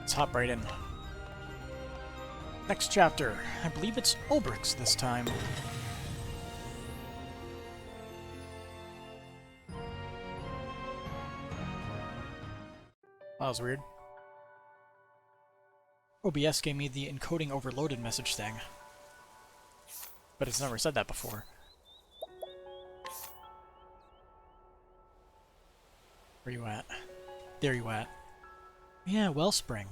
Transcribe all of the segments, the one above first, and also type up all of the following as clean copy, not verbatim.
Let's hop right in. Next chapter. I believe it's Olberic's this time. That was weird. OBS gave me the encoding overloaded message thing. But it's never said that before. Where you at? There you at. Yeah, Wellspring.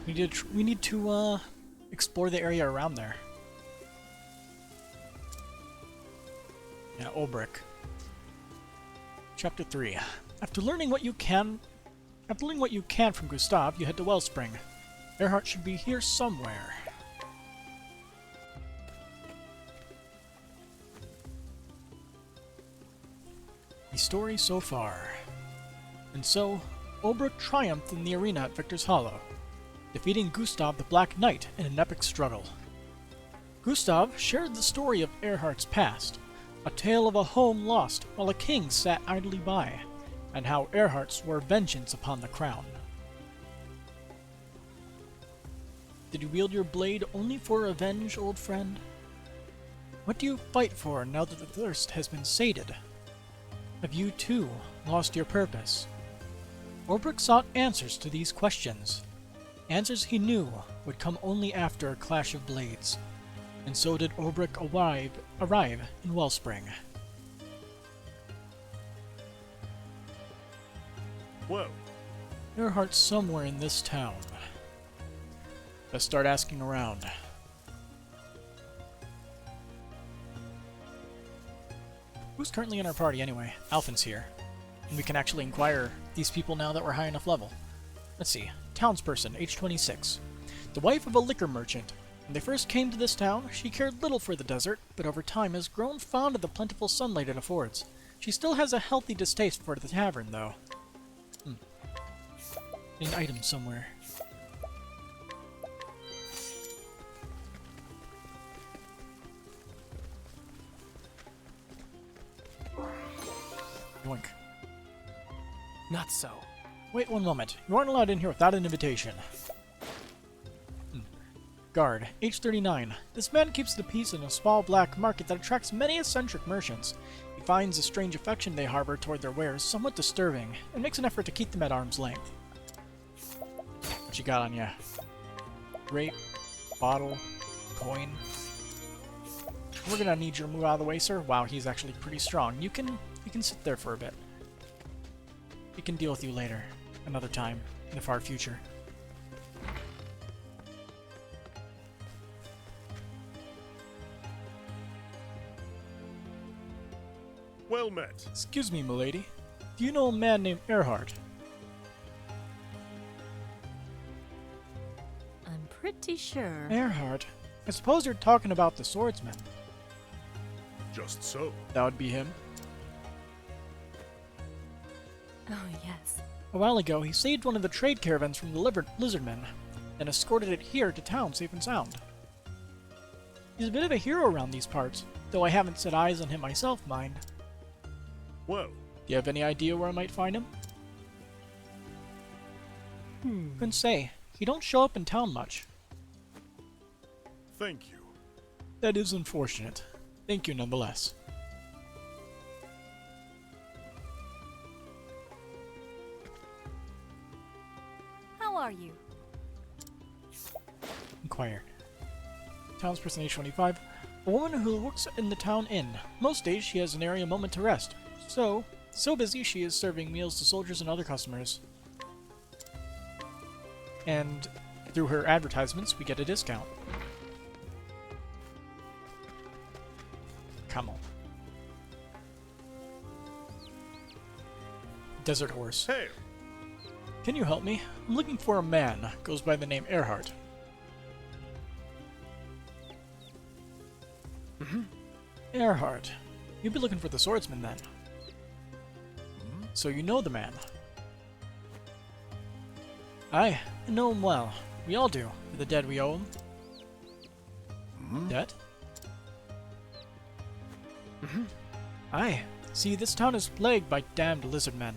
We need to explore the area around there. Yeah, Olberic. Chapter 3. After learning what you can from Gustav, you head to Wellspring. Erhardt should be here somewhere. The story so far. And so, Olberic triumphed in the arena at Victor's Hollow, defeating Gustav the Black Knight in an epic struggle. Gustav shared the story of Erhardt's past, a tale of a home lost while a king sat idly by, and how Erhardt swore vengeance upon the crown. Did you wield your blade only for revenge, old friend? What do you fight for now that the thirst has been sated? Have you, too, lost your purpose? Olberic sought answers to these questions. Answers he knew would come only after a clash of blades. And so did Olberic arrive in Wellspring. Whoa. Erhardt's somewhere in this town. Let's start asking around. Who's currently in our party anyway? Alphin's here. And we can actually inquire these people now that we're high enough level. Let's see. Townsperson, age 26. The wife of a liquor merchant. When they first came to this town, she cared little for the desert, but over time has grown fond of the plentiful sunlight it affords. She still has a healthy distaste for the tavern, though. An item somewhere. Yoink. Not so. Wait one moment. You aren't allowed in here without an invitation. Guard, age 39. This man keeps the peace in a small black market that attracts many eccentric merchants. He finds the strange affection they harbor toward their wares somewhat disturbing, and makes an effort to keep them at arm's length. What you got on ya? Grape, bottle, coin. We're gonna need you to move out of the way, sir. Wow, he's actually pretty strong. You can sit there for a bit. We can deal with you later, another time, in the far future. Well met. Excuse me, milady. Do you know a man named Erhardt? I'm pretty sure. Erhardt? I suppose you're talking about the swordsman. Just so. That would be him. Oh, yes. A while ago, he saved one of the trade caravans from the lizardmen, and escorted it here to town safe and sound. He's a bit of a hero around these parts, though I haven't set eyes on him myself, mind. Whoa. Do you have any idea where I might find him? Couldn't say. He don't show up in town much. Thank you. That is unfortunate. Thank you nonetheless. How are you? Inquire. Townsperson age 25. A woman who works in the town inn. Most days she has nary a moment to rest. So busy she is serving meals to soldiers and other customers. And through her advertisements, we get a discount. Come on. Desert horse. Hail. Can you help me? I'm looking for a man. Goes by the name Erhardt. Erhardt. You'd be looking for the swordsman then. So you know the man. Aye, I know him well. We all do, for the debt we owe him. Debt? Aye. See, this town is plagued by damned lizard men.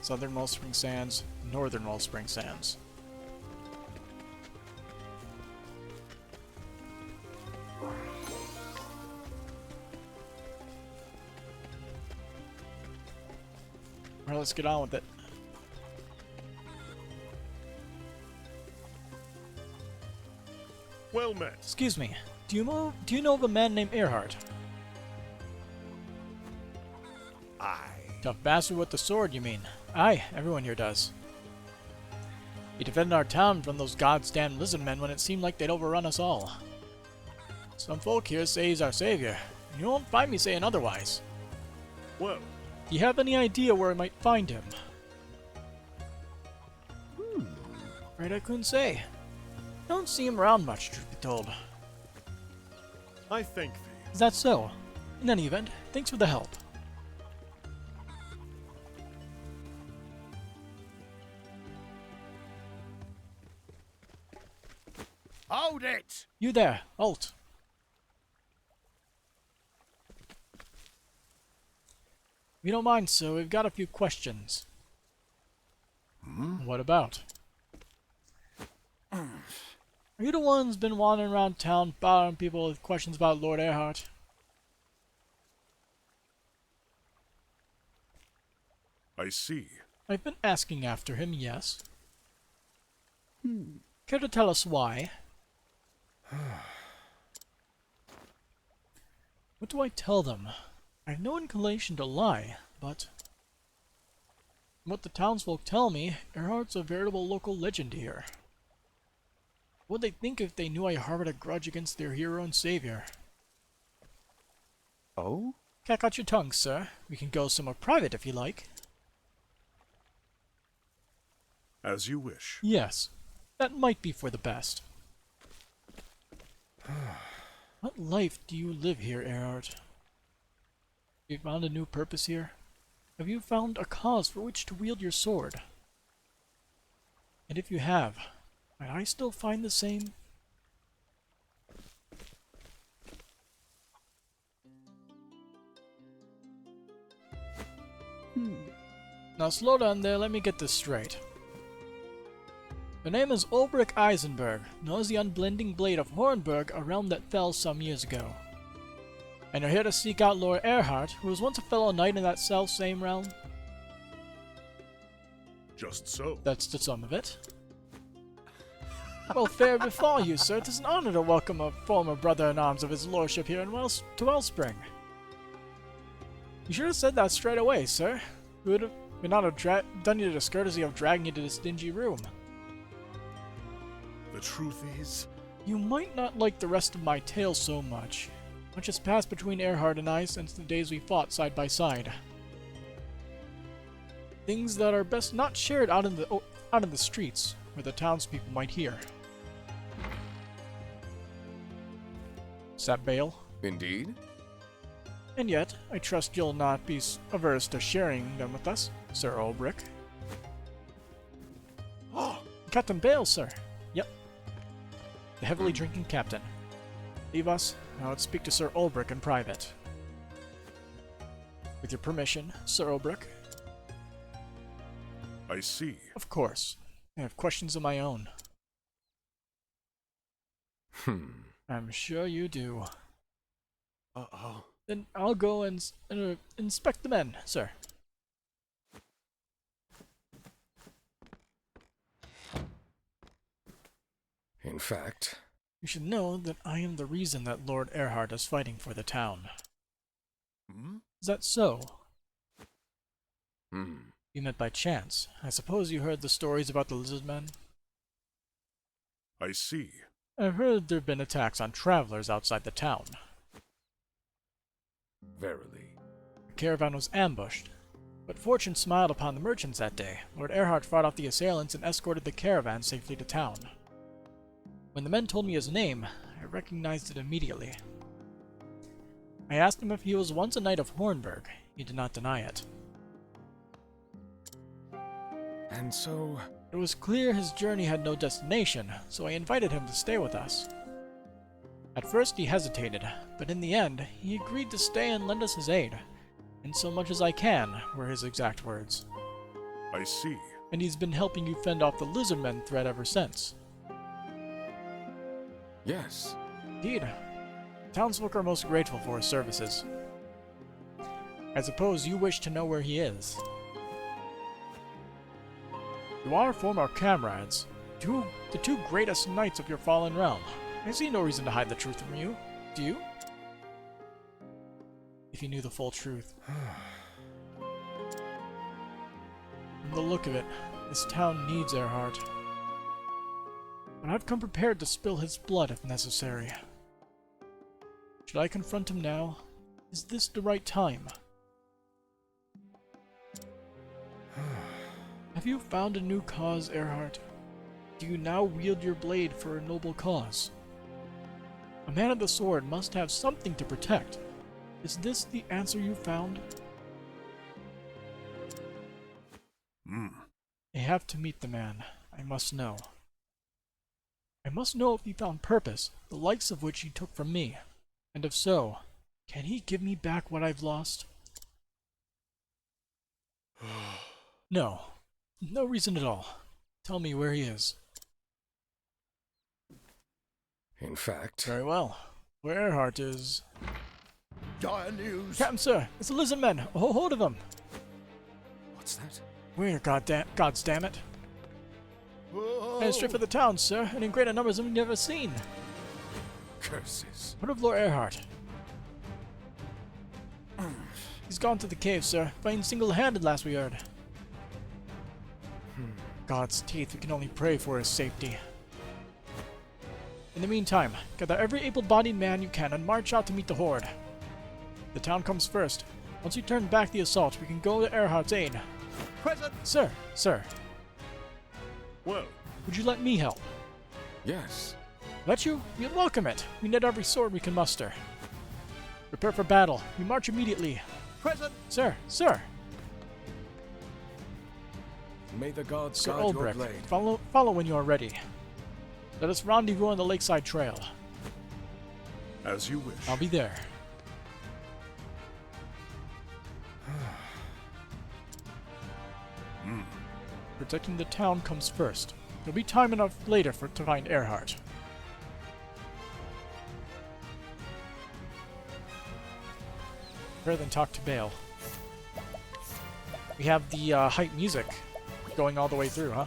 Southern Wellspring Sands, Northern Wellspring Sands. Alright, let's get on with it. Well met. Excuse me, do you know of a man named Earhart? Aye. Tough bastard with the sword, you mean? Aye, everyone here does. He defended our town from those goddamn lizard men when it seemed like they'd overrun us all. Some folk here say he's our savior, and you won't find me saying otherwise. Well, Do you have any idea where I might find him? Afraid I couldn't say. Don't see him around much, truth be told. I thank thee. Is that so? In any event, thanks for the help. Hold it! You there, Alt. If you don't mind, sir, we've got a few questions. What about? Are you the one who's been wandering around town bothering people with questions about Lord Earhart? I see. I've been asking after him, yes. Care to tell us why? What do I tell them? I have no inclination to lie, but from what the townsfolk tell me, Earhart's a veritable local legend here. What would they think if they knew I harbored a grudge against their hero and savior? Oh? Cack out your tongue, sir. We can go somewhere private if you like. As you wish. Yes, that might be for the best. What life do you live here, Earhart? Have you found a new purpose here? Have you found a cause for which to wield your sword? And if you have, might I still find the same? Now slow down there, let me get this straight. Your name is Olberic Eisenberg, known as the Unblending Blade of Hornburg, a realm that fell some years ago. And you're here to seek out Lord Earhart, who was once a fellow knight in that self-same realm? Just so. That's the sum of it. Well, fair befall you, sir. 'Tis an honor to welcome a former brother-in-arms of his lordship here in to Wellspring. You should have said that straight away, sir. We would not have done you the discourtesy of dragging you to this dingy room. The truth is, You might not like the rest of my tale so much. Much has passed between Earhart and I since the days we fought side by side. Things that are best not shared out in the streets, where the townspeople might hear. Is that bail? Indeed? And yet, I trust you'll not be averse to sharing them with us, Sir Olberic. Captain Bale, sir. Yep. The heavily drinking captain. Leave us, and I'll speak to Sir Olberic in private. With your permission, Sir Olberic. I see. Of course. I have questions of my own. I'm sure you do. Uh-oh. Then I'll go and inspect the men, sir. In fact... You should know that I am the reason that Lord Earhart is fighting for the town. Is that so? You met by chance. I suppose you heard the stories about the lizard men? I see. I've heard there have been attacks on travelers outside the town. Verily. The caravan was ambushed, but fortune smiled upon the merchants that day. Lord Earhart fought off the assailants and escorted the caravan safely to town. When the men told me his name, I recognized it immediately. I asked him if he was once a knight of Hornburg. He did not deny it. And so... It was clear his journey had no destination, so I invited him to stay with us. At first he hesitated, but in the end, he agreed to stay and lend us his aid. "In so much as I can," were his exact words. I see. And he's been helping you fend off the lizardmen threat ever since. Yes. Indeed. Townsfolk are most grateful for his services. I suppose you wish to know where he is. You are former comrades, the two greatest knights of your fallen realm. I see no reason to hide the truth from you. Do you? If you knew the full truth. From the look of it, this town needs Earhart. But I've come prepared to spill his blood if necessary. Should I confront him now? Is this the right time? Have you found a new cause, Earhart? Do you now wield your blade for a noble cause? A man of the sword must have something to protect. Is this the answer you found? I have to meet the man. I must know. I must know if he found purpose, the likes of which he took from me. And if so, can he give me back what I've lost? No. No reason at all. Tell me where he is. In fact... Very well. Where Earhart is... Dire news! Captain, sir! It's the lizard men! A whole horde of them! What's that? Where, gods damn it? And straight for the town, sir, and in greater numbers than we've never seen. Curses. What of Lord Earhart? He's gone to the cave, sir, fighting single-handed last we heard. God's teeth, we can only pray for his safety. In the meantime, gather every able-bodied man you can and march out to meet the horde. The town comes first. Once we turn back the assault, we can go to Earhart's aid. Present! Sir, Well, would you let me help? Yes. Let you? We'd welcome it. We need every sword we can muster. Prepare for battle. We march immediately. present! Sir! May the gods Sir guard your Olberic, blade. follow when you are ready. Let us rendezvous on the lakeside trail. As you wish. I'll be there. Protecting the town comes first. There'll be time enough later to find Earhart. Rather than talk to Bale. We have the hype music going all the way through, huh?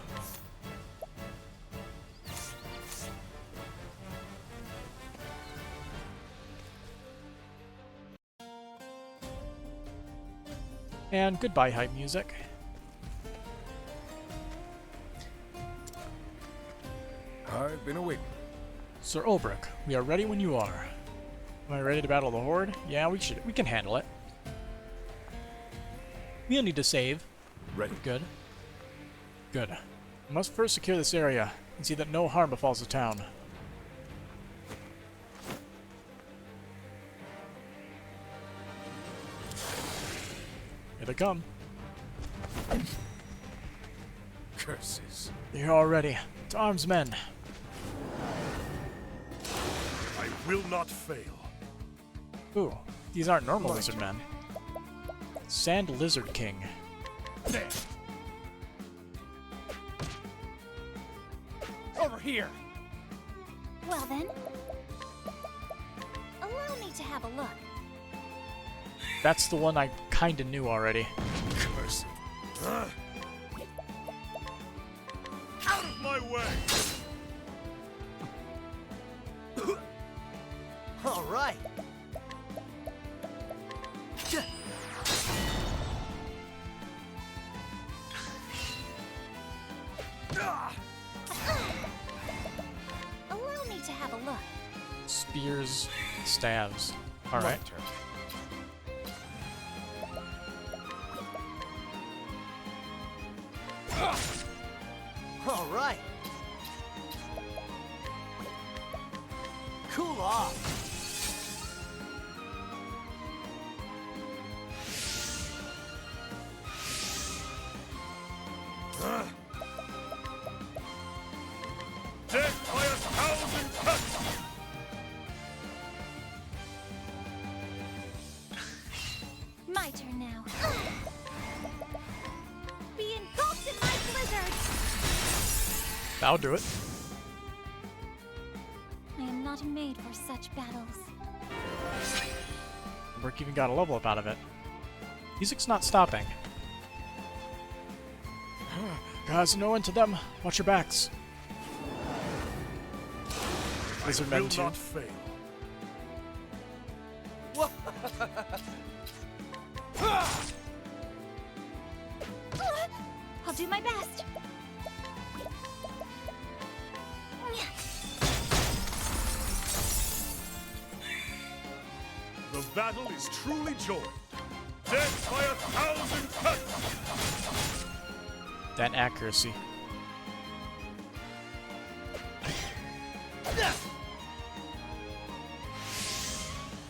And goodbye, hype music. I've been awaiting. Sir Olberic, we are ready when you are. Am I ready to battle the horde? Yeah, we can handle it. We'll need to save. Ready. Good. Good. We must first secure this area and see that no harm befalls the town. Here they come. Curses. They're all ready. To arms, men. I will not fail. Ooh, these aren't normal lizard men. Sand Lizard King. There. Over here. Well then, allow me to have a look. That's the one I kinda knew already. Curse. Out of my way! All right. Allow me to have a look. Spears, stabs. Alright. All right. Cool off. Death by 1,000 cuts! My turn now. Be engulfed I'll do it. I am not made for such battles. Olberic even got a level up out of it. Music's not stopping. Guys, no end to them. Watch your backs. Lizard I men will too. not fail. I'll do my best. The battle is truly joined. Death by 1,000 cuts. That accuracy.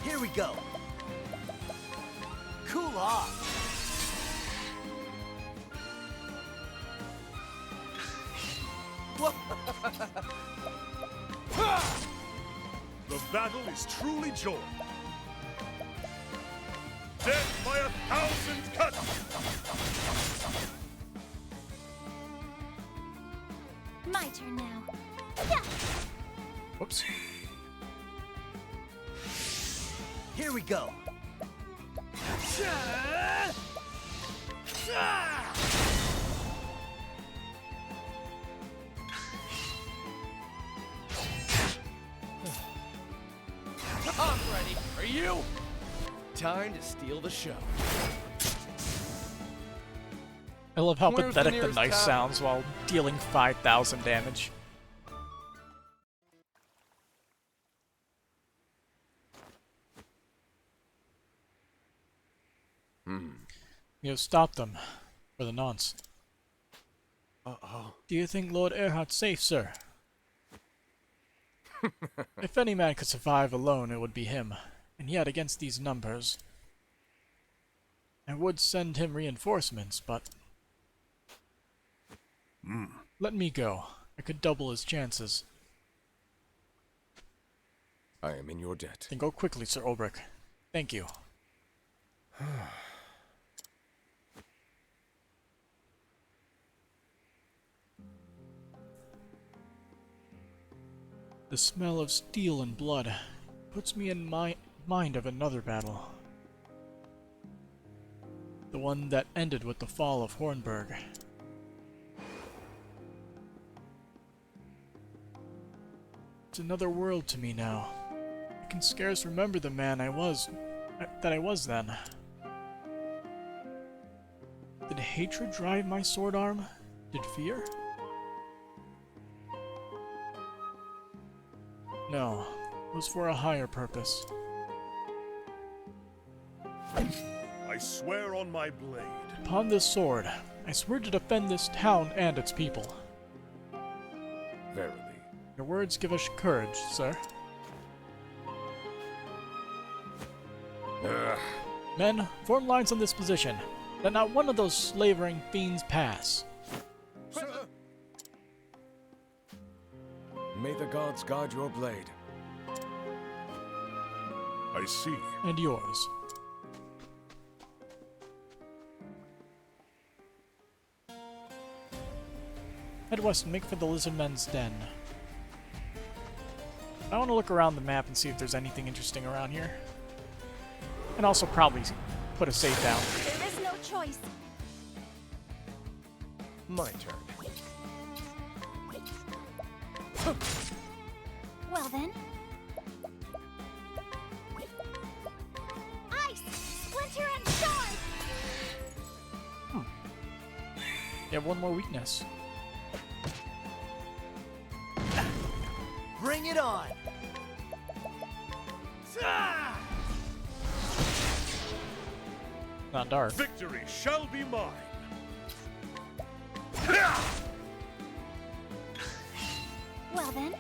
Here we go. Cool off. The battle is truly joined. Death by 1,000 cuts. My turn now. Yeah. Whoops. Here we go. I'm ready. Are you? Time to steal the show. I love how Where's the pathetic the nearest knife tower? sounds while dealing 5,000 damage. You have stopped them. For the nonce. Uh-oh. Do you think Lord Erhard's safe, sir? If any man could survive alone, it would be him. And yet, against these numbers... I would send him reinforcements, but... Let me go. I could double his chances. I am in your debt. Then go quickly, Sir Olberic. Thank you. The smell of steel and blood puts me in mind of another battle. The one that ended with the fall of Hornburg. It's another world to me now. I can scarce remember the man I was then. Did hatred drive my sword arm? Did fear? No, it was for a higher purpose. I swear on my blade. Upon this sword, I swear to defend this town and its people. Verily. Your words give us courage, sir. Ugh. Men, form lines on this position. Let not one of those slavering fiends pass. May the gods guard your blade. I see. And yours. Head west and make for the Lizardmen's Den. I want to look around the map and see if there's anything interesting around here. And also probably put a save down. There is no choice. My turn. Well then. Ice! Splinter and shard! You have one more weakness. Bring it on. Not dark. Victory shall be mine. Well then,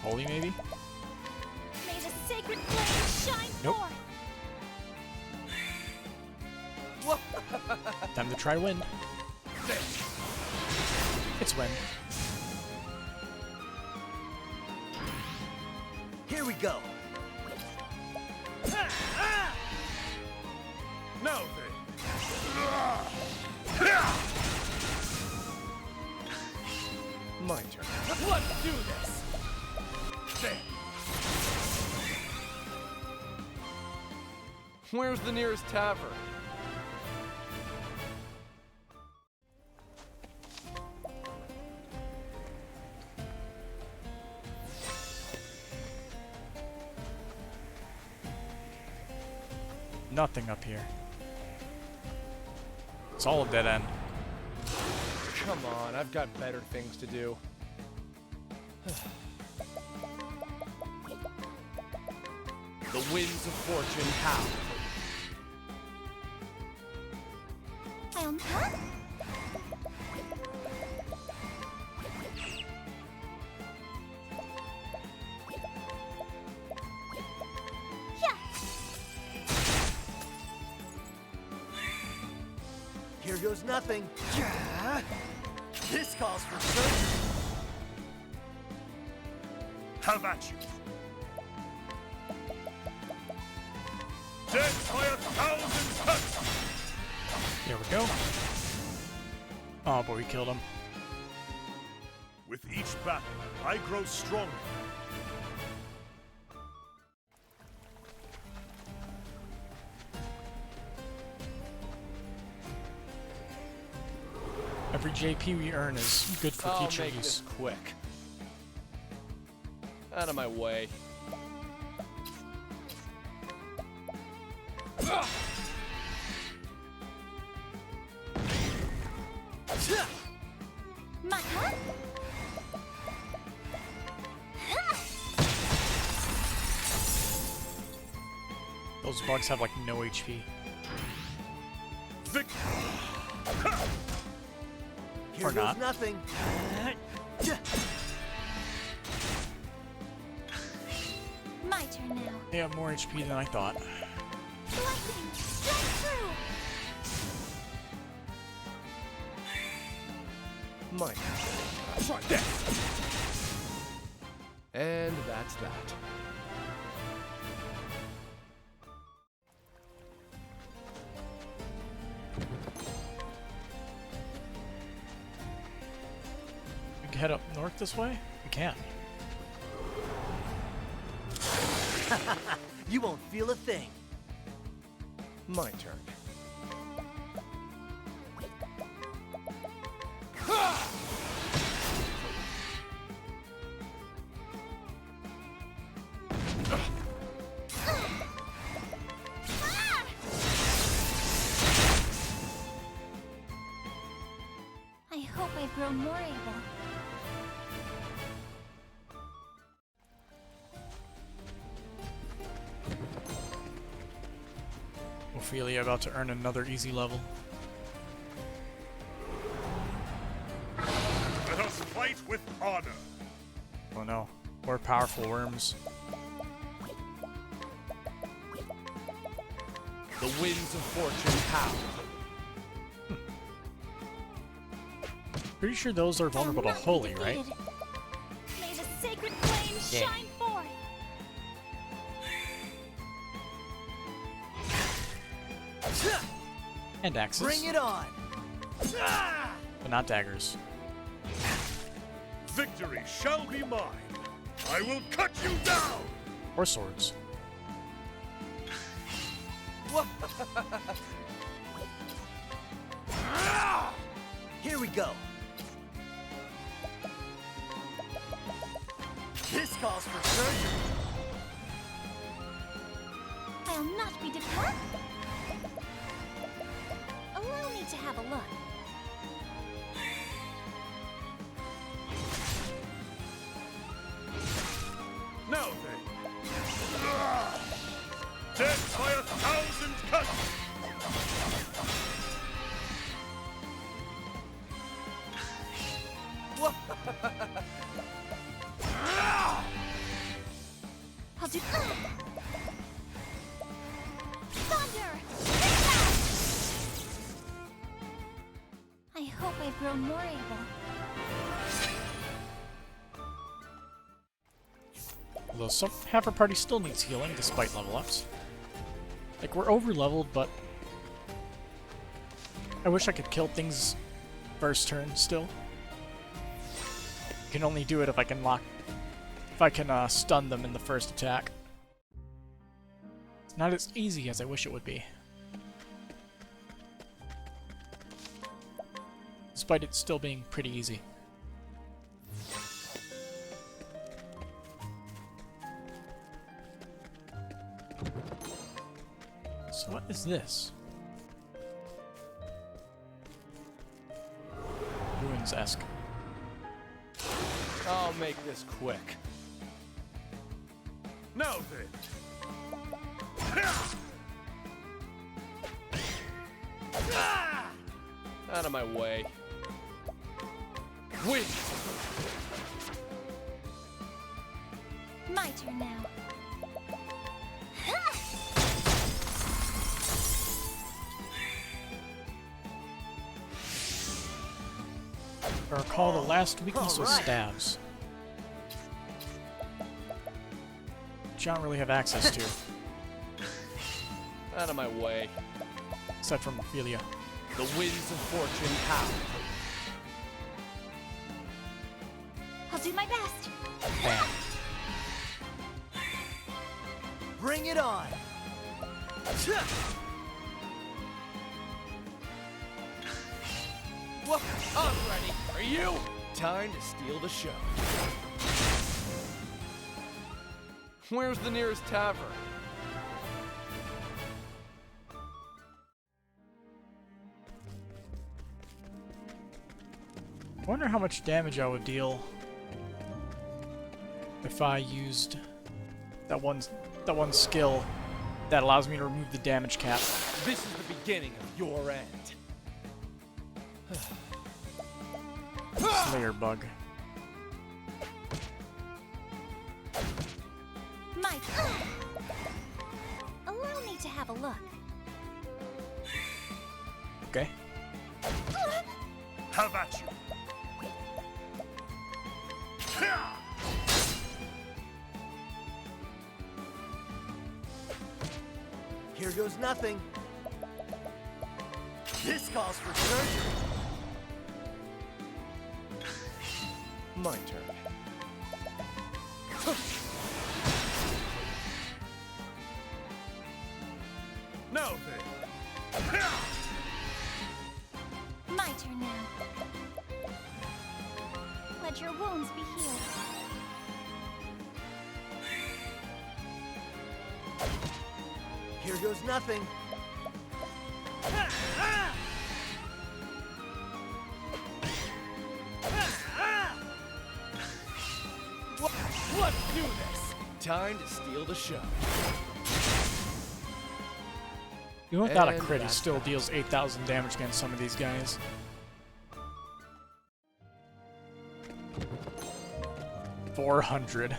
Holy, maybe? may the sacred flame shine Nope. forth! Time to try wind. It's wind. Here we go. Now then. My turn. Let's do this! There. Where's the nearest tavern? Nothing up here. It's all a dead end. Come on, I've got better things to do. The winds of fortune howl. Huh? Here goes nothing. This calls for surgery. Have at you. Death by 1,000 cuts. Here we go. Oh, but we killed him. With each battle, I grow stronger. Every JP we earn is good for I'll future make use. this quick. Out of my way. Huh? Those bugs have like no HP. Victory. Here Or goes not. nothing. My turn now. They have more HP than I thought. Lightning, strike through. My turn. Try this! And that's that. We can head up north this way? We can. You won't feel a thing. My turn. I hope I've grown more able. Ophelia about to earn another easy level. Let us fight with honor. Oh no. More powerful worms. The winds of fortune howl. Pretty sure those are vulnerable to I am not holy, right? defeated. May the sacred flame Yeah. shine forth. And axes. Bring it on. But not daggers. Victory shall be mine. I will cut you down. Or swords. Here we go. This calls for surgery. I'll not be defeated. Allow me to have a look. Now then. Death by 1,000 cuts. I'll do. Thunder! I hope I've grown more able. Although half our party still needs healing despite level ups. Like, we're over leveled, but I wish I could kill things first turn still. I can only do it if I can stun them in the first attack. It's not as easy as I wish it would be. Despite it still being pretty easy. So what is this? Ruins-esque. I'll make this quick. Now then. Out of my way. Win! My turn now. I recall the last weakness was Alright. stabs. Which I don't really have access to, Out of my way. aside from Ophelia. The winds of fortune howl. I'll do my best. Bam. Bring it on. Well, I'm ready. Are you? Time to steal the show. Where's the nearest tavern? I wonder how much damage I would deal if I used that one skill that allows me to remove the damage cap. This is the beginning of your end. Slayer bug. My turn. Allow me to have a look. Okay. Have at you. Here goes nothing. This calls for surgery. My turn. Now then. My turn now. Let your wounds be healed. Here goes nothing. Let's do this. Time to steal the show. Even without a And crit, he that's still that. deals 8,000 damage against some of these guys. $400.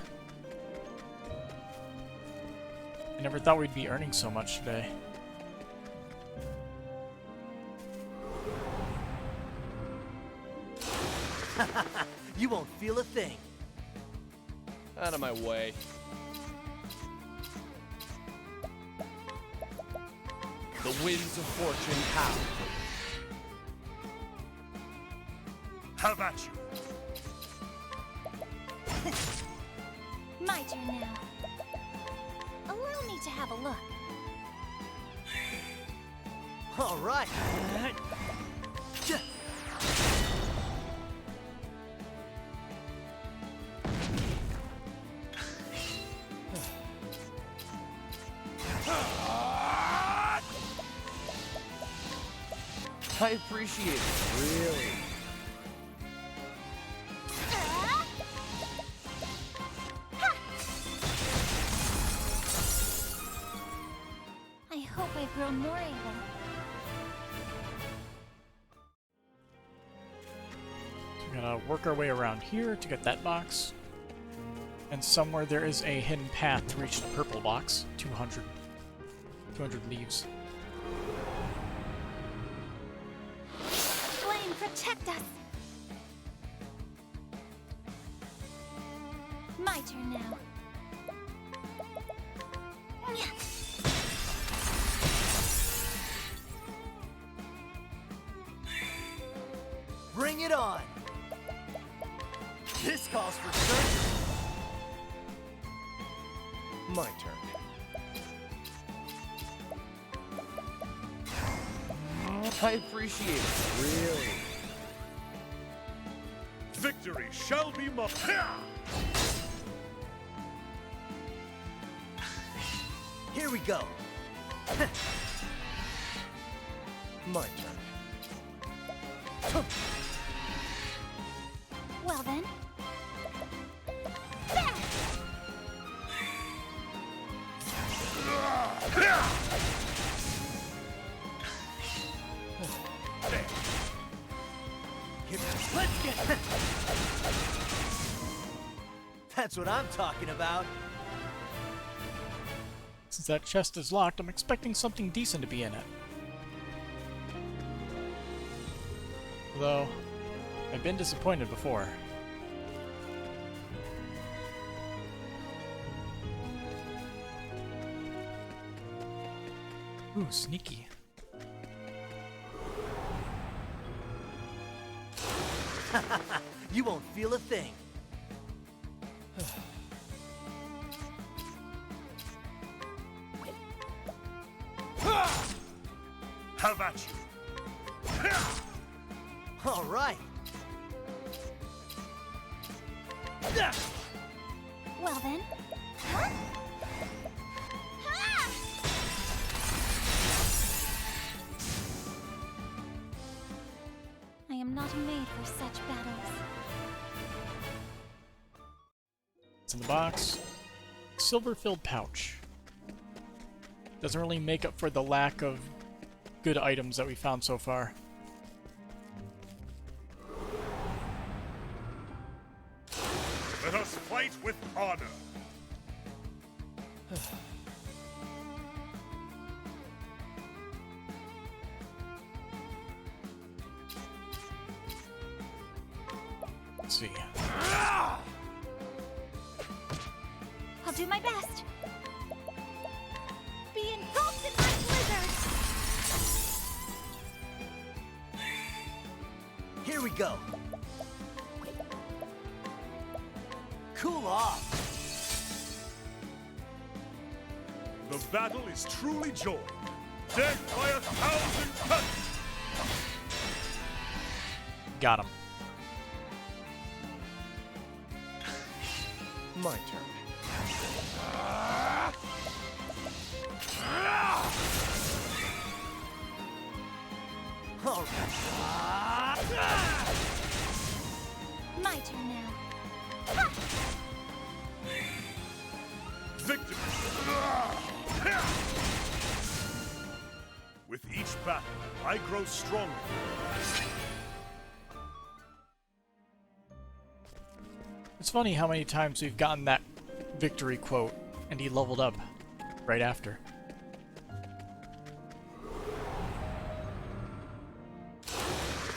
I never thought we'd be earning so much today. You won't feel a thing. Out of my way. The winds of fortune howl. Have at you. My turn now. Allow me to have a look. All right. I appreciate it, really. I hope I've grown more able. So we're gonna work our way around here to get that box. And somewhere there is a hidden path to reach the purple box. 200 leaves. Flame, protect us! My turn now. Bring it on. This calls for surgery. My turn. I appreciate it. Really? Victory shall be mine. Here we go. My turn. Well then. There! Let's get. That's what I'm talking about. Since that chest is locked, I'm expecting something decent to be in it. Although, I've been disappointed before. Ooh, sneaky. You won't feel a thing. Have at you. All right. Well then. Huh? Ha! I am not made for such battles. It's in the box. Silver-filled pouch. Doesn't really make up for the lack of good items that we found so far. Let us fight with honor. Let's see. I'll do my best. Be engulfed in my blizzard. Here we go. Cool off. The battle is truly joined. Death by 1,000 cuts. Got him. My turn. All right. My turn now. Ha! Victory. With each battle, I grow stronger. It's funny how many times we've gotten that victory quote, and he leveled up right after.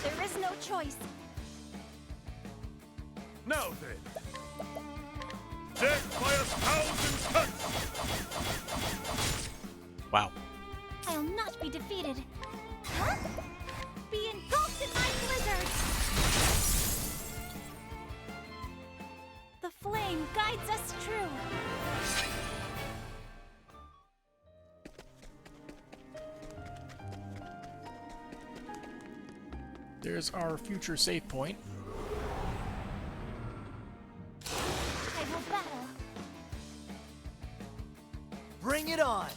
There is no choice. Now then. Death by 1,000 cuts. Wow. I'll not be defeated. Huh? Be engulfed in my blizzard. The flame guides us true. There's our future save point. I will battle. Bring it on.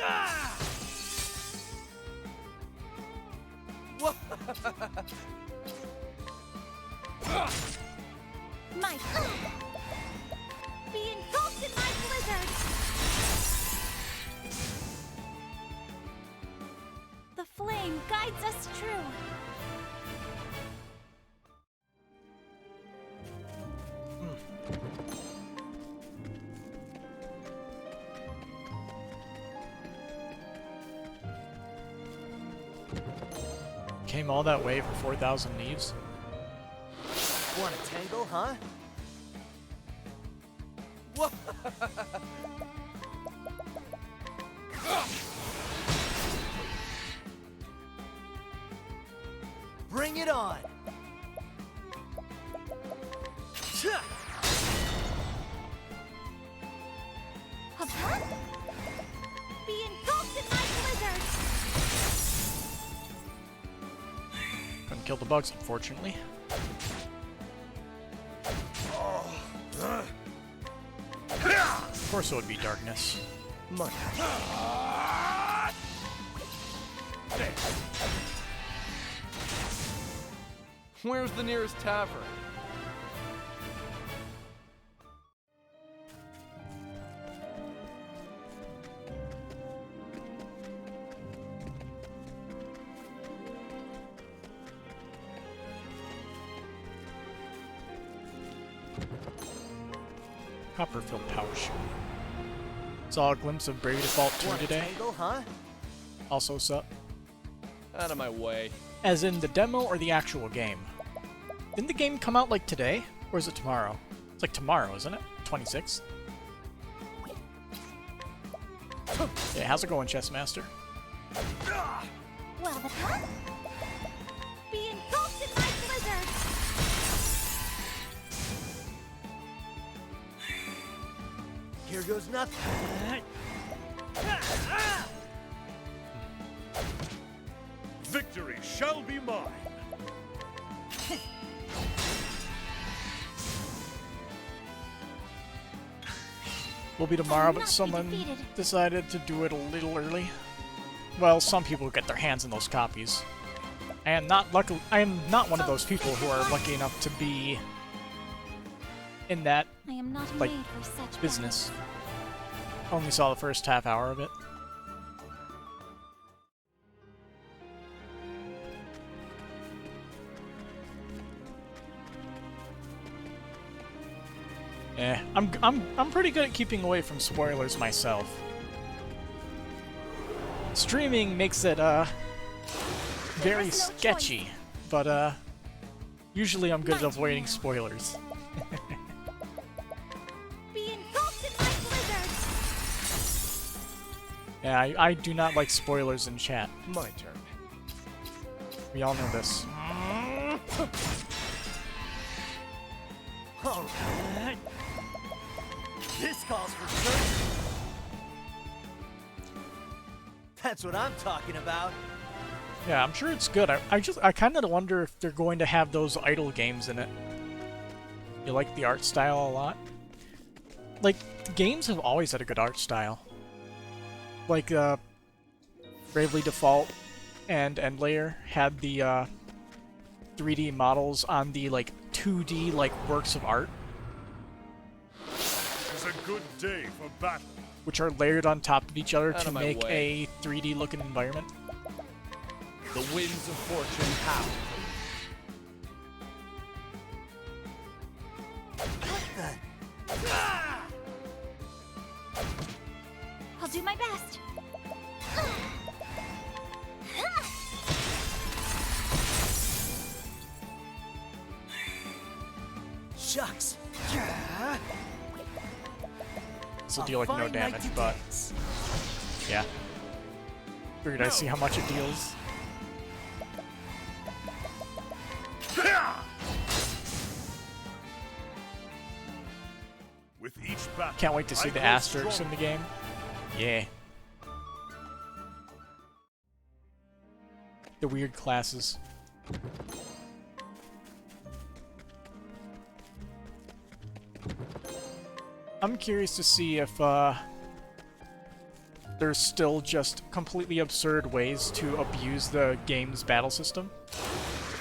Ah! Whoa. My Be engulfed in my blizzard. The flame guides us true. Came all that way for 4,000 leaves? Want a tangle, huh? Whoa. Bring it on! Huh? Be engulfed in my blizzard! Couldn't kill the bugs, unfortunately. Of course it would be darkness. My turn. Where's the nearest tavern? Copperfield pouch. Saw a glimpse of Brave Default 2 Want a today. tangle, huh? Also sup. Out of my way. As in the demo or the actual game? Didn't the game come out like today? Or is it tomorrow? It's like tomorrow, isn't it? 26th? Yeah, how's it going, Chess Master? Well, but huh? Be engulfed in my blizzard! Here goes nothing. Victory shall be mine. Will be tomorrow, I'll but not be someone defeated. decided to do it a little early. Well, some people get their hands on those copies. I am not one of those people who are lucky enough to be in that I am not like, made for such business. Only saw the first half hour of it. I'm pretty good at keeping away from spoilers myself. Streaming makes it very There's no sketchy, but usually I'm good at My avoiding turn. spoilers. Be engulfed in my blizzard! Yeah, I do not like spoilers in chat. My turn. We all know this. Alright. This calls for search. That's what I'm talking about. Yeah, I'm sure it's good. I kind of wonder if they're going to have those idle games in it. You like the art style a lot? Like, games have always had a good art style. Like, Bravely Default and Endlayer had the 3D models on the, like, 2D, like, works of art, It's a good day for battle. which are layered on top of each other Out to of my make way. a 3D looking environment. The winds of fortune howl. I'll do my best. Shucks. This will deal like no Fine night damage, to but dance. yeah. Figured I'd see how much it deals. With each battle, Can't wait to see I the grow asterisks stronger. in the game. Yeah. The weird classes. I'm curious to see if there's still just completely absurd ways to abuse the game's battle system.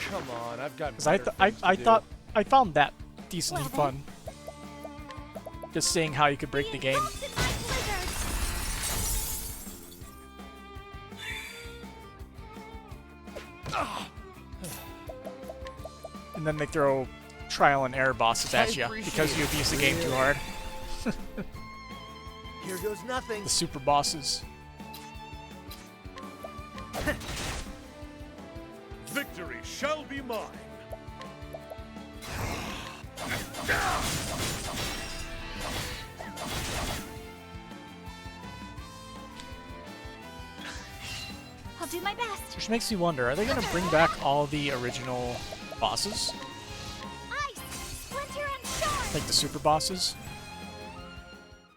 Come on, I've got. Because better things to do. I found that decently Well, fun. Just seeing how you could break the game. Engulfed in my blizzard! And then they throw trial and error bosses at I you appreciate because you it. abuse the game too hard. Here goes nothing. The super bosses. Victory shall be mine. I'll do my best. Which makes me wonder, are they going to bring back all the original bosses? Ice, Splinter, and Shard! Like the super bosses?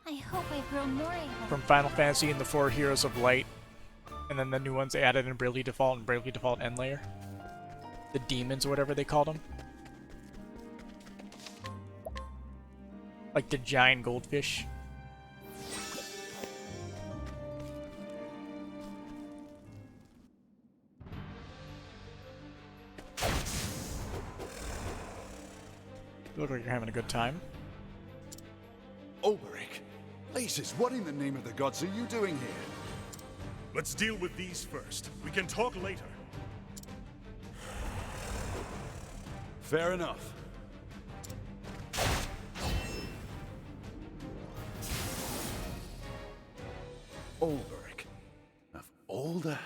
I hope I've grown more able. From Final Fantasy and the 4 Heroes of Light. And then the new ones they added in Bravely Default and Bravely Default End Layer. The demons or whatever they called them. Like the giant goldfish. You look like you're having a good time. Olberic, places, what in the name of the gods are you doing here? Let's deal with these first. We can talk later. Fair enough. Olberic, of older.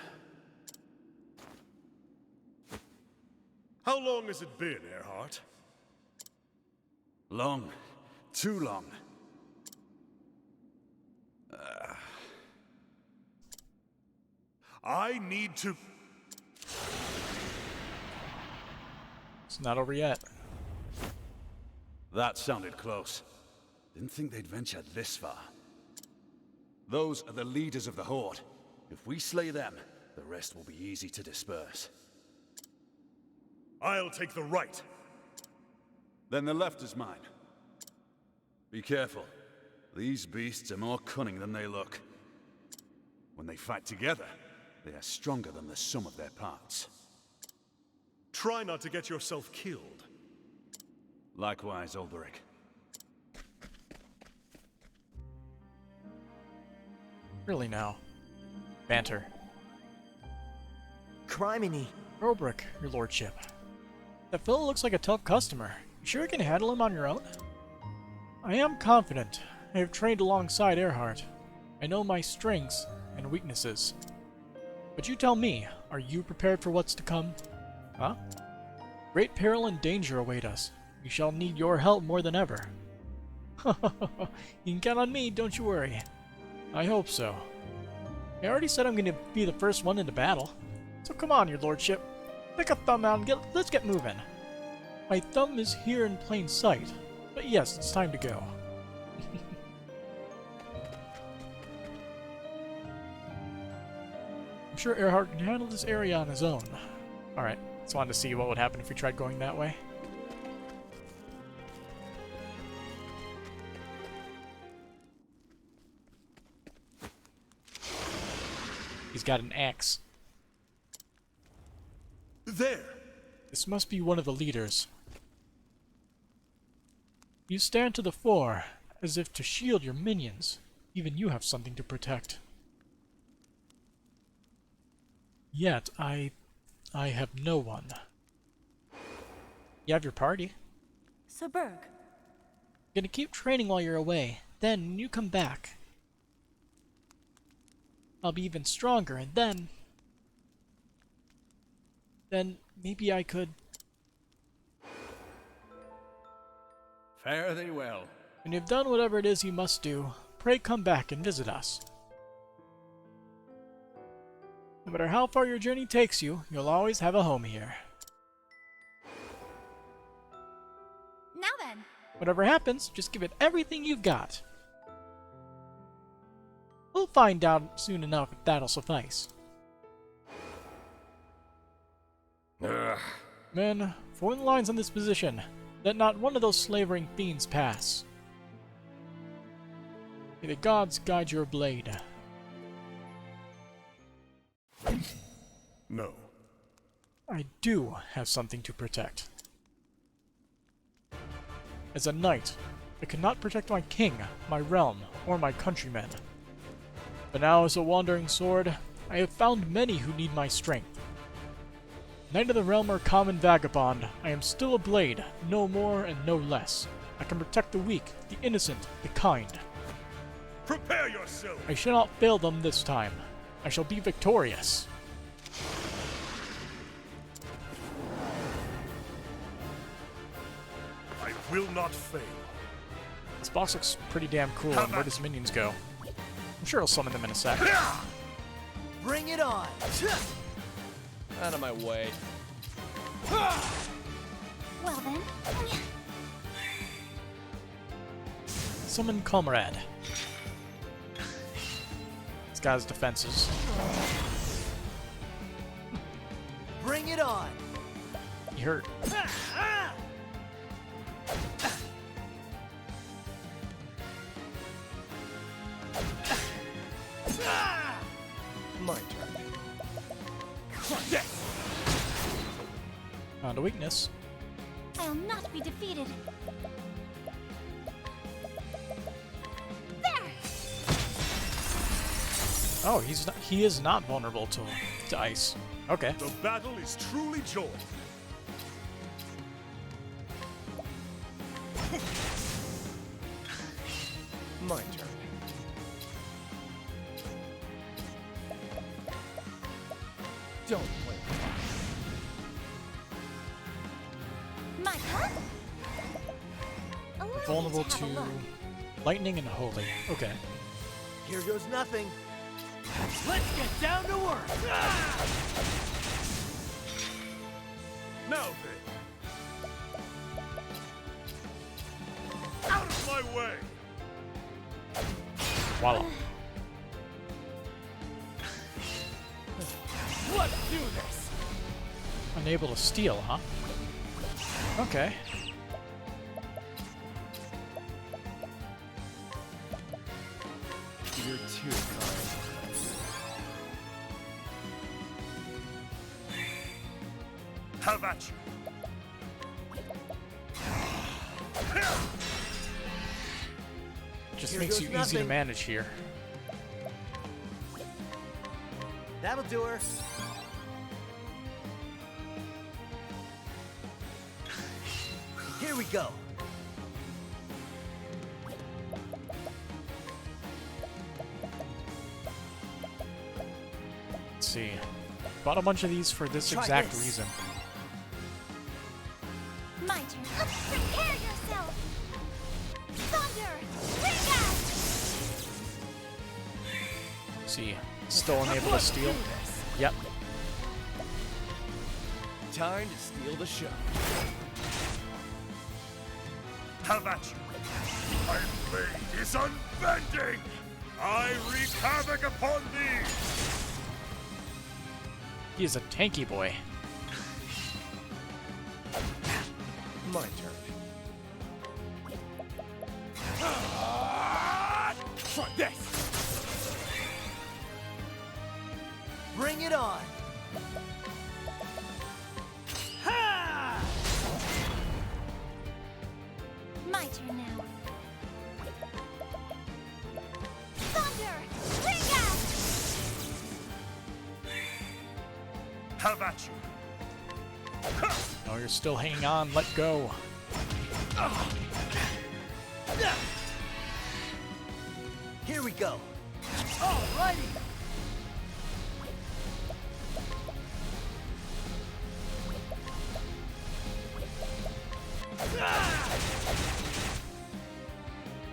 How long has it been, Earhart? Long. Too long. I need to... It's not over yet. That sounded close. Didn't think they'd ventured this far. Those are the leaders of the Horde. If we slay them, the rest will be easy to disperse. I'll take the right. Then the left is mine. Be careful. These beasts are more cunning than they look. When they fight together, they are stronger than the sum of their parts. Try not to get yourself killed. Likewise, Olberic. Really now. Banter. Criminy. Olberic, your lordship. That fellow looks like a tough customer. You sure you can handle him on your own? I am confident. I have trained alongside Earhart. I know my strengths and weaknesses. But you tell me, are you prepared for what's to come? Huh? Great peril and danger await us. We shall need your help more than ever. You can count on me, don't you worry. I hope so. I already said I'm going to be the first one into battle. So come on, your lordship. Pick a thumb out and let's get moving. My thumb is here in plain sight. But yes, it's time to go. I'm sure Earhart can handle this area on his own. Alright, just wanted to see what would happen if we tried going that way. He's got an axe. There! This must be one of the leaders. You stand to the fore, as if to shield your minions. Even you have something to protect. Yet, I have no one. You have your party. So, Berg, Gonna keep training while you're away. Then, when you come back, I'll be even stronger, and then maybe I could... Fare thee well. When you've done whatever it is you must do, pray come back and visit us. No matter how far your journey takes you, you'll always have a home here. Now then. Whatever happens, just give it everything you've got. We'll find out soon enough if that'll suffice. Men, form the lines on this position. Let not one of those slavering fiends pass. May the gods guide your blade. No. I do have something to protect. As a knight, I cannot protect my king, my realm, or my countrymen. But now as a wandering sword, I have found many who need my strength. Knight of the realm or common vagabond, I am still a blade, no more and no less. I can protect the weak, the innocent, the kind. Prepare yourself! I shall not fail them this time. I shall be victorious. I will not fail. This boss looks pretty damn cool, and where does minions go? I'm sure I'll summon them in a sec. Bring it on! Out of my way. Well then. Summon Comrade. This guy's defenses. Bring it on! He hurt. My turn. Found a weakness. I'll not be defeated. There! Oh, he is not vulnerable to ice. Okay. The battle is truly joined. My turn. Don't blame me. My turn? Allow me Vulnerable have to a look. lightning and holy. Okay. Here goes nothing. Let's get down to work! Now then. Out of my way! Voila. Let's do this! Unable to steal, huh? Okay. You're too kind. Have at you. Just Here makes goes you easy to nothing. manage here. That'll do her. Here we go. Let's see. Bought a bunch of these for this Try exact this. reason. My turn. Prepare yourself! Thunder! Ring out! See. Still unable to steal. Yep. Time to steal the show. Have at you. My blade is unbending! I wreak havoc upon thee! He is a tanky boy. My turn. Try this! Bring it on! Ha! My turn now. Thunder! Ring out! Have at you. Oh, you're still hanging on. Let go. Here we go. Alrighty!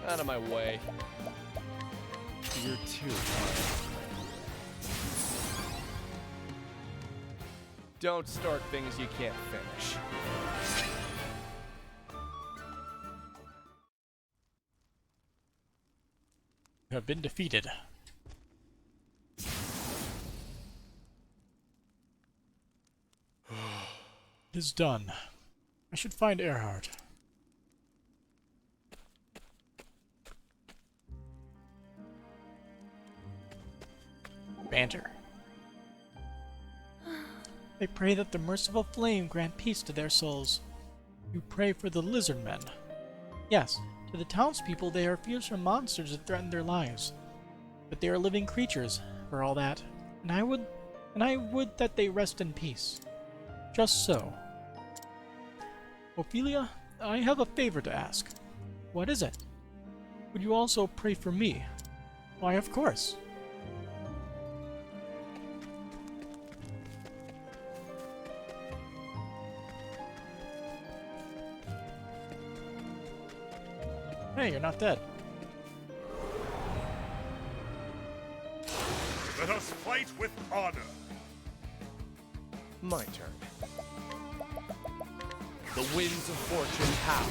Out of my way. You're too kind. Don't start things you can't finish. You have been defeated. It is done. I should find Earhart. Banter. They pray that the merciful flame grant peace to their souls. You pray for the lizard men. Yes, to the townspeople they are fearsome monsters that threaten their lives. But they are living creatures, for all that, and I would that they rest in peace. Just so. Ophelia, I have a favor to ask. What is it? Would you also pray for me? Why, of course. Hey, you're not dead. Let us fight with honor. My turn. The winds of fortune howl.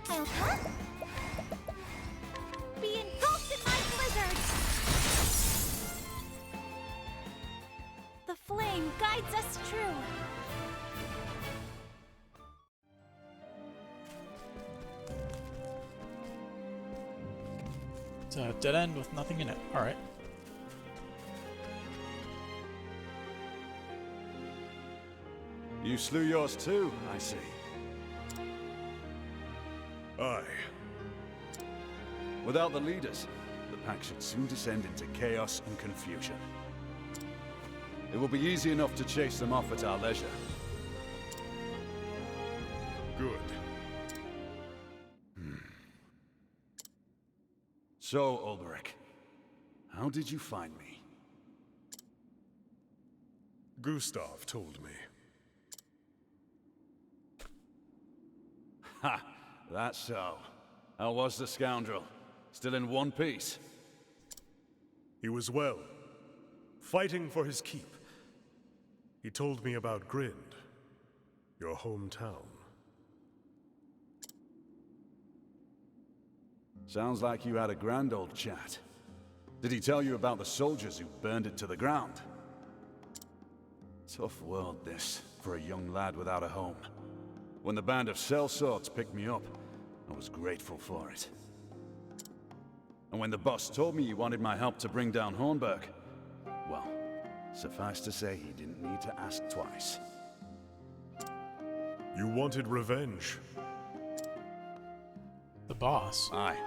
Huh? Be engulfed in my blizzard! The flame guides us true. It's a dead end with nothing in it. Alright. You slew yours too, I see. Aye. Without the leaders, the pack should soon descend into chaos and confusion. It will be easy enough to chase them off at our leisure. Good. So, Olberic, how did you find me? Gustav told me. Ha! That's so. How was the scoundrel? Still in one piece? He was well, fighting for his keep. He told me about Grind, your hometown. Sounds like you had a grand old chat. Did he tell you about the soldiers who burned it to the ground? Tough world, this, for a young lad without a home. When the band of sellswords picked me up, I was grateful for it. And when the boss told me he wanted my help to bring down Hornburg, well, suffice to say he didn't need to ask twice. You wanted revenge. The boss. Aye.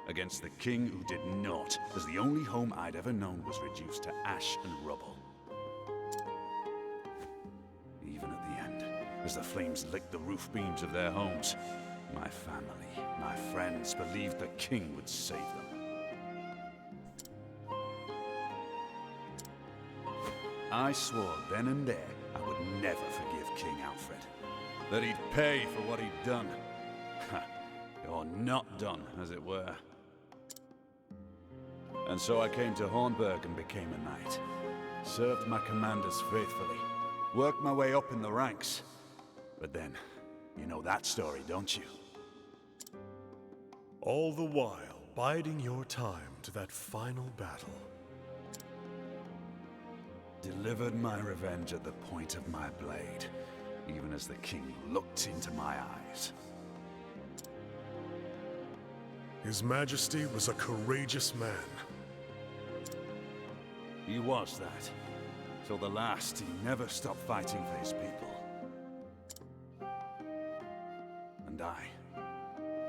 Against the king who did naught, as the only home I'd ever known was reduced to ash and rubble. Even at the end, as the flames licked the roof beams of their homes, my family, my friends believed the king would save them. I swore then and there I would never forgive King Alfred. That he'd pay for what he'd done. Or not done, as it were. And so I came to Hornburg and became a knight. Served my commanders faithfully. Worked my way up in the ranks. But then, you know that story, don't you? All the while, biding your time to that final battle. Delivered my revenge at the point of my blade, even as the king looked into my eyes. His Majesty was a courageous man. He was that. Till the last, he never stopped fighting for his people. And I,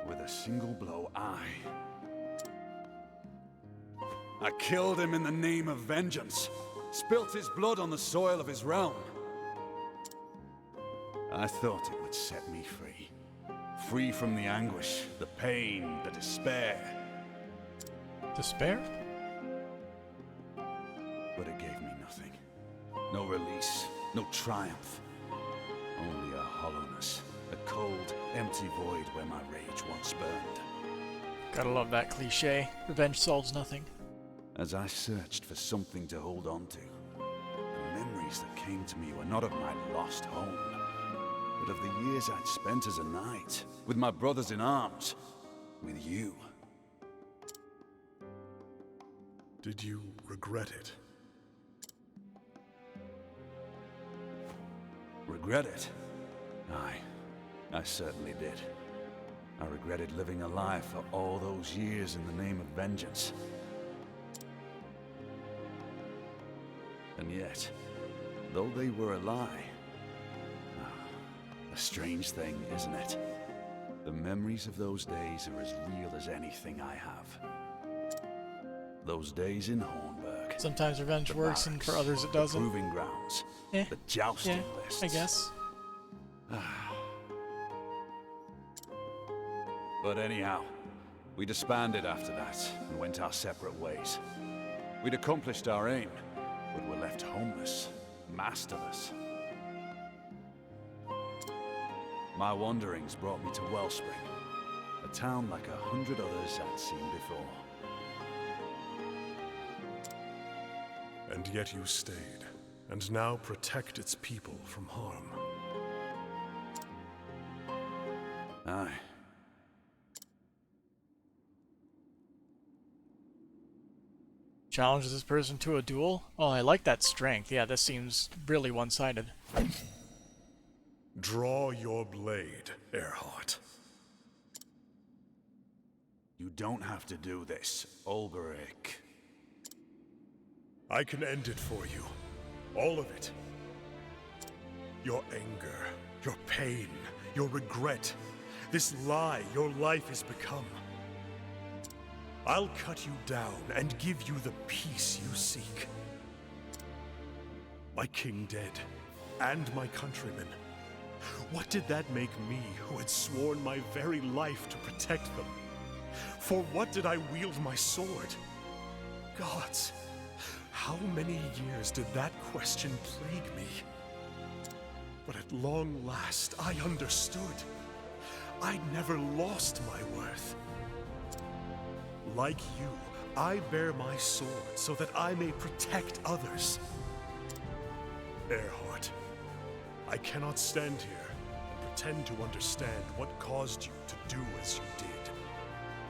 with a single blow, I killed him in the name of vengeance. Spilt his blood on the soil of his realm. I thought it would set me free. Free from the anguish, the pain, the despair. Despair? But it gave me nothing. No release, no triumph. Only a hollowness, a cold, empty void where my rage once burned. Gotta love that cliche. Revenge solves nothing. As I searched for something to hold on to, the memories that came to me were not of my lost home, but of the years I'd spent as a knight, with my brothers in arms, with you. Did you regret it? Regret it? Aye, I certainly did. I regretted living a life for all those years in the name of vengeance. And yet, though they were a lie, a strange thing, isn't it? The memories of those days are as real as anything I have. Those days in Hornburg. Sometimes revenge the works, and barracks, for others it the doesn't. proving grounds, Eh, the jousting yeah, lists. I guess. But anyhow, we disbanded after that and went our separate ways. We'd accomplished our aim, but were left homeless, masterless. My wanderings brought me to Wellspring, a town like 100 others I'd seen before. And yet you stayed, and now protect its people from harm. Aye. Challenges this person to a duel? Oh, I like that strength. Yeah, this seems really one-sided. Draw your blade, Earhart. You don't have to do this, Olberic. I can end it for you. All of it. Your anger, your pain, your regret. This lie your life has become. I'll cut you down and give you the peace you seek. My king dead, and my countrymen. What did that make me, who had sworn my very life to protect them? For what did I wield my sword? Gods, how many years did that question plague me? But at long last, I understood. I never lost my worth. Like you, I bear my sword so that I may protect others. Earhart, I cannot stand here and pretend to understand what caused you to do as you did.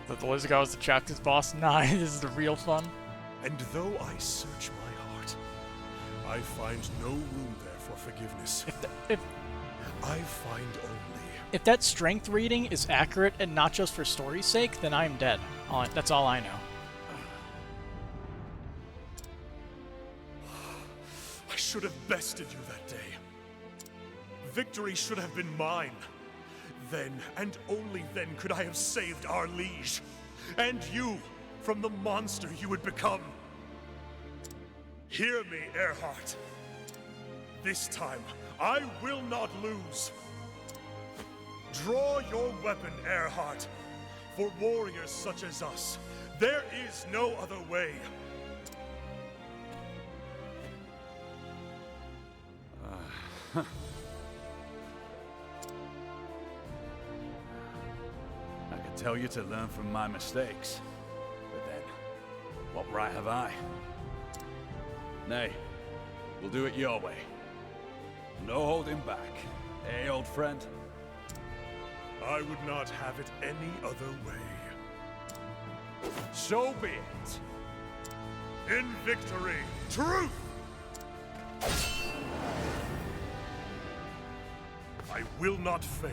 That the Lizard guy was the chapter's boss? Nah, this is the real fun. And though I search my heart, I find no room there for forgiveness. I find only... If that strength rating is accurate and not just for story's sake, then I'm dead. That's all I know. I should have bested you that day. Victory should have been mine. Then, and only then, could I have saved our liege. And you, from the monster you would become. Hear me, Earhart. This time, I will not lose. Draw your weapon, Earhart. For warriors such as us, there is no other way. I could tell you to learn from my mistakes, but then, what right have I? Nay, we'll do it your way. No holding back. Eh, old friend? I would not have it any other way. So be it. In victory, truth! I will not fail.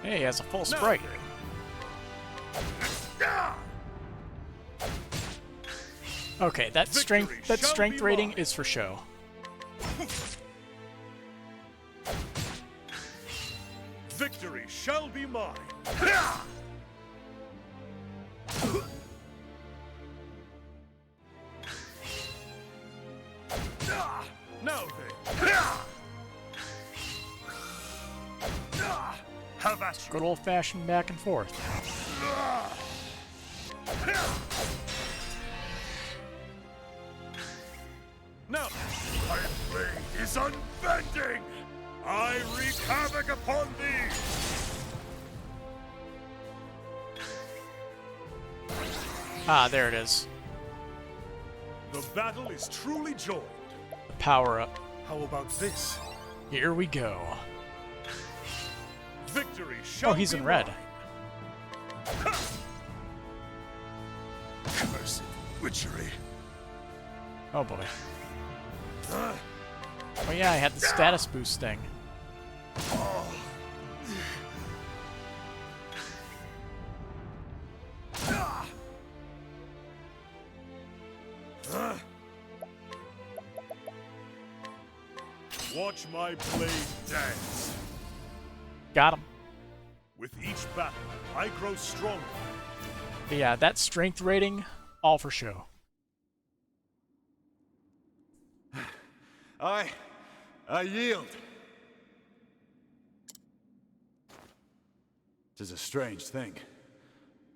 Hey, he has a full sprite. Okay, that strength rating is for show. Victory shall be mine. Now then. Have at you. Good old-fashioned back and forth. Now, my blade is unbending. I wreak havoc upon thee! Ah, there it is. The battle is truly joined. The power-up. How about this? Here we go. Victory shall Oh, he's be in red. mine. Cursed witchery. Oh boy. Oh yeah, I had the status boost thing. Watch my blade dance. Got him. With each battle, I grow stronger. But yeah, that strength rating, all for show. I yield. 'Tis a strange thing.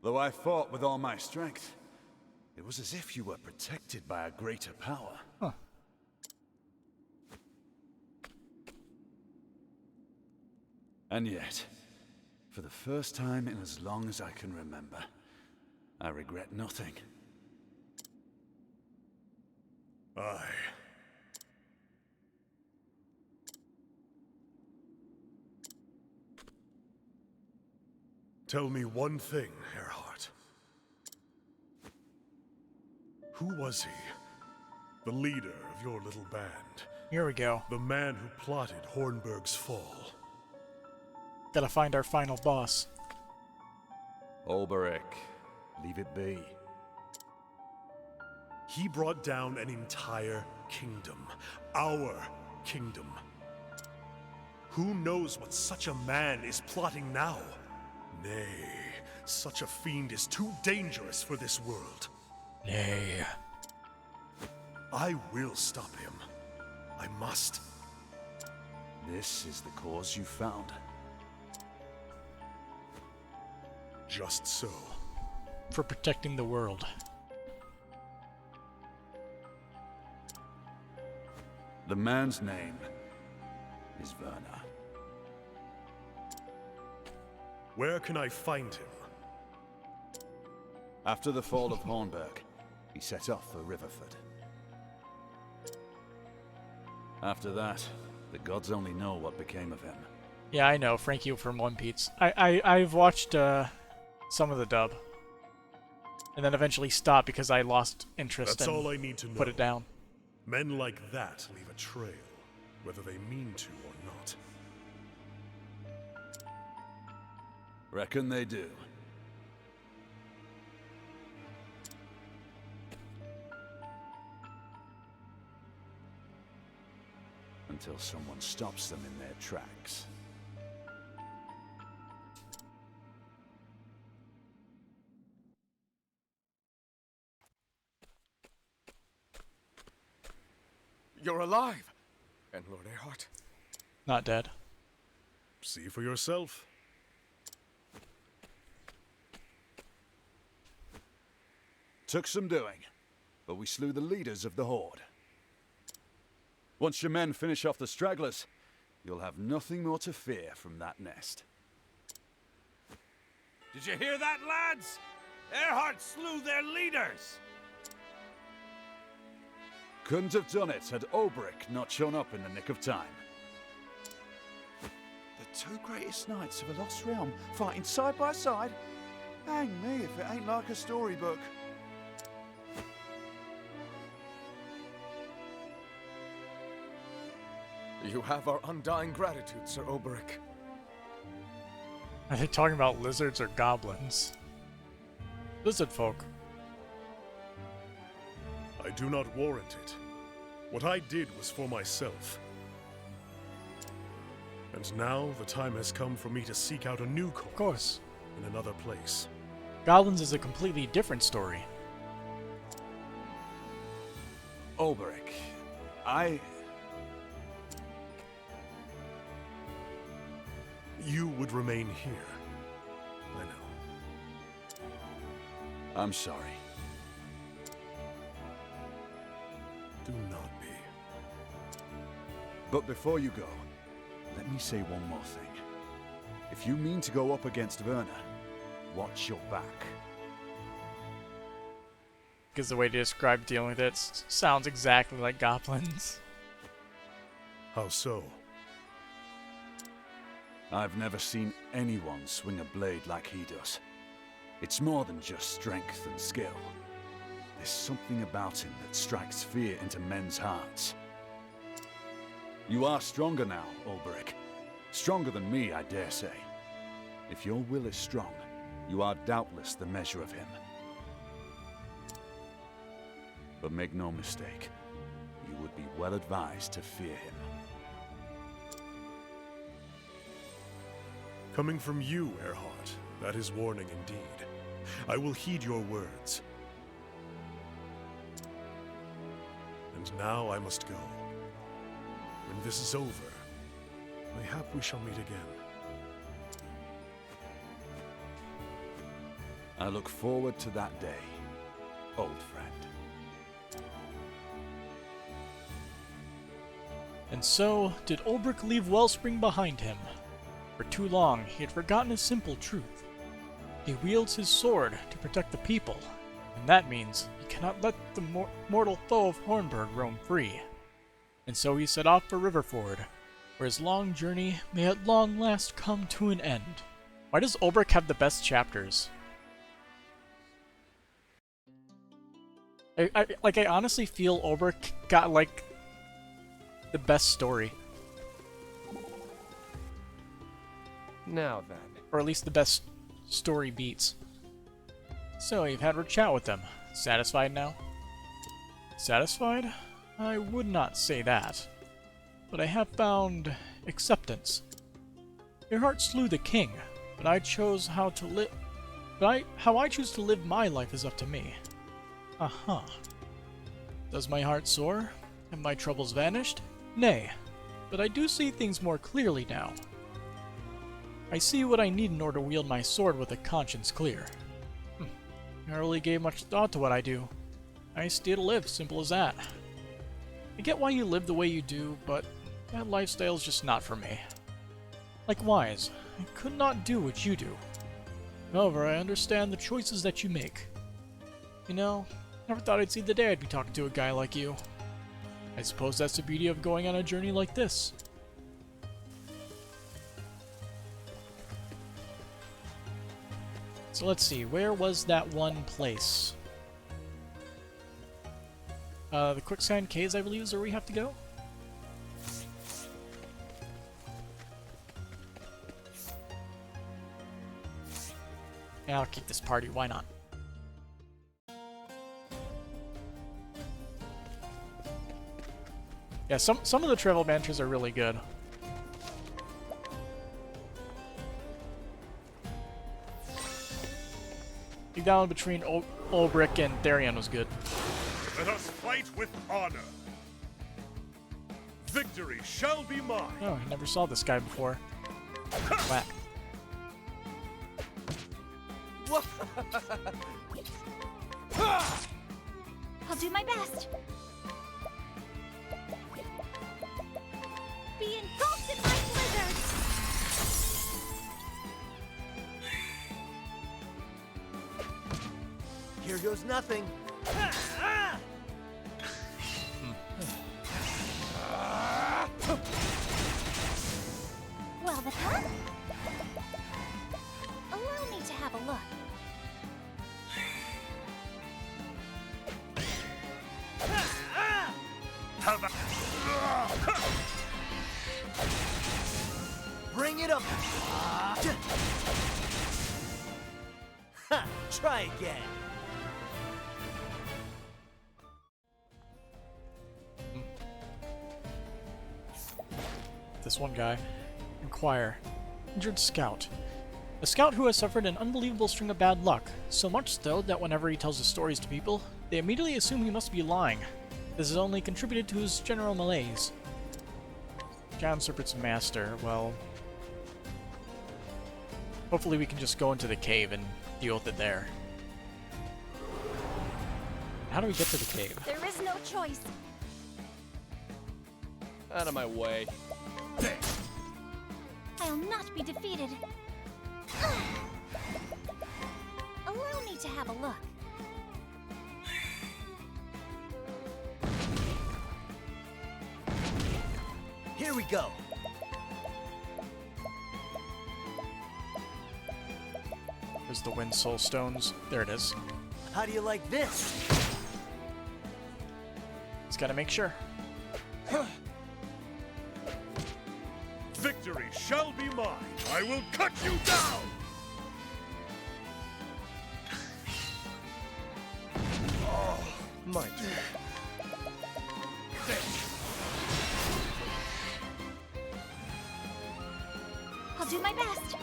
Though I fought with all my strength, it was as if you were protected by a greater power. Huh. And yet, for the first time in as long as I can remember, I regret nothing. Aye. Tell me one thing, Earhart. Who was he? The leader of your little band. Here we go. The man who plotted Hornburg's fall. Gotta find our final boss. Olberic, leave it be. He brought down an entire kingdom. Our kingdom. Who knows what such a man is plotting now? Nay, such a fiend is too dangerous for this world. Nay. I will stop him. I must. This is the cause you found. Just so. For protecting the world. The man's name is Werner. Where can I find him? After the fall of Hornburg, he set off for Riverford. After that, the gods only know what became of him. Yeah, I know. Frankie from One Piece. I've watched some of the dub. And then eventually stopped because I lost interest That's and all I need to know. put it down. Men like that leave a trail, whether they mean to or not. Reckon they do. Until someone stops them in their tracks. You're alive! And Lord Earhart? Not dead. See for yourself. Took some doing, but we slew the leaders of the Horde. Once your men finish off the stragglers, you'll have nothing more to fear from that nest. Did you hear that, lads? Earhart slew their leaders! Couldn't have done it had Olberic not shown up in the nick of time. The two greatest knights of a lost realm fighting side by side? Hang me if it ain't like a storybook. You have our undying gratitude, Sir Olberic. Are they talking about lizards or goblins? Lizard folk. I do not warrant it. What I did was for myself. And now the time has come for me to seek out a new cause. Of course. In another place. Goblins is a completely different story. Olberic, You would remain here. I know. I'm sorry. Do not be. But before you go, let me say one more thing. If you mean to go up against Werner, watch your back. Because the way to describe dealing with it sounds exactly like goblins. How so? I've never seen anyone swing a blade like he does. It's more than just strength and skill. There's something about him that strikes fear into men's hearts. You are stronger now, Olberic. Stronger than me, I dare say. If your will is strong, you are doubtless the measure of him. But make no mistake, you would be well advised to fear him. Coming from you, Earhart, that is warning indeed. I will heed your words. And now I must go. When this is over, mayhap we shall meet again. I look forward to that day, old friend. And so, did Olberic leave Wellspring behind him. For too long, he had forgotten a simple truth. He wields his sword to protect the people, And that means he cannot let the mortal foe of Hornburg roam free. And so he set off for Riverford, where his long journey may at long last come to an end. Why does Olberic have the best chapters? I honestly feel Olberic got, like, the best story. Now then. Or at least the best story beats. So, you've had a chat with them. Satisfied now? Satisfied? I would not say that. But I have found acceptance. Your heart slew the king, but I chose how to live. How I choose to live my life is up to me. Uh-huh. Does my heart soar? Have my troubles vanished? Nay, but I do see things more clearly now. I see what I need in order to wield my sword with a conscience clear. I really gave much thought to what I do. I stay to live, simple as that. I get why you live the way you do, but that lifestyle's just not for me. Likewise, I could not do what you do. However, I understand the choices that you make. You know, never thought I'd see the day I'd be talking to a guy like you. I suppose that's the beauty of going on a journey like this. So let's see, where was that one place? The Quicksand Caves, I believe, is where we have to go? Yeah, I'll keep this party, why not? Yeah, some of the travel adventures are really good. The down between Olberic and Therion was good. Let us fight with honor. Victory shall be mine. Oh, I never saw this guy before. Whack. I'll do my best. Be engulfed in my blizzard. Here goes nothing. Well, the huh? Allow me to have a look. Bring it up. Ha! Try again. This one guy. Inquire. Injured scout. A scout who has suffered an unbelievable string of bad luck, so much so that whenever he tells his stories to people, they immediately assume he must be lying. This has only contributed to his general malaise. John Serpent's master, well... hopefully we can just go into the cave and deal with it there. How do we get to the cave? There is no choice. Out of my way. I'll not be defeated. Allow me to have a look. Here we go. There's the Wind Soul Stones. There it is. How do you like this? Just gotta make sure. Victory shall be mine. I will cut you down. My turn. I'll do my best.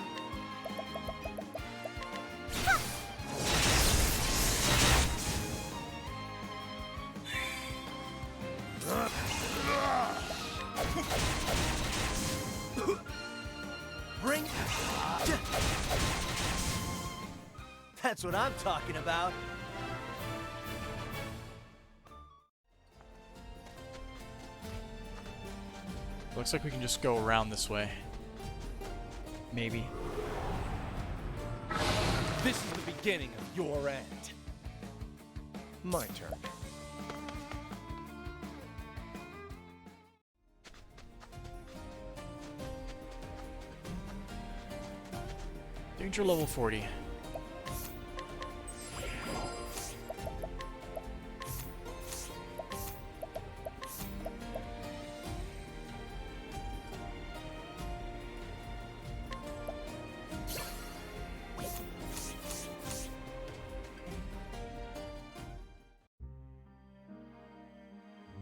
Bring... That's what I'm talking about. Looks like we can just go around this way. Maybe. This is the beginning of your end. My turn. Danger level 40.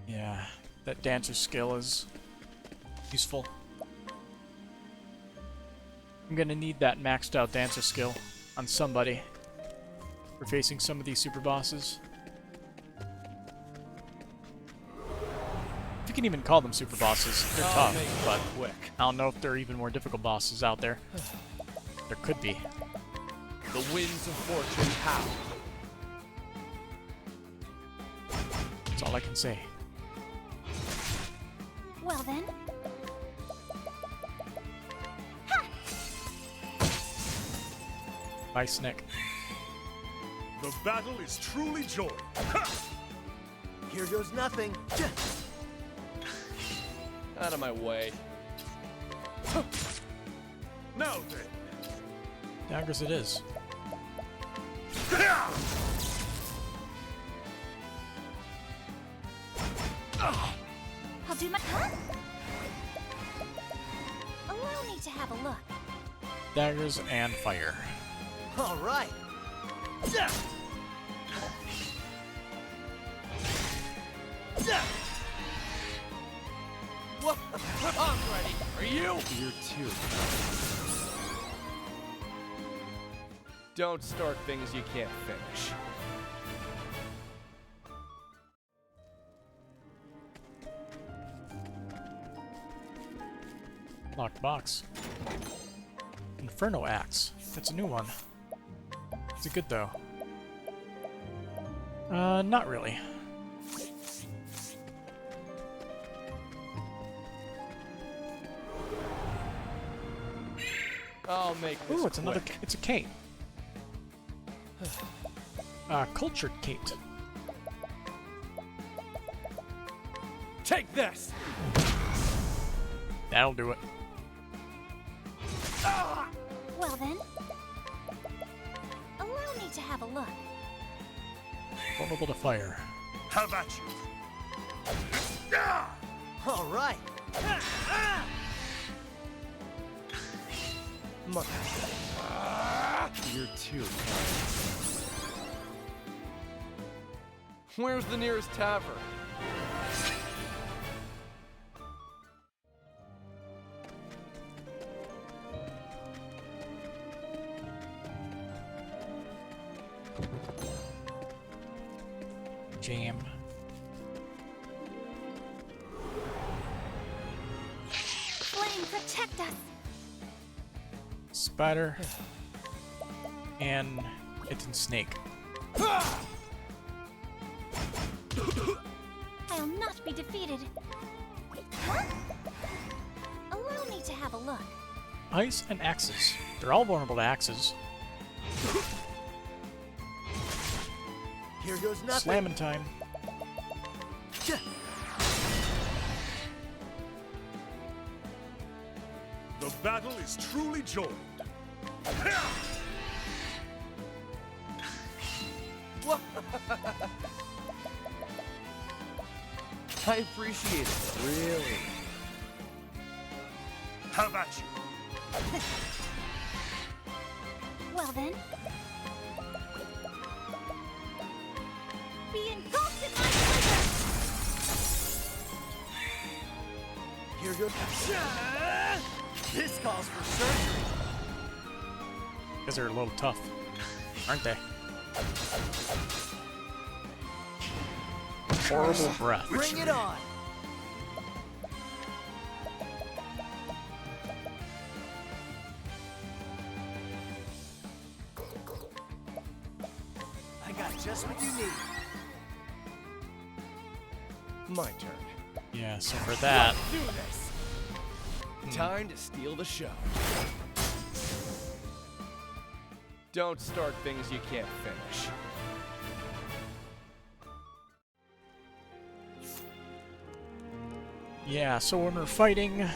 Yeah, that dancer skill is useful. I'm gonna need that maxed out dancer skill on somebody for facing some of these super bosses. If you can even call them super bosses, they're I'll make tough, it but quick. I don't know if there are even more difficult bosses out there. There could be. The winds of fortune howl. That's all I can say. Well then. Bye, Snick. The battle is truly joined. Here goes nothing. Out of my way. Now then. Daggers it is. I'll do my. Huh? Allow me to have a look. Daggers and fire. All right. What? I'm ready. Are you? You're too. Don't start things you can't finish. Locked box. Inferno Axe. That's a new one. Is it good though? Not really. I'll make this Ooh, it's another. quick. It's a Kate. Cultured Kate. Take this! That'll do it. Well then. Allow me to have a look. Vulnerable to fire. How about you? All right. You're too kind. Where's the nearest tavern? Jam. Flame, protect us. Spider. And it's in snake. I'll not be defeated. Huh? Allow me to have a look. Ice and axes. They're all vulnerable to axes. Here goes nothing. Slamming time. The battle is truly joined. I appreciate it. Really? How about you? Well then. Be engulfed in my pleasure. Here goes. This calls for surgery. Because they're a little tough. Aren't they? Horrible breath. Bring it on. I got just what you need. My turn. Yeah, so for that, Let's do this! Time to steal the show. Don't start things you can't finish. Yeah, so when we're fighting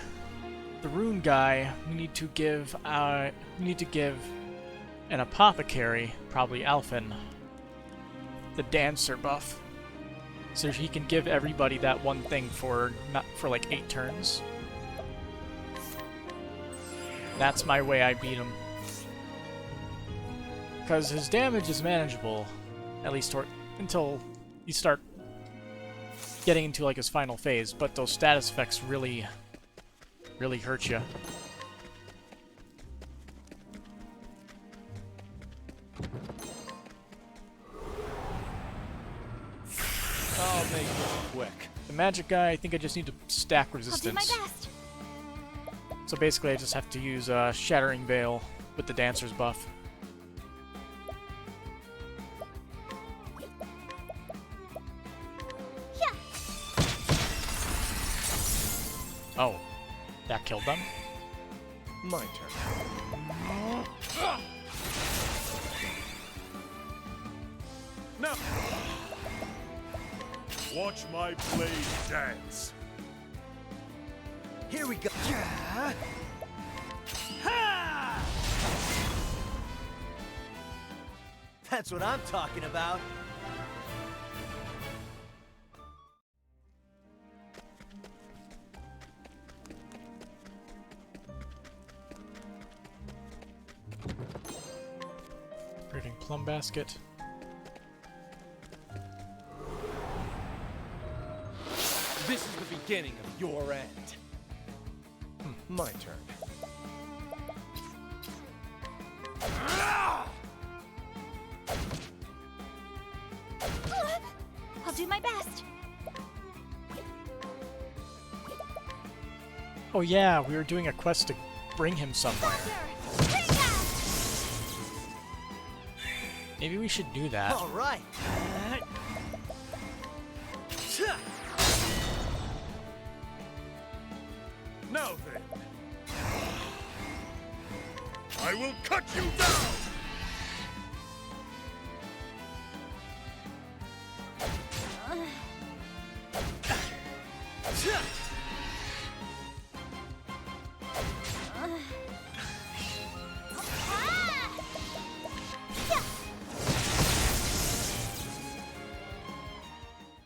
the rune guy, we need to give an apothecary, probably Alphen, the dancer buff. So he can give everybody that one thing for like 8 turns. That's my way I beat him. Because his damage is manageable, at least until you start getting into like his final phase, but those status effects really hurt you. I'll make this quick. The magic guy, I think I just need to stack I'll do my resistance. best. So basically I just have to use Shattering Veil with the dancer's buff. Yeah. Oh, that killed them? My turn. Now, watch my blade dance. Here we go. Yeah. Ha! That's what I'm talking about. Creating plum basket. This is the beginning of your end. My turn. I'll do my best. Oh yeah, we were doing a quest to bring him somewhere. Thunder! Bring that! Maybe we should do that. All right. Now then, I will cut you down. Ah! Yeah.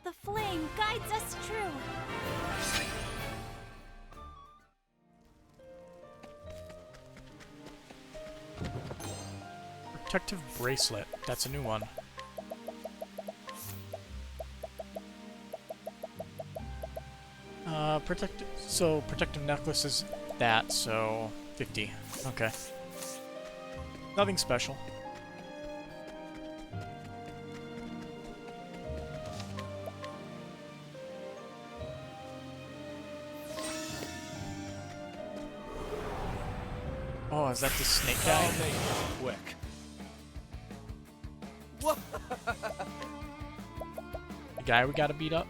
The flame guides us true. Protective bracelet. That's a new one. Protective necklace is that, so 50. Okay. Nothing special. Oh, is that the snake guy? I'll make this quick. The guy we gotta beat up?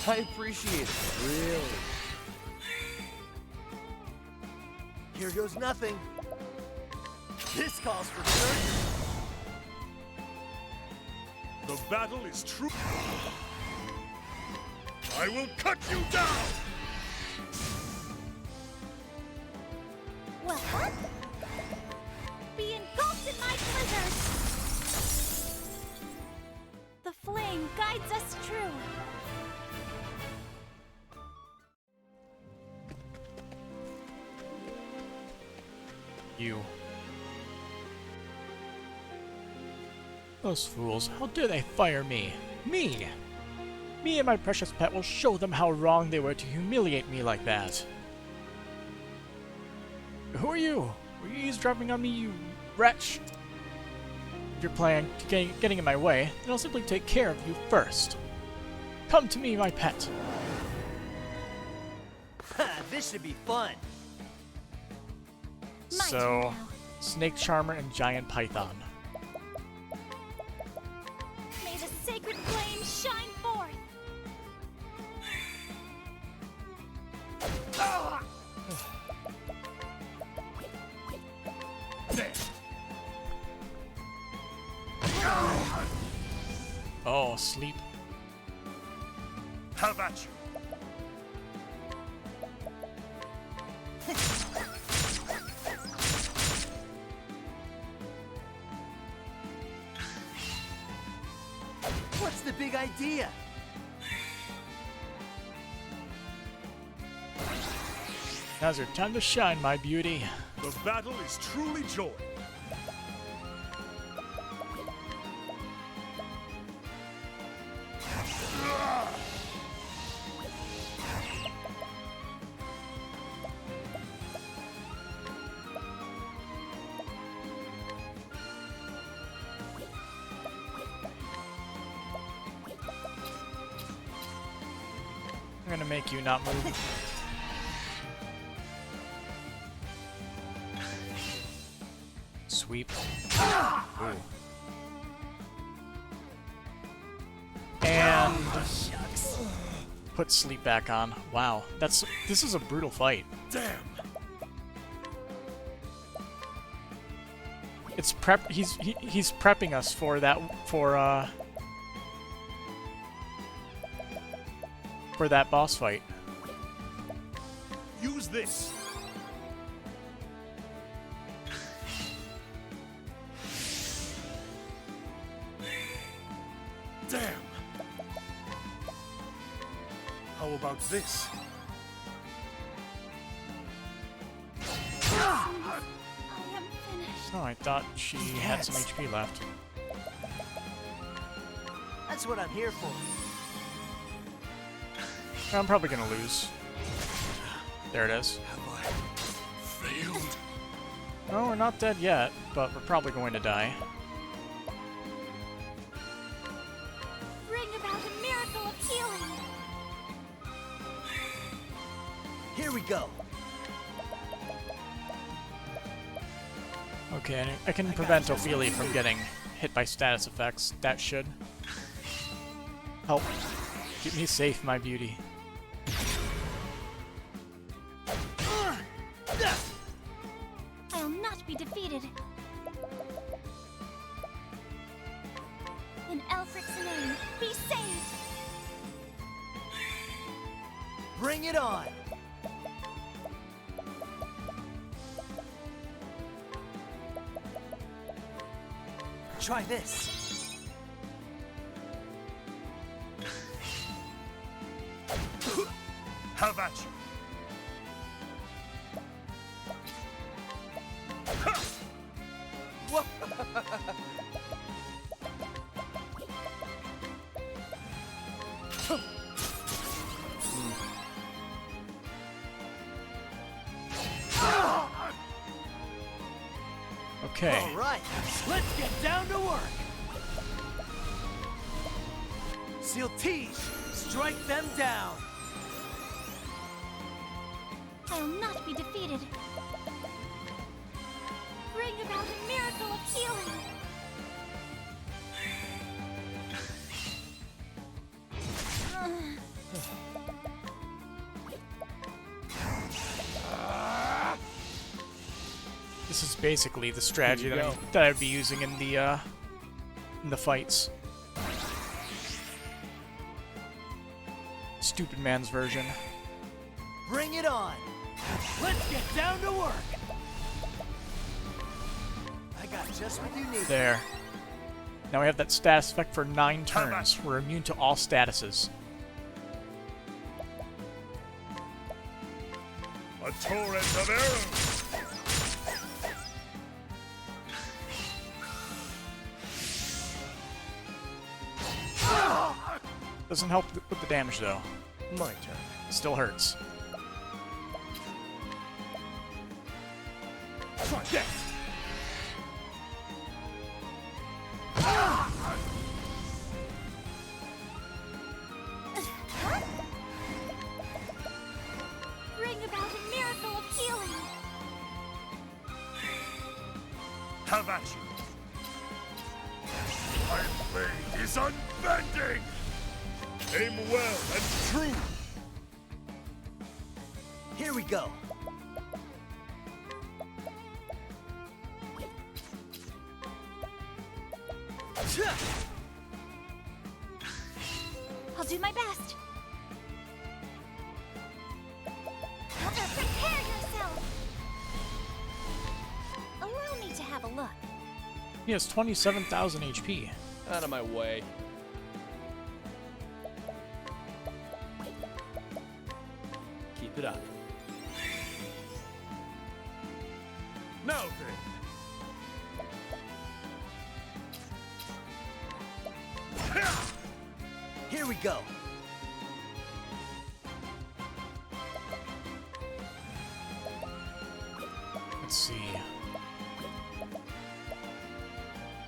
I appreciate it, really. Here goes nothing. This calls for surgery. The battle is true. I will cut you down. Well, what? Be engulfed in my blizzard! The flame guides us true. You. Those fools, how dare they fire me? Me! Me and my precious pet will show them how wrong they were to humiliate me like that. Who are you? Were you eavesdropping on me, you wretch? If you're planning on getting in my way, then I'll simply take care of you first. Come to me, my pet. This should be fun. My turn So, now. Snake Charmer and Giant Python. May the sacred flame shine forth. Oh, sleep. Have at you. What's the big idea? Now's your time to shine, my beauty. The battle is truly joined. I'm gonna make you not move. Sweep. Ooh. And put sleep back on. Wow, this is a brutal fight. Damn! It's prep. He's prepping us for that for that boss fight. Use this! Damn! How about this? I am finished. Oh, I thought she had some HP left. That's what I'm here for. I'm probably gonna lose. There it is. Have I failed? No, we're not dead yet, but we're probably going to die. Bring about a miracle of healing. Here we go. Okay, I can prevent Ophelia from getting hit by status effects. That should help keep me safe, my beauty. I'll not be defeated. In Elfric's name, be saved. Bring it on. Try this. Have at you! Whoa. Okay. All right, let's get down to work. Seal T's, strike them down. I'll not be defeated. Bring about a miracle of healing. This is basically the strategy that I'd be using in the fights. Stupid man's version. Bring it on. Let's get down to work. I got just what you need. There. Now we have that status effect for 9 turns. We're immune to all statuses. A torrent of arrows! Doesn't help with the damage though. My turn. Still hurts. Try this! Bring about a miracle of healing. Have at you! My blade is unbending! Aim well and true! Here we go. I'll do my best. Prepare yourself. Allow me to have a look. He has 27,000 HP. Out of my way. Keep it up. Now then. Here we go. Let's see.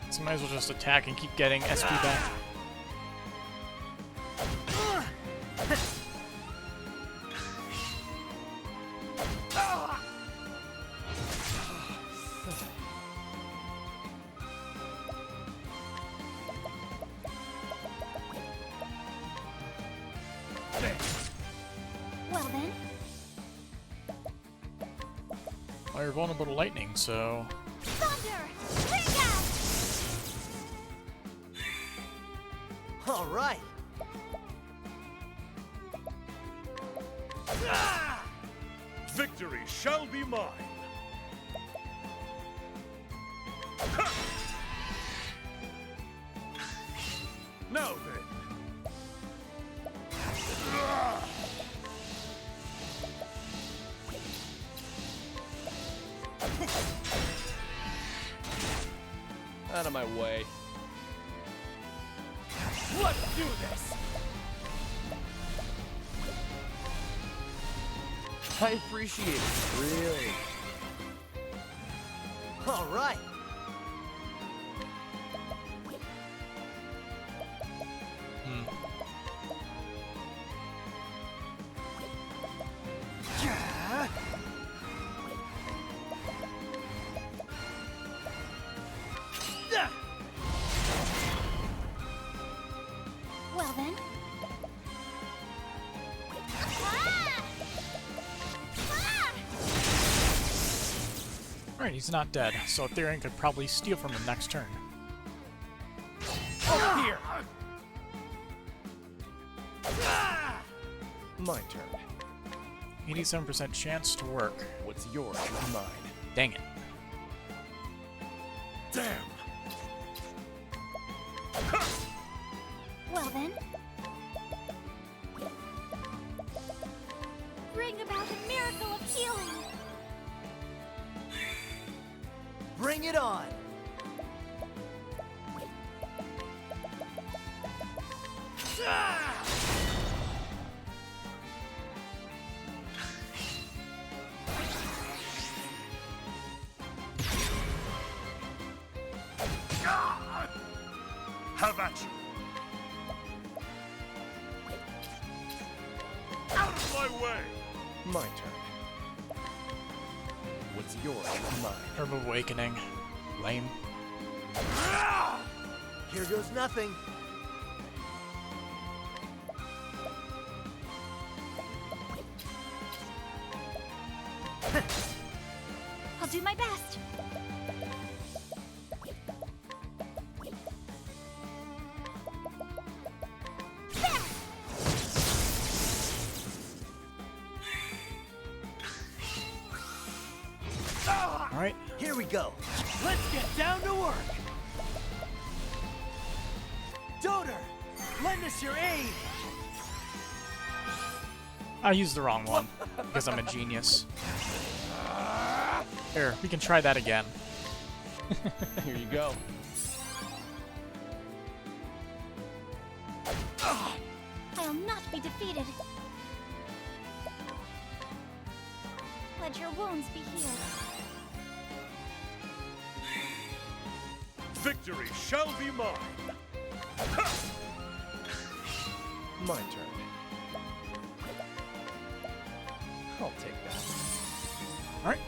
So might as well just attack and keep getting SP back. Well then, Well, you're vulnerable to lightning, so... thunder! Ring out! All right. Victory shall be mine. Now then. Out of my way. Let's do this. I appreciate it. Really. All right. Well then. Ah! Ah! Alright, he's not dead, so Ethereum could probably steal from him next turn. Over here. My turn. 87% chance to work. What's yours is mine. Dang it. Damn. Well then. Bring about a miracle of healing. Bring it on. Have at you. Out of my way. My turn. What's yours is mine. Herb of Awakening. Lame. Here goes nothing. I'll do my best. There! Alright. Here we go. Let's get down to work. Doter, lend us your aid. I used the wrong one, because I'm a genius. Here, we can try that again. Here you go. I'll not be defeated. Let your wounds be healed. Victory shall be mine. My turn. I'll take that. Alright.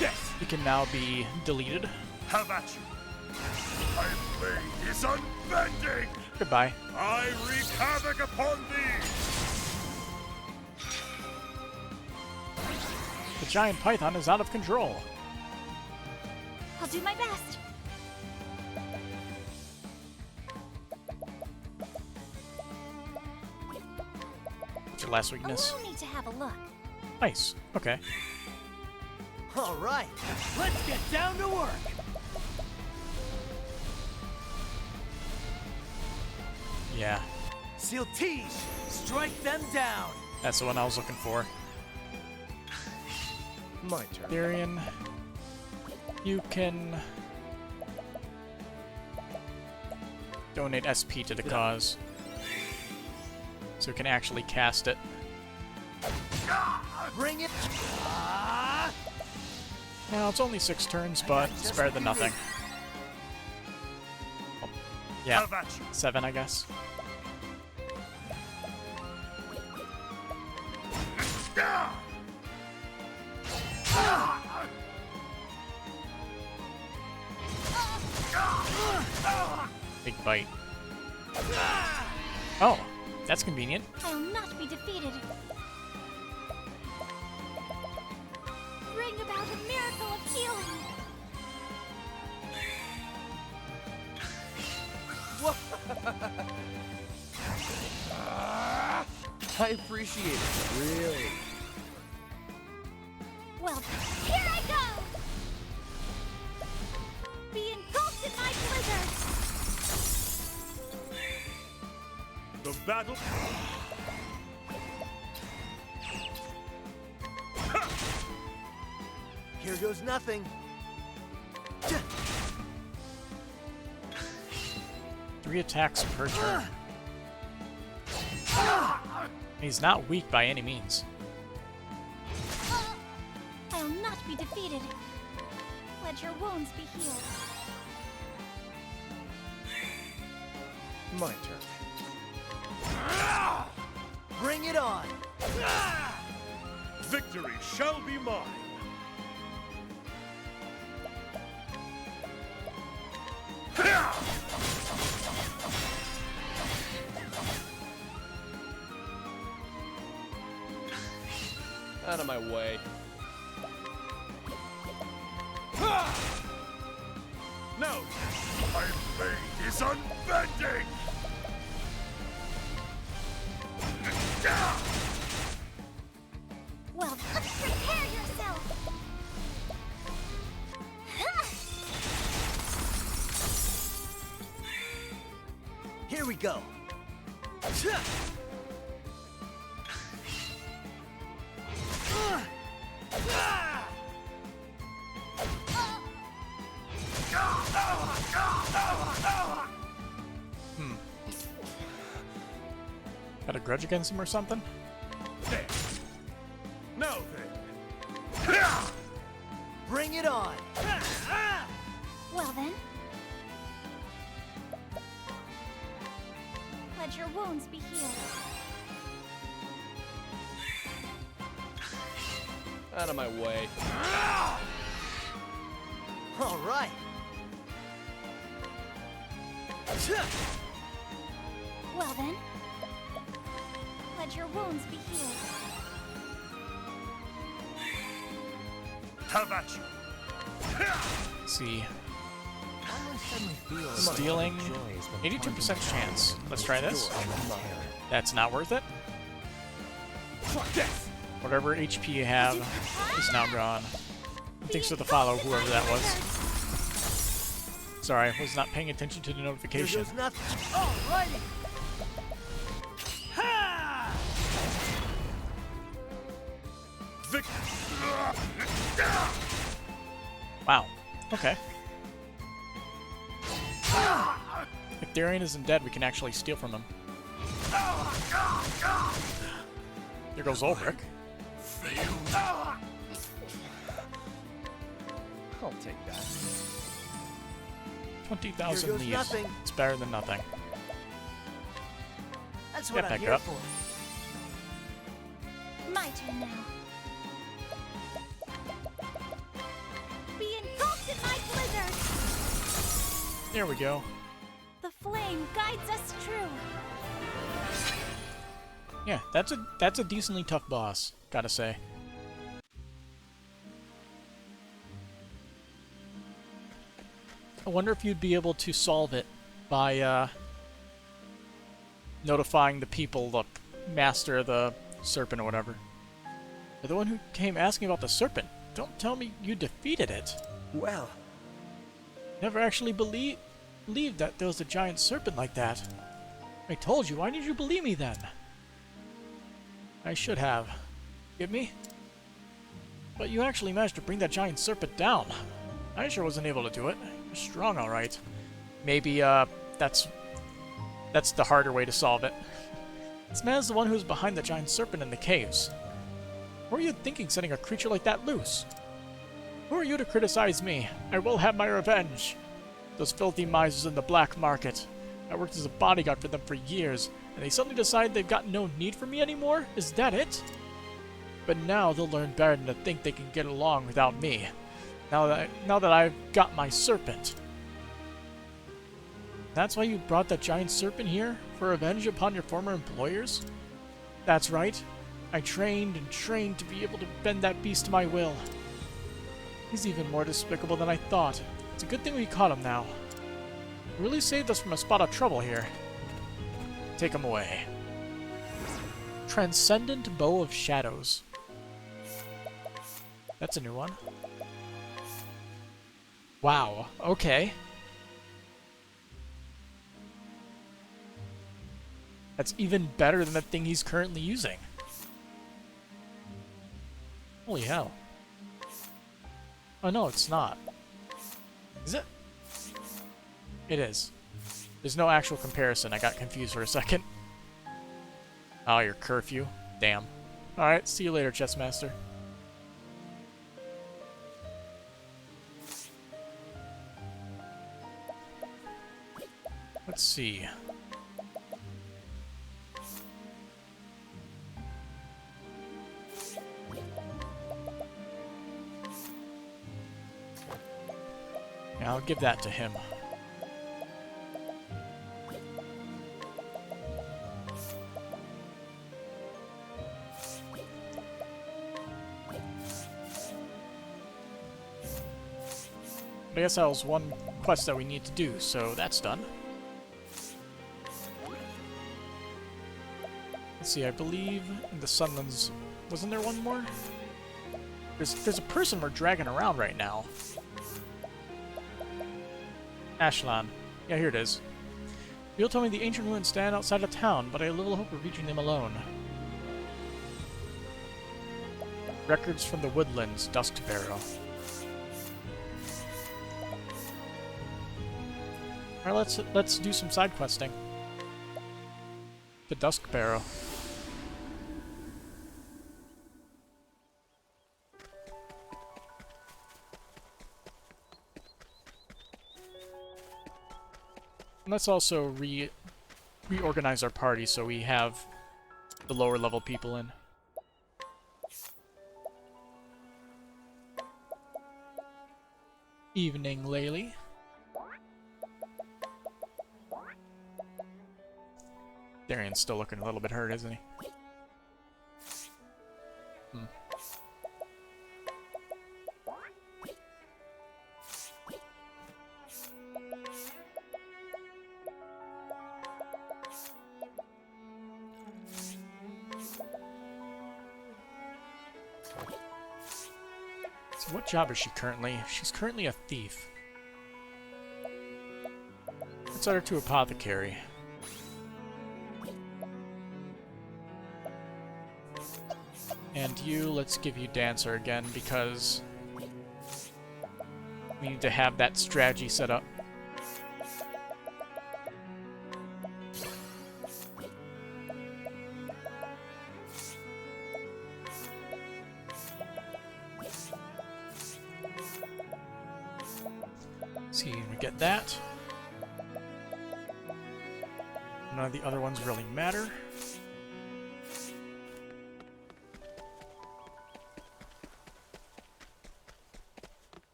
Yes. He can now be deleted. Have at you. My blade is unbending. Goodbye. I wreak havoc upon thee. The giant python is out of control. I'll do my best. What's your last weakness? Allow me to have a look. Nice. Okay. All right, let's get down to work. Yeah, Seal Tige, strike them down. that's the one I was looking for. My turn. Darian, you can donate SP to the cause, so you can actually cast it. Bring it. Now, it's only 6 turns, but it's better than nothing. Oh, yeah, Have at you. 7, I guess. Big bite. Oh, that's convenient. I'll not be defeated. Bring about a miracle of healing. I appreciate it, really. Well, here I go! Be engulfed in my blizzard! The battle. Here goes nothing. 3 attacks per turn. He's not weak by any means. I'll not be defeated. Let your wounds be healed. My turn. Bring it on. Victory shall be mine. Out of my way. No! My blade is unbending! Well, prepare yourself! Here we go. Got a grudge against him or something? There. Now then. Bring it on. Well then. Let your wounds be healed. Out of my way. All right. Well then. Let your wounds be healed. Have at you. Let's see. Stealing. 82% chance. Let's try this. That's not worth it. Whatever HP you have is now gone. Thanks for the follow, whoever that was. Sorry, I was not paying attention to the Here notification. goes nothing. All righty. Ha! Wow. Okay. If Darian isn't dead, we can actually steal from him. There goes Olberic. I'll take that. 20,000 Here goes leaves. nothing. It's better than nothing. That's Get what I'm back here up. for. My turn now. Be engulfed in my blizzard! There we go. The flame guides us true. Yeah, that's a decently tough boss, gotta say. I wonder if you'd be able to solve it by notifying the people, the master of the serpent or whatever. They're the one who came asking about the serpent. Don't tell me you defeated it. Well, Never actually believed that there was a giant serpent like that. I told you, why didn't you believe me then? I should have. Give me? But you actually managed to bring that giant serpent down. I sure wasn't able to do it. You're strong, alright. Maybe, that's the harder way to solve it. This man is the one who's behind the giant serpent in the caves. What were you thinking setting a creature like that loose? Who are you to criticize me? I will have my revenge. Those filthy misers in the black market. I worked as a bodyguard for them for years, and they suddenly decide they've got no need for me anymore? Is that it? But now they'll learn better than to think they can get along without me. Now that I've got my serpent. That's why you brought that giant serpent here? For revenge upon your former employers? That's right. I trained and trained to be able to bend that beast to my will. He's even more despicable than I thought. It's a good thing we caught him now. He really saved us from a spot of trouble here. Take him away. Transcendent Bow of Shadows. That's a new one. Wow, okay. That's even better than the thing he's currently using. Holy hell. Oh no, it's not. Is it? It is. There's no actual comparison. I got confused for a second. Oh, your curfew. Damn. Alright, see you later, Chessmaster. Let's see. Yeah, I'll give that to him. But I guess that was one quest that we need to do, so that's done. Let's see, I believe in the Sunlands... Wasn't there one more? There's a person we're dragging around right now. Ashlan. Yeah, here it is. You'll tell me the ancient ruins stand outside of town, but I have little hope of reaching them alone. Records from the Woodlands, Dusk Barrow. Alright, let's do some side questing. The Dusk Barrow. And let's also reorganize our party so we have the lower level people in. Evening, Laylee. Darian's still looking a little bit hurt, isn't he? So what job is she currently? She's currently a thief. Let's add her to apothecary. And you, let's give you Dancer again, because we need to have that strategy set up. See, we get that. None of the other ones really matter.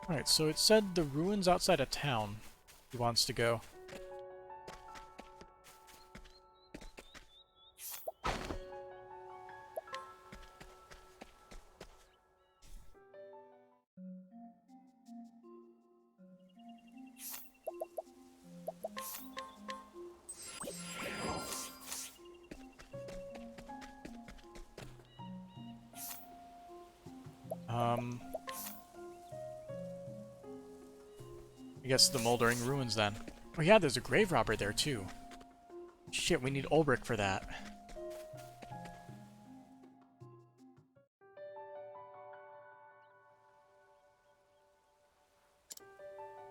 Alright, so it said the ruins outside of town he wants to go. I guess the Moldering Ruins then. Oh yeah, there's a grave robber there too. Shit, we need Olberic for that.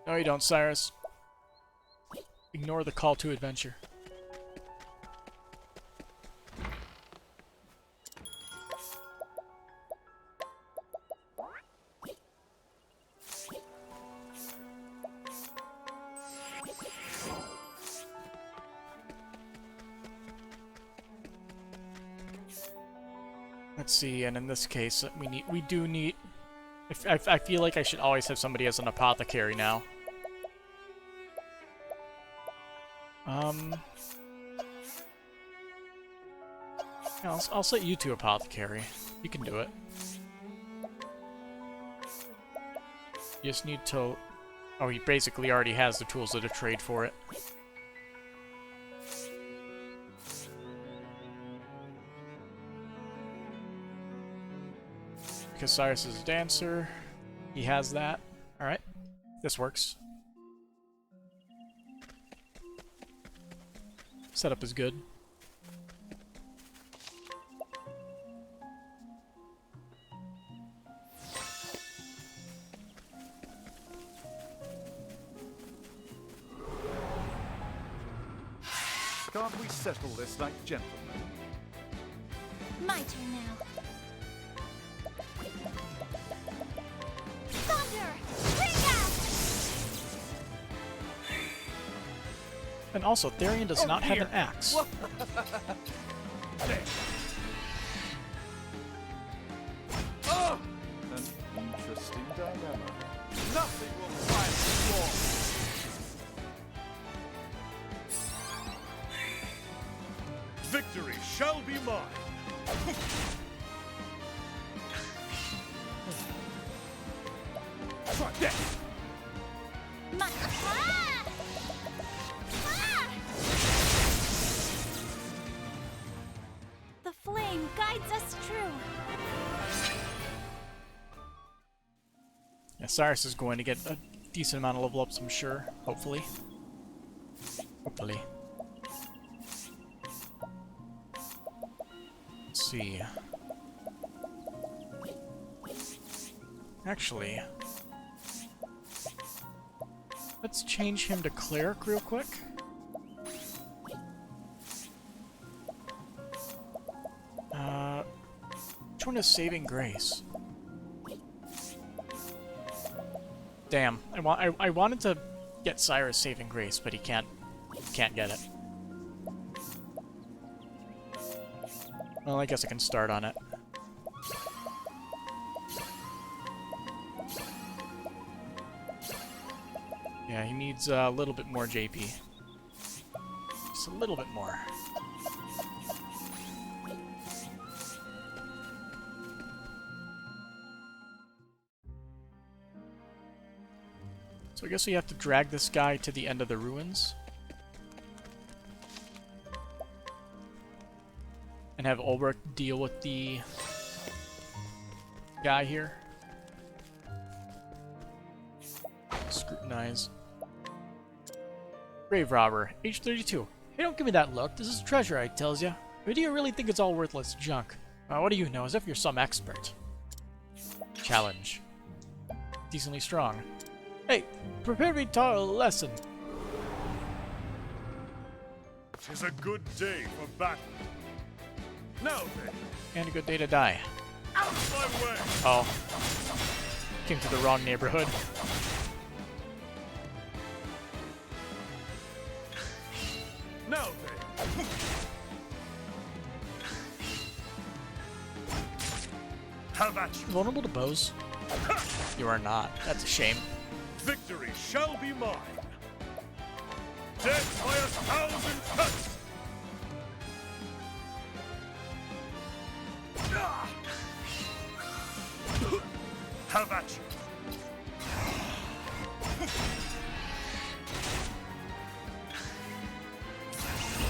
No, you don't, Cyrus. Ignore the call to adventure. Let's see, and in this case, we do need. I feel like I should always have somebody as an apothecary now. Yeah, I'll set you to apothecary. You can do it. You just need to... Oh, he basically already has the tools of the trade for it. Because Cyrus is a dancer, he has that. Alright, this works. Setup is good. Can't we settle this like gentlemen? My turn now. Thunder! Ringa! And also, Therion does not have an axe. An interesting dilemma. Nothing will find the wall. Victory shall be mine! Try death! My... Ah! Ah! The flame guides us true. Yeah, Cyrus is going to get a decent amount of level ups, I'm sure. Hopefully. Hopefully. Let's see. Actually, let's change him to cleric real quick. Which one is saving grace? Damn, I wanted to get Cyrus saving grace, but he can't get it. Well, I guess I can start on it. Yeah, he needs a little bit more JP. Just a little bit more. So I guess we have to drag this guy to the end of the ruins. And have Olberic deal with the guy here. Scrutinize. Grave robber, age 32. Hey, don't give me that look. This is treasure, I tells ya. Or do you really think it's all worthless junk? What do you know? As if you're some expert. Challenge. Decently strong. Hey, prepare me to a lesson. 'Tis a good day for battle. Now then, And a good day to die. out of my way! Oh. Came to the wrong neighborhood. Now then, have at you! Vulnerable to bows? You are not. That's a shame. Victory shall be mine! Death by 1,000 cuts! Have at you!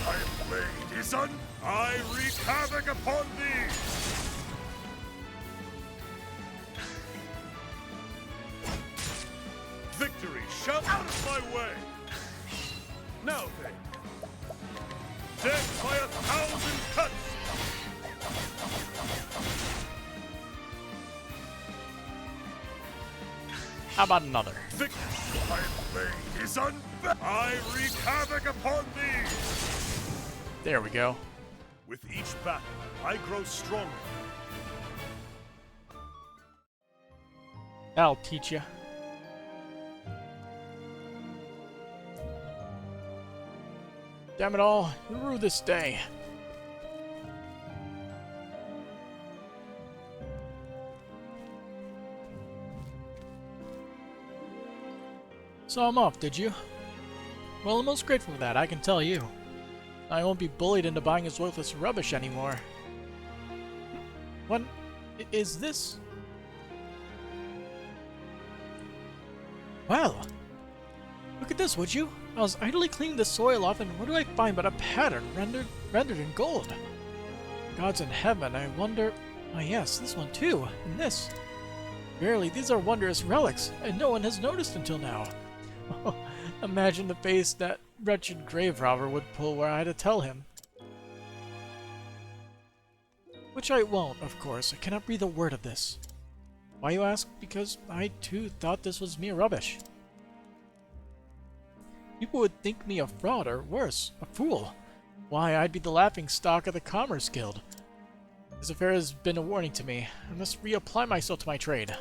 My blade is I wreak havoc upon thee! shall out of my way! Now then, death by 1,000 cuts! How about another? Victory my blade is unbound! I wreak havoc upon thee! There we go. With each battle, I grow stronger. That'll teach you. Damn it all, you rue this day. So I'm off, did you? Well, I'm most grateful for that, I can tell you. I won't be bullied into buying his worthless rubbish anymore. What is this? Well, look at this, would you? I was idly cleaning the soil off, and what do I find but a pattern rendered in gold? Gods in heaven, I wonder... Ah yes, this one too, and this. Verily, these are wondrous relics, and no one has noticed until now. Imagine the face that wretched grave robber would pull were I to tell him. Which I won't, of course. I cannot breathe a word of this. Why, you ask? Because I, too, thought this was mere rubbish. People would think me a fraud, or worse, a fool. Why, I'd be the laughingstock of the Commerce Guild. This affair has been a warning to me. I must reapply myself to my trade.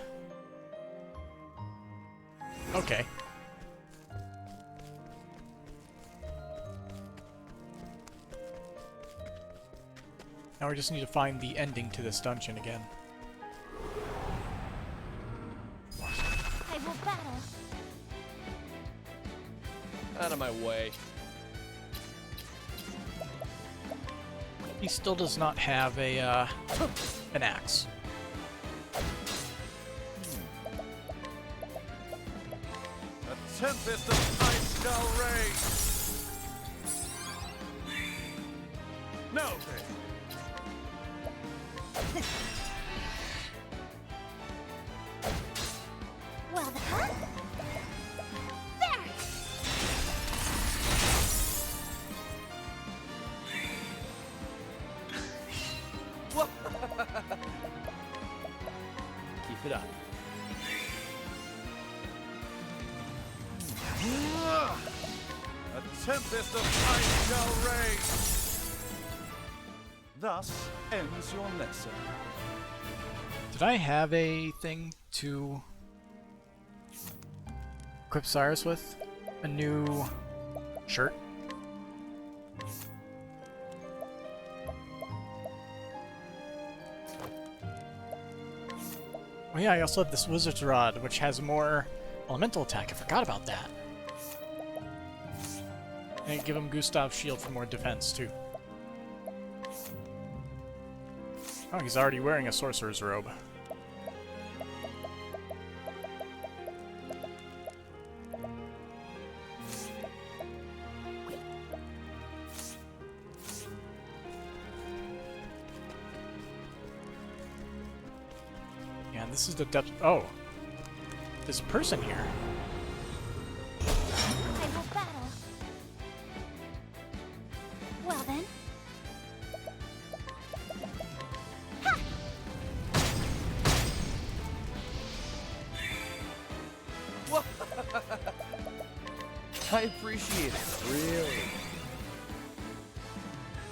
Okay. Now we just need to find the ending to this dungeon again. I will battle. Out of my way. He still does not have a, an axe. A tempest of ice shall rage! Now then, Well, huh? There! Keep it up. A tempest of ice shall rage! Thus ends your lesson. Did I have a thing to equip Cyrus with? A new shirt? Oh yeah, I also have this Wizard's Rod, which has more elemental attack. I forgot about that. And give him Gustav's shield for more defense, too. Oh, he's already wearing a sorcerer's robe. Yeah, and this is the depth... Oh! There's a person here. I will battle. Well then. I appreciate it, really.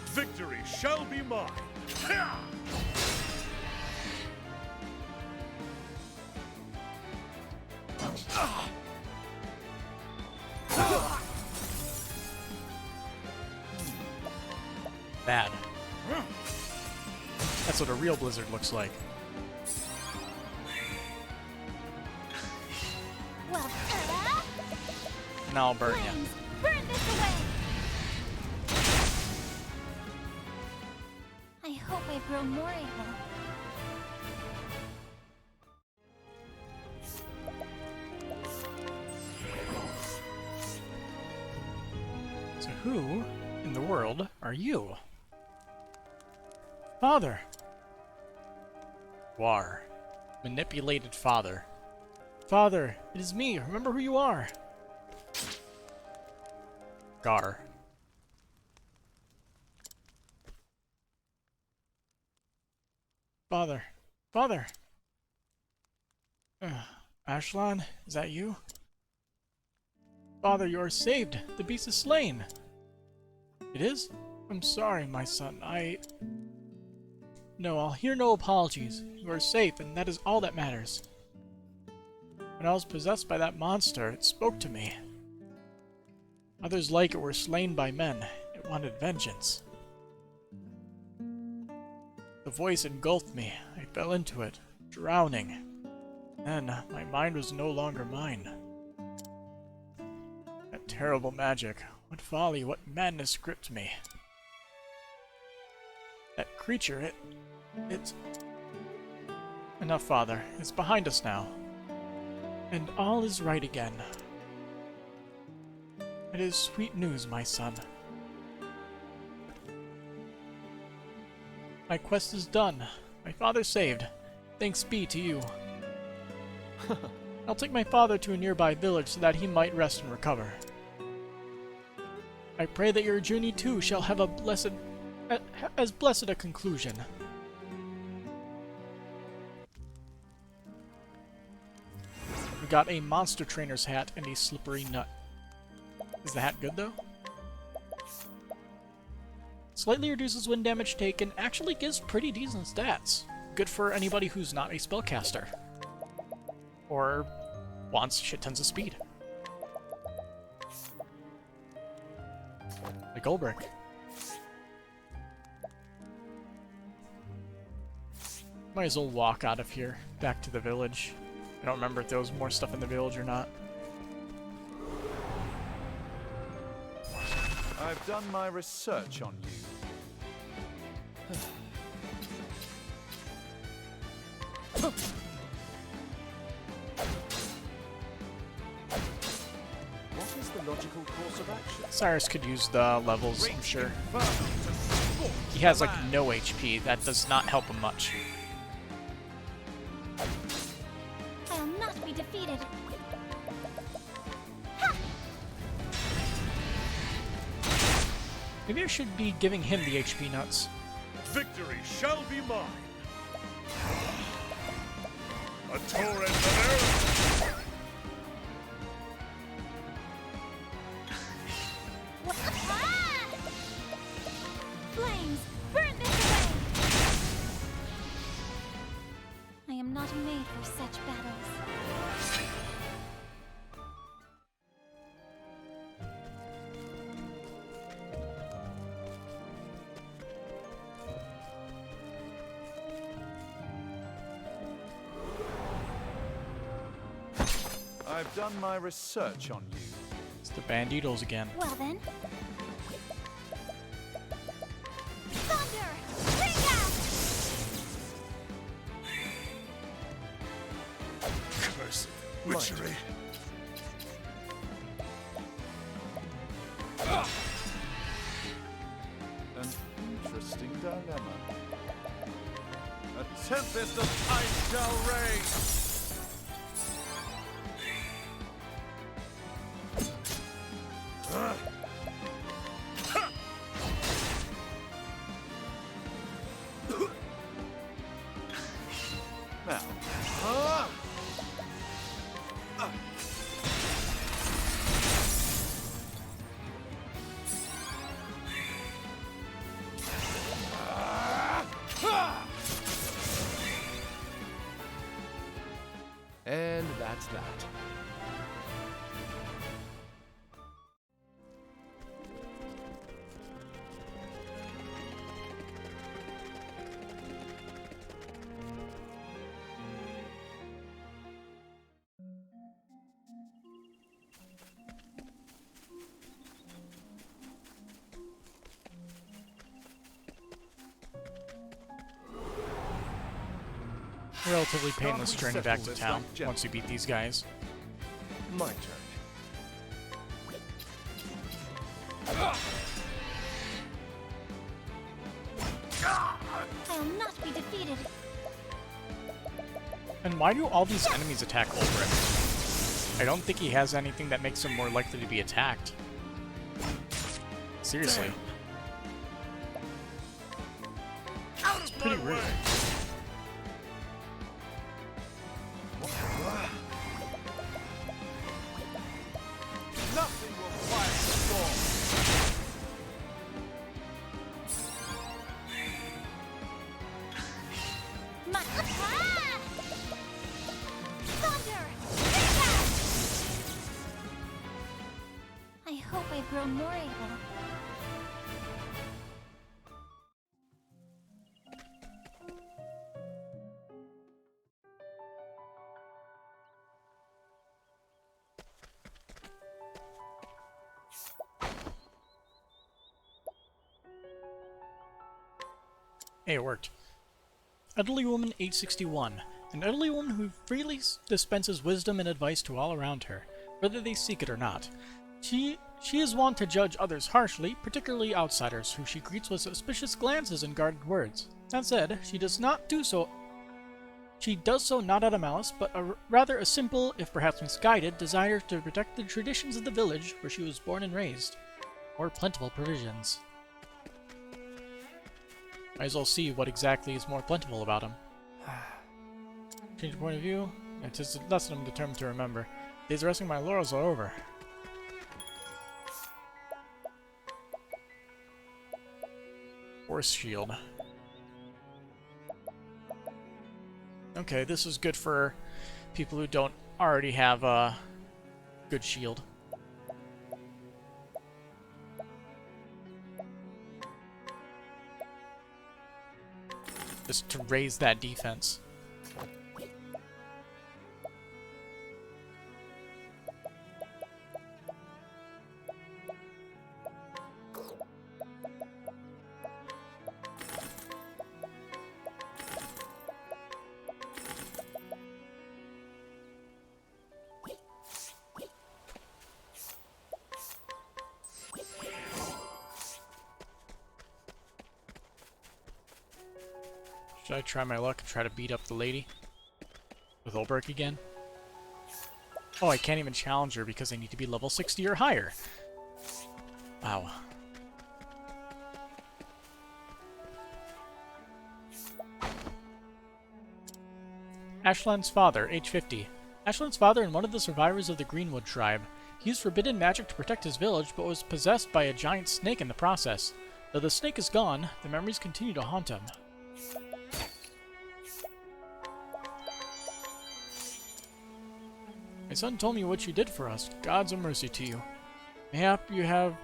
victory shall be mine. Bad. That's what a real blizzard looks like. Well, Now I'll burn flames, you. burn this away! I hope I grow more able. So who in the world are you? Father! War. Manipulated father. Father, it is me. Remember who you are. Gar. Father. Father! Ashlan, is that you? Father, you are saved! The beast is slain! It is? I'm sorry, my son. No, I'll hear no apologies. You are safe, and that is all that matters. When I was possessed by that monster, it spoke to me. Others like it were slain by men. It wanted vengeance. The voice engulfed me. I fell into it, drowning. Then, my mind was no longer mine. That terrible magic. What folly, what madness gripped me. That creature, it's... Enough, Father. It's behind us now. And all is right again. It is sweet news, my son. My quest is done. My father saved. Thanks be to you. I'll take my father to a nearby village so that he might rest and recover. I pray that your journey too shall have as blessed a conclusion. We got a monster trainer's hat and a slippery nut. Is the hat good though? Slightly reduces wind damage taken, actually gives pretty decent stats. Good for anybody who's not a spellcaster. Or wants shit tons of speed. Like Olberic. Might as well walk out of here, back to the village. I don't remember if there was more stuff in the village or not. I've done my research on you. What is the logical course of action? Cyrus could use the levels, I'm sure. He has like no HP, that does not help him much. I'll not be defeated. Maybe I should be giving him the HP nuts. Victory shall be mine. A torrent of arrows. Ah! Flames, burn this away! I am not made for such battles. I've done my research on you. It's the Banditos again. Well then. Thunder! Ring out! Curse witchery. An interesting dilemma. A tempest of ice shall rage! Now. And that's that. Relatively painless journey back to town once you beat these guys. My turn. I'll not be defeated. And why do all these enemies attack Olberic? I don't think he has anything that makes him more likely to be attacked. Seriously. Out It's pretty rude. Nothing will quiet the storm. My Thunder! I hope I grow more able. Hey, it worked. Elderly woman 861. An elderly woman who freely dispenses wisdom and advice to all around her, whether they seek it or not. She is wont to judge others harshly, particularly outsiders, who she greets with suspicious glances and guarded words. That said, she does so not out of malice, but rather a simple, if perhaps misguided, desire to protect the traditions of the village where she was born and raised, or plentiful provisions. Might as well see what exactly is more plentiful about him. Change of point of view. It's just a lesson I'm determined to remember. Days of resting my laurels are over. Force shield. Okay, this is good for people who don't already have a good shield. Just to raise that defense. Should I try my luck and try to beat up the lady? With Olberic again? Oh, I can't even challenge her because I need to be level 60 or higher. Wow. Ashland's father, age 50. Ashland's father and one of the survivors of the Greenwood tribe. He used forbidden magic to protect his village, but was possessed by a giant snake in the process. Though the snake is gone, the memories continue to haunt him. My son told me what you did for us. God's a mercy to you. Mayhap you have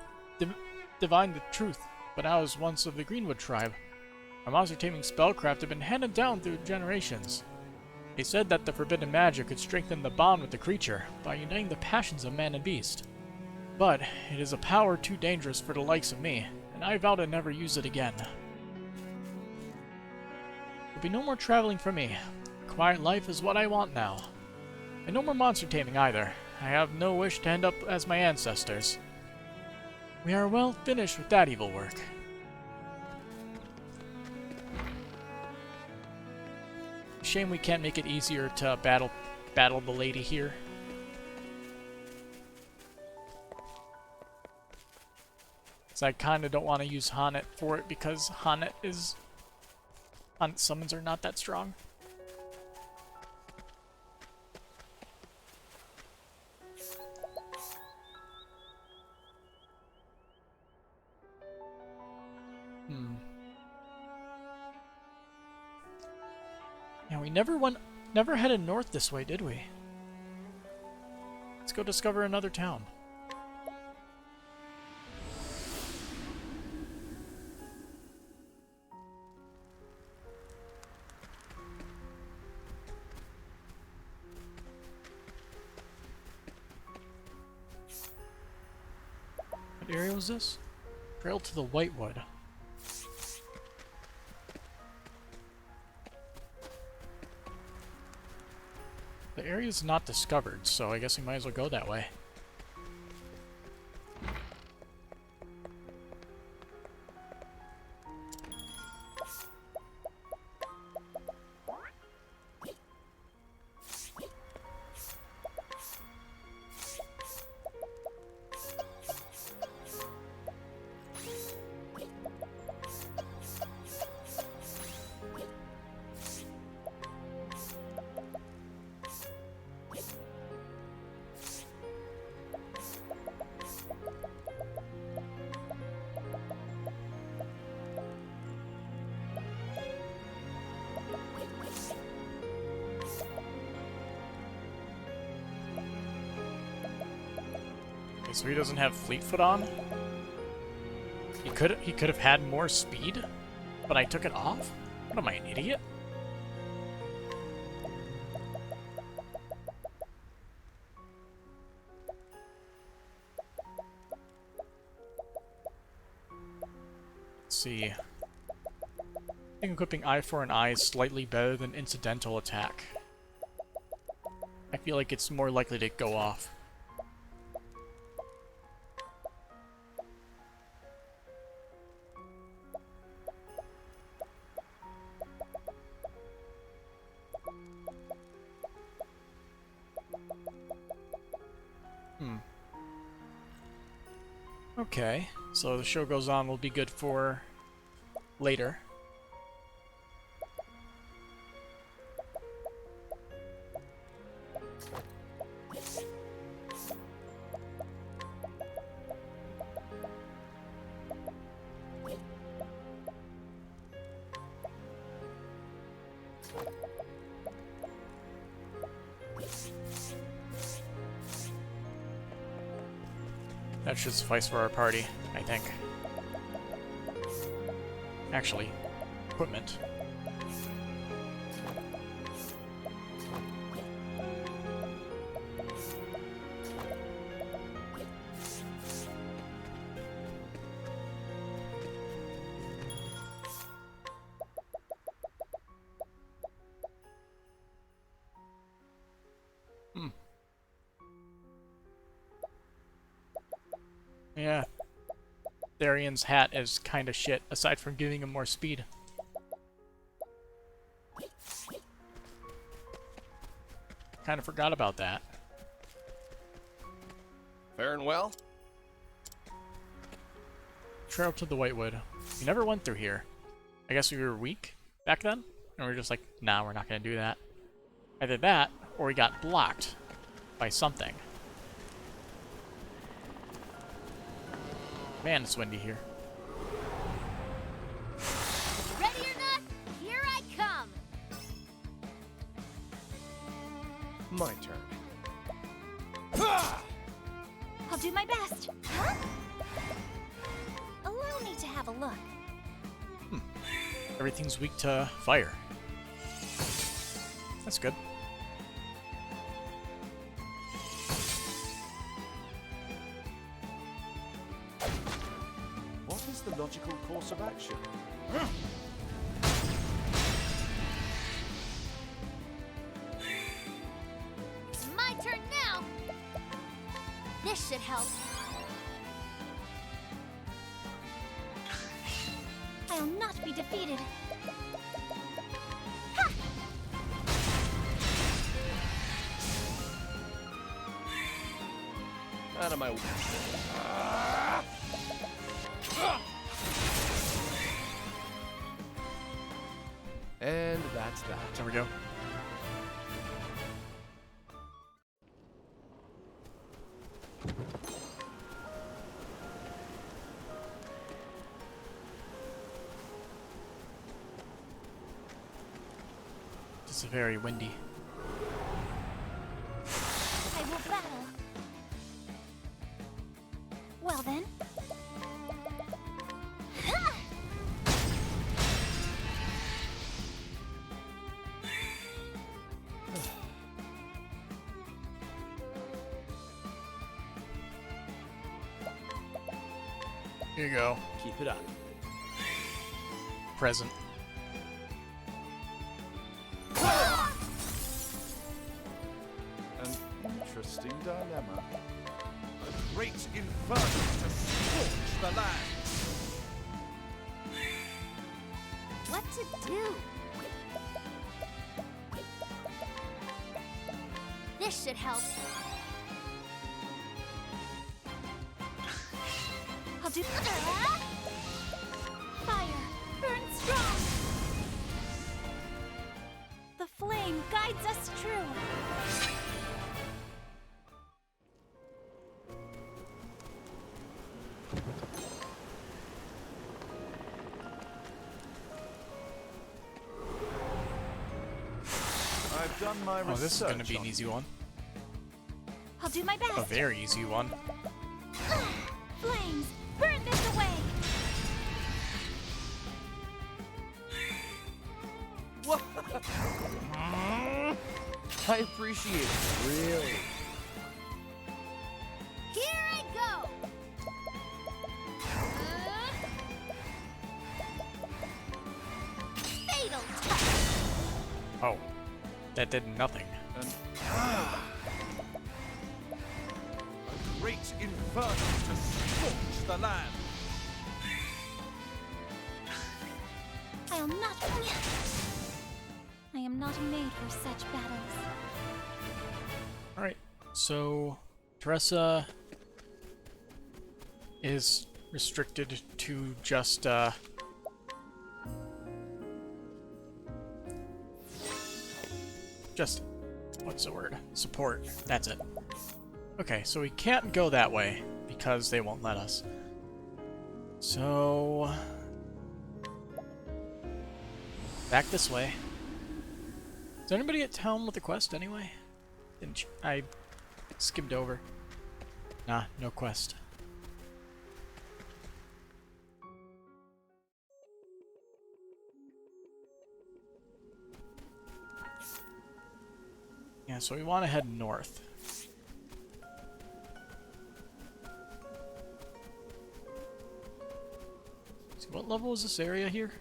divined the truth, but I was once of the Greenwood tribe. Our monster-taming spellcraft had been handed down through generations. They said that the forbidden magic could strengthen the bond with the creature by uniting the passions of man and beast. But it is a power too dangerous for the likes of me, and I vow to never use it again. There'll be no more traveling for me. A quiet life is what I want now. And no more monster taming either. I have no wish to end up as my ancestors. We are well finished with that evil work. Shame we can't make it easier to battle the lady here. So I kinda don't want to use Haunted for it because Haunted summons are not that strong. Yeah, we never headed north this way, did we? Let's go discover another town. What area was this? Trail to the Whitewood. The area is not discovered, so I guess we might as well go that way. So he doesn't have Fleetfoot on? He could have had more speed, but I took it off? What am I, an idiot? Let's see. I think equipping Eye for an Eye is slightly better than Incidental Attack. I feel like it's more likely to go off. Okay, so the show goes on will be good for later. That should suffice for our party, I think. Actually, equipment. Yeah. Therian's hat is kinda shit, aside from giving him more speed. Kinda forgot about that. Faring well? Trail to the Whitewood. We never went through here. I guess we were weak back then? And we were just like, nah, we're not gonna do that. Either that, or we got blocked by something. Man, it's windy here. Ready or not, here I come! My turn. I'll do my best. Huh? Allow me to have a look. Everything's weak to fire. That's good. What is the logical course of action? It's my turn now! This should help. I'll not be defeated. Ha! Out of my way. And that's that. There we go. It's very windy. I will battle. Well then. Ha! Here you go. Keep it up. Present. An interesting dilemma. A great inferno to scorch the land. What to do? This should help. I'll do. Fire, burn strong. The flame guides us true. I've done my Oh, this is gonna research be an on easy one. I'll do my best. A very easy one. I appreciate it, really. Here I go! Fatal touch! Oh, that did nothing. A great inferno to scorch the land. I am not made for such battles. Alright, so Teresa is restricted to just, what's the word? Support. That's it. Okay, so we can't go that way because they won't let us. So... back this way. Is anybody at town with a quest anyway? I skimmed over. Nah, no quest. Yeah, so we want to head north. So what level is this area here?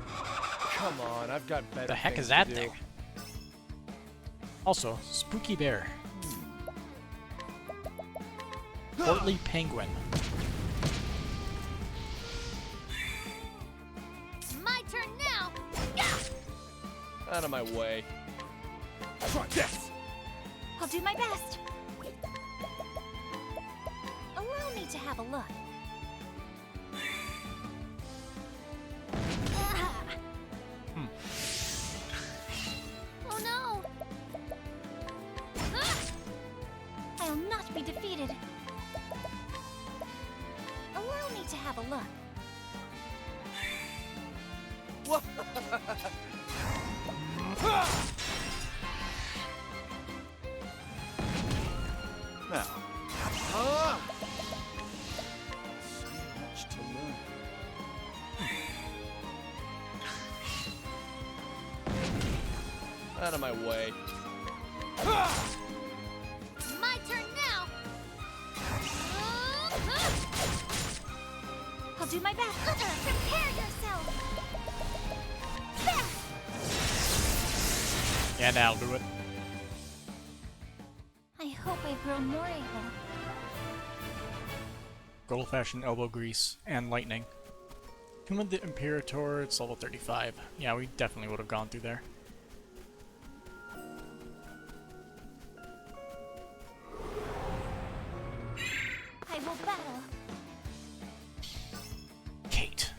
Come on, I've got better The heck things is that to do. thing? Also, spooky bear. Portly penguin. My turn now! Out of my way. Try this! I'll do my best. Allow me to have a look. Oh no! I'll not be defeated. Allow me to have a look. Now, so much to learn. Out of my way. My turn now! I'll do my best. Prepare yourself! Yeah, that'll do it. I hope I've grown more able. Good old-fashioned elbow grease and lightning. Tomb of the Imperator, it's level 35. Yeah, we definitely would have gone through there. I will battle. Kate.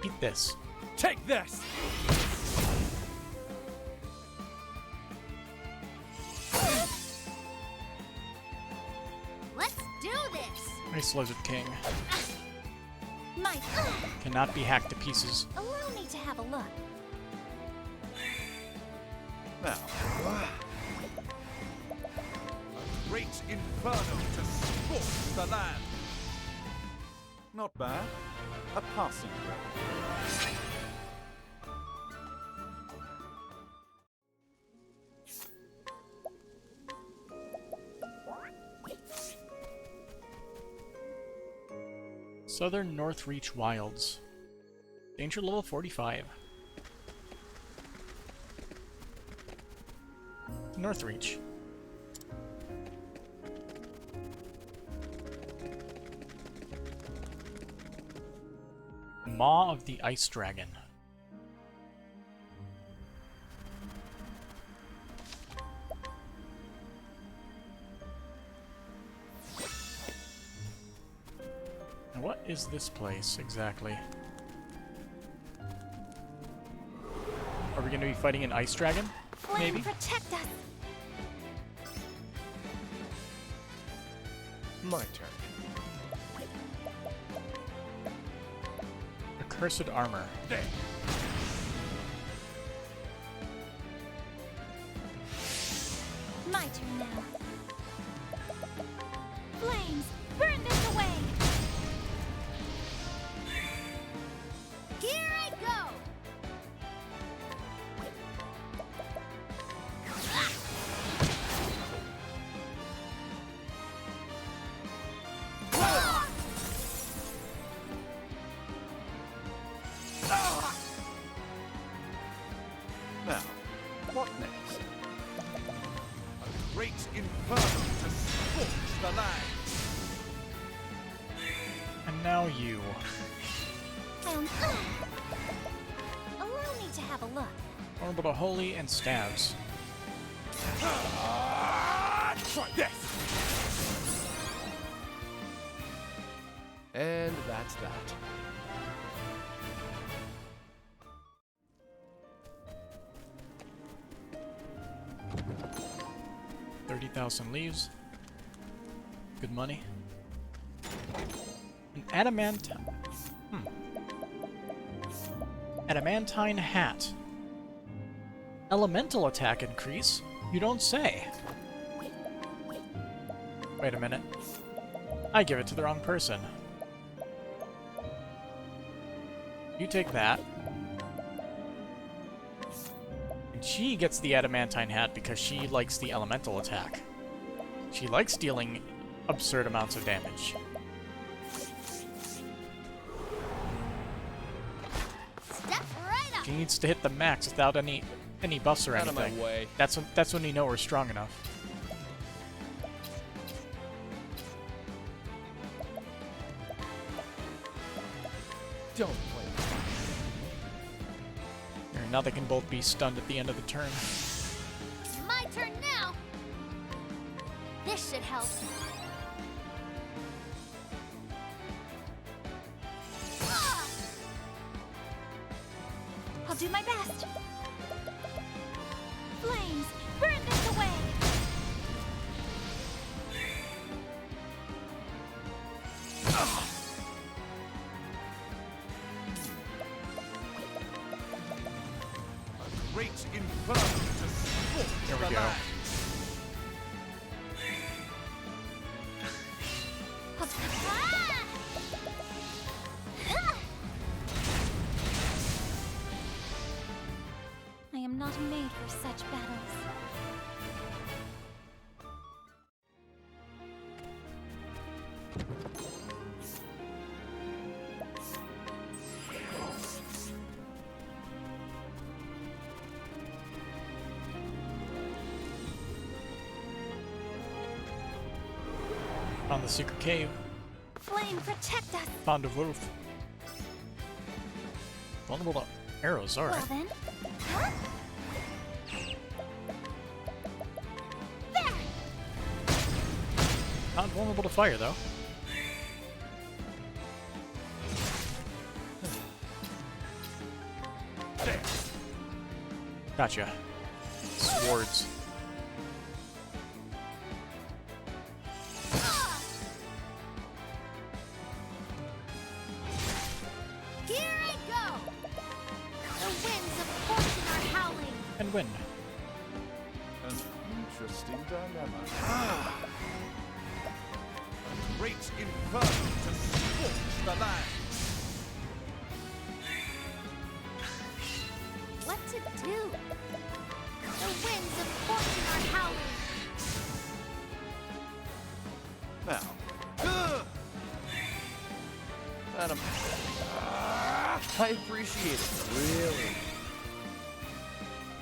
Eat this. Take this! Let's do this! Nice Lizard King. My Cannot be hacked to pieces. allow me to have a look. Now, a great inferno to scorch the land. Not bad. A passing grade. Southern Northreach Wilds. Danger level 45. Northreach. Maw of the Ice Dragon. Now what is this place exactly? Are we going to be fighting an ice dragon? Flame, Maybe. protect us! My turn. Accursed armor. There! My turn now. Flame! inferno to scorch the land. And now you. Allow me to have a look. Vulnerable to holy and stabs. Try this. And that's that. $30,000 leaves. Good money. An adamantine. Adamantine hat. Elemental attack increase? You don't say. Wait a minute. I give it to the wrong person. You take that. And she gets the adamantine hat because she likes the elemental attack. She likes dealing absurd amounts of damage. Step right up. She needs to hit the max without any buffs or Out of anything. my way. That's when you know we're strong enough. Don't play. There, now they can both be stunned at the end of the turn. My turn now. This should help. Ah! I'll do my best. Flames, burn this away. Great inferno to scorch There we the go. land. Ah! Ah! I am not made for such battles. Found the secret cave. Flame, protect us. Pond of Wolf. Vulnerable to arrows, Well alright. then. Huh? There! Not vulnerable to fire, though. Gotcha. Swords. Ah! Here I go! The winds of fortune are howling. And wind. An interesting dilemma. A great inferno to scorch the land. What to do? The winds of fortune are howling. Now, Adam. I appreciate it. Really.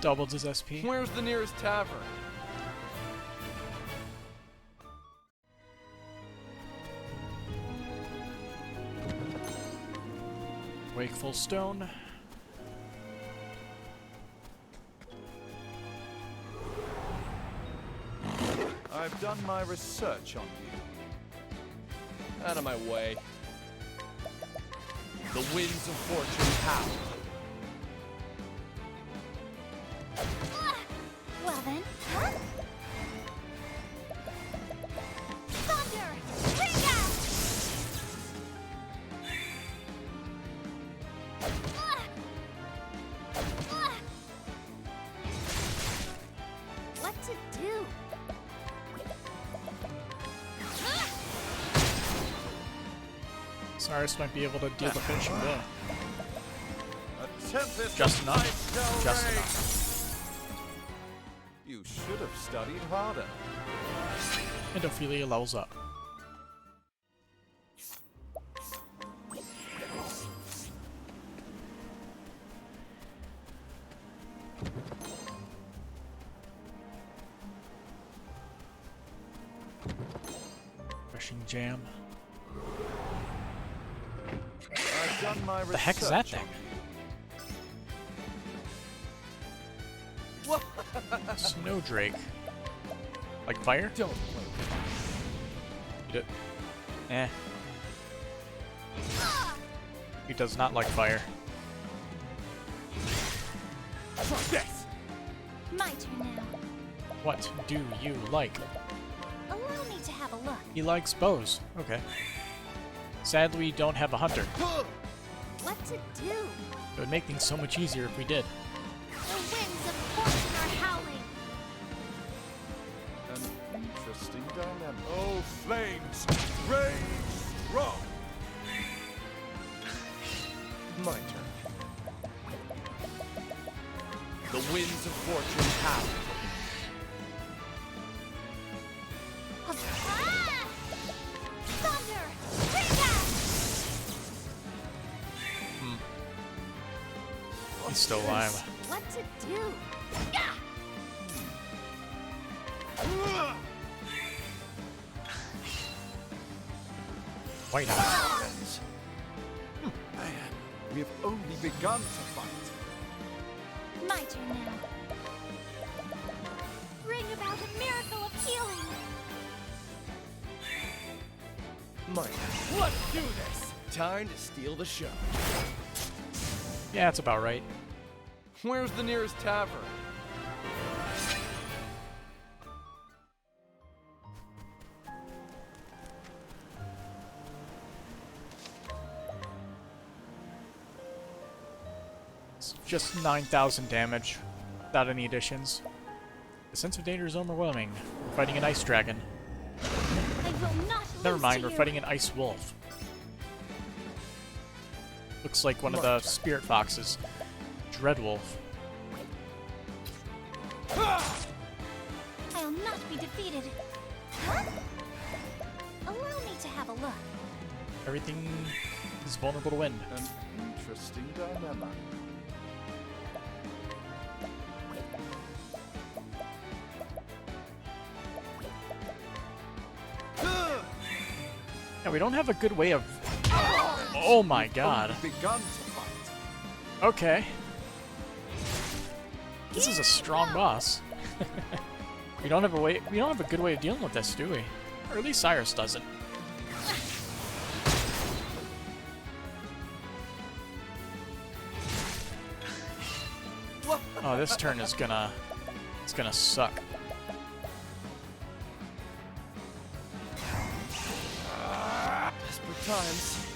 Doubled his SP. Where's the nearest tavern? Wakeful Stone. I've done my research on you. Out of my way. The winds of fortune howl. Ah! Well then. Huh? Thunder! Ring out! Ah! Ah! What to do? Ah! Cyrus might be able to deal the finishing blow. A tempest Just of enough. light shall Just reign. enough. You should have studied harder. And Ophelia levels up. Crushing jam. I've done my The heck is that research thing? on Snowdrake. Like fire? Don't play. D- Eh. He does not like fire. Try this! My turn now. What do you like? Allow me to have a look. He likes bows. Okay. Sadly, we don't have a hunter. What to do? It would make things so much easier if we did. The winds of fortune are howling. An interesting dilemma. Oh, flames! Rage strong! My turn. The winds of fortune howl. Ah! Thunder! Trigger! He's still alive. What to do? Gah! White Eye. Man, we have only begun to fight. My turn now. Bring about a miracle of healing. My turn. Let's do this! Time to steal the show. Yeah, that's about right. Where's the nearest tavern? It's just 9,000 damage, without any additions. The sense of danger is overwhelming. We're fighting an ice dragon. I will not Never lose mind, to we're you. fighting an ice wolf. Looks like one of the spirit foxes. Dreadwolf. I'll not be defeated. Huh? Allow me to have a look. Everything is vulnerable to wind. An interesting dilemma. Yeah, we don't have a good way of... Oh my god. Only begun to fight. Okay. This is a strong boss. We don't have a good way of dealing with this, do we? Or at least Cyrus doesn't. Oh, this turn is gonna... It's gonna suck. Desperate times.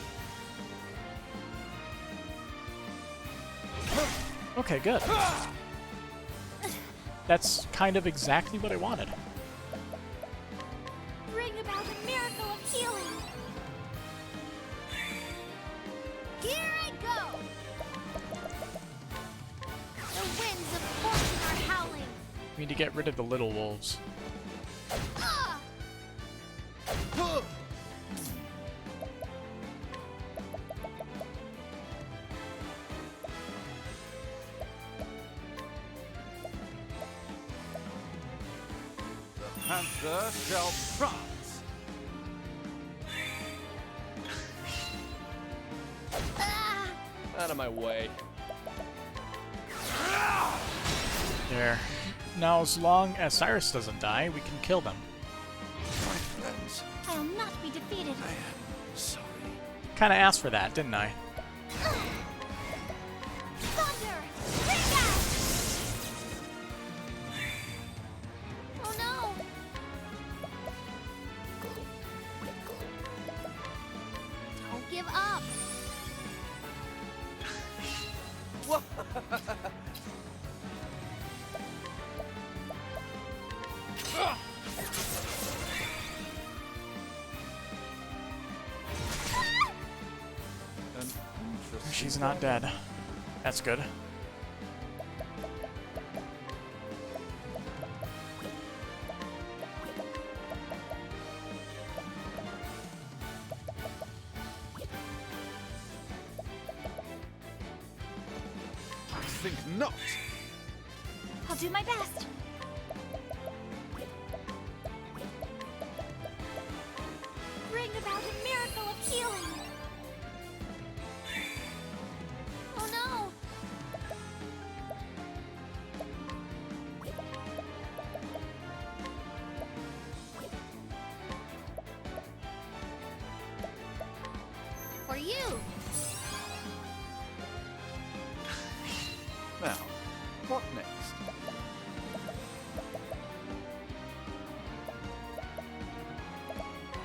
Okay, good. That's kind of exactly what I wanted. Bring about a miracle of healing. Here I go. The winds of fortune are howling. We need to get rid of the little wolves. Ah! The panther shall prance. Ah! Out of my way. There. Now, as long as Cyrus doesn't die, we can kill them. My friends, I'll not be defeated. I am sorry. Kinda asked for that, didn't I? Thunder! Trigger! Oh no! Don't give up. An interesting She's not dead. That's good. I think not. I'll do my best. about a miracle of healing. Oh no! For you! Now, what next?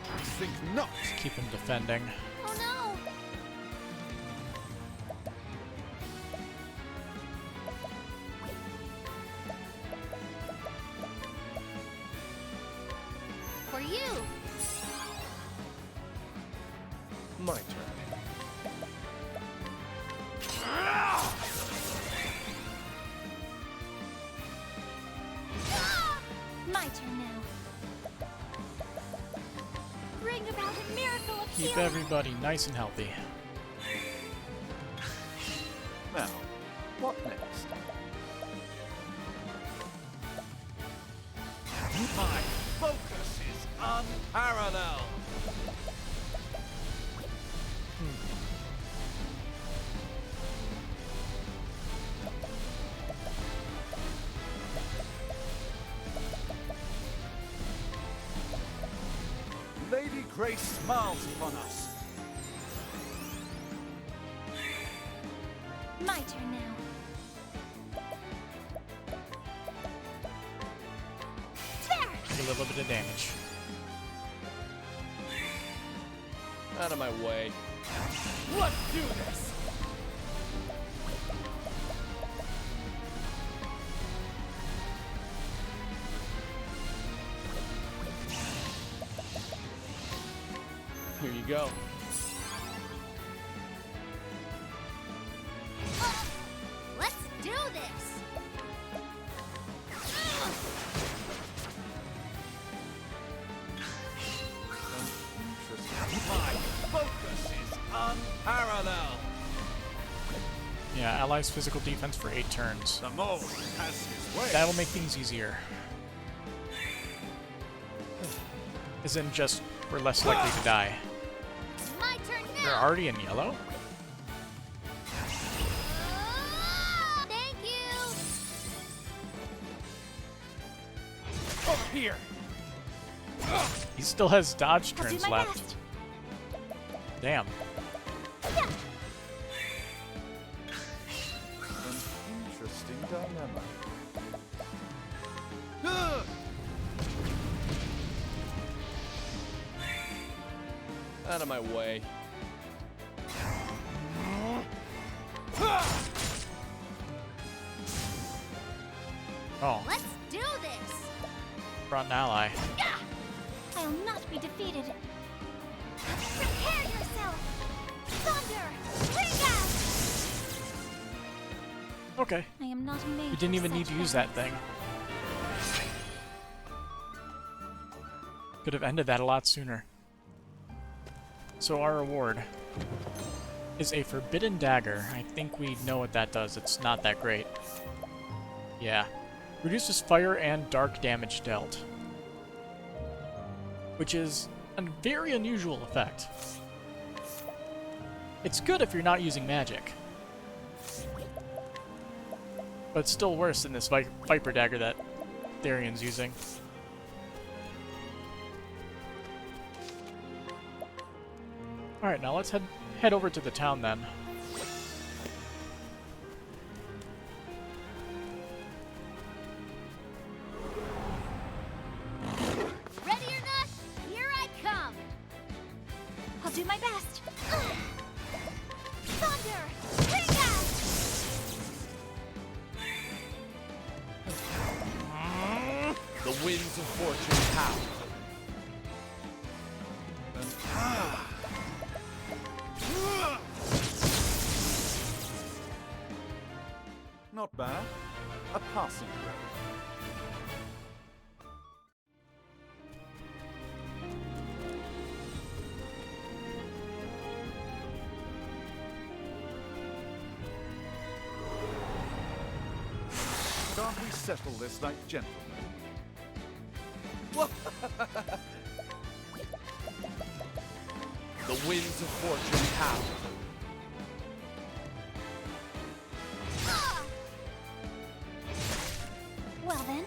I think not. Keep him defending. Oh no! For you! My turn. My turn now. Bring about a miracle of Keep healing. everybody nice and healthy. Now, what next? My focus is unparalleled. Lady Grace smiles upon us. My turn now. There! Do a little bit of damage. Out of my way. Let's do this! Here you go. Let's do this! My focus is unparalleled. Yeah, allies physical defense for 8 turns. The mole has his way. That'll make things easier. Isn't just we're less likely to die. My turn They're now! already in yellow? Thank you! Over here. He still has dodge I'll do turns my left. best. Damn. Yeah. An interesting dilemma. Out of my way. Oh, Let's do this! brought an ally. I'll not be defeated. Prepare yourself! Thunder! Ring out! Okay. I am not made You didn't for even need such to use that battles. thing. Could have ended that a lot sooner. So our reward is a forbidden dagger. I think we know what that does. It's not that great. Yeah. Reduces fire and dark damage dealt. Which is a very unusual effect. It's good if you're not using magic. But it's still worse than this Viper dagger that Tharion's using. Alright, now let's head over to the town then. Ready or not, here I come! I'll do my best! Thunder! Ring out! The winds of fortune howl. Not bad. A passing grade. Can't we settle this like gentlemen? The winds of fortune howl. Well then,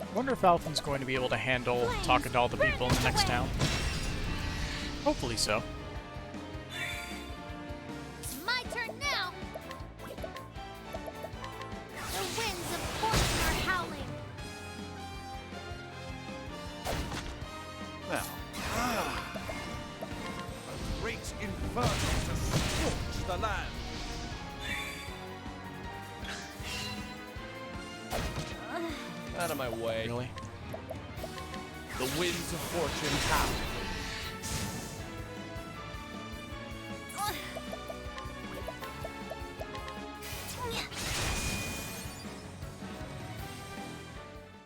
I wonder if Alphen's going to be able to handle talking to all the people in the next town. Hopefully so. it's my turn now. The winds of fortune are howling. Now, a great inferno to scorch the land. Out of my way. Really? The winds of fortune howl.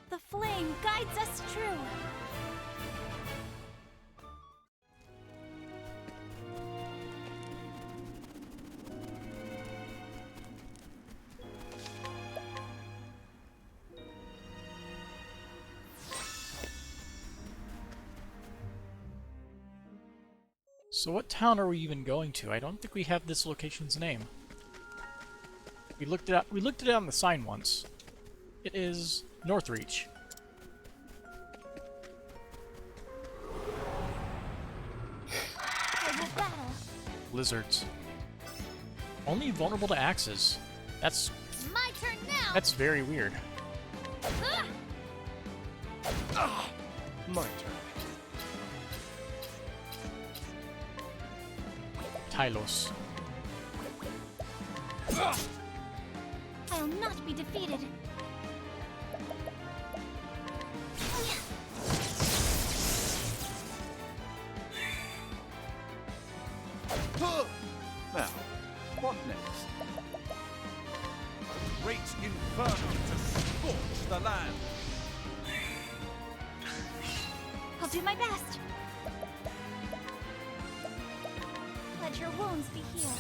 The flame guides us true. So what town are we even going to? I don't think we have this location's name. We looked it up on the sign once. It is Northreach. I will battle. Lizards. Only vulnerable to axes. That's My turn now. very weird. My turn. Tylos. I'll not be defeated. Now, what next? A great inferno to scorch the land. I'll do my best. Let your wounds be healed.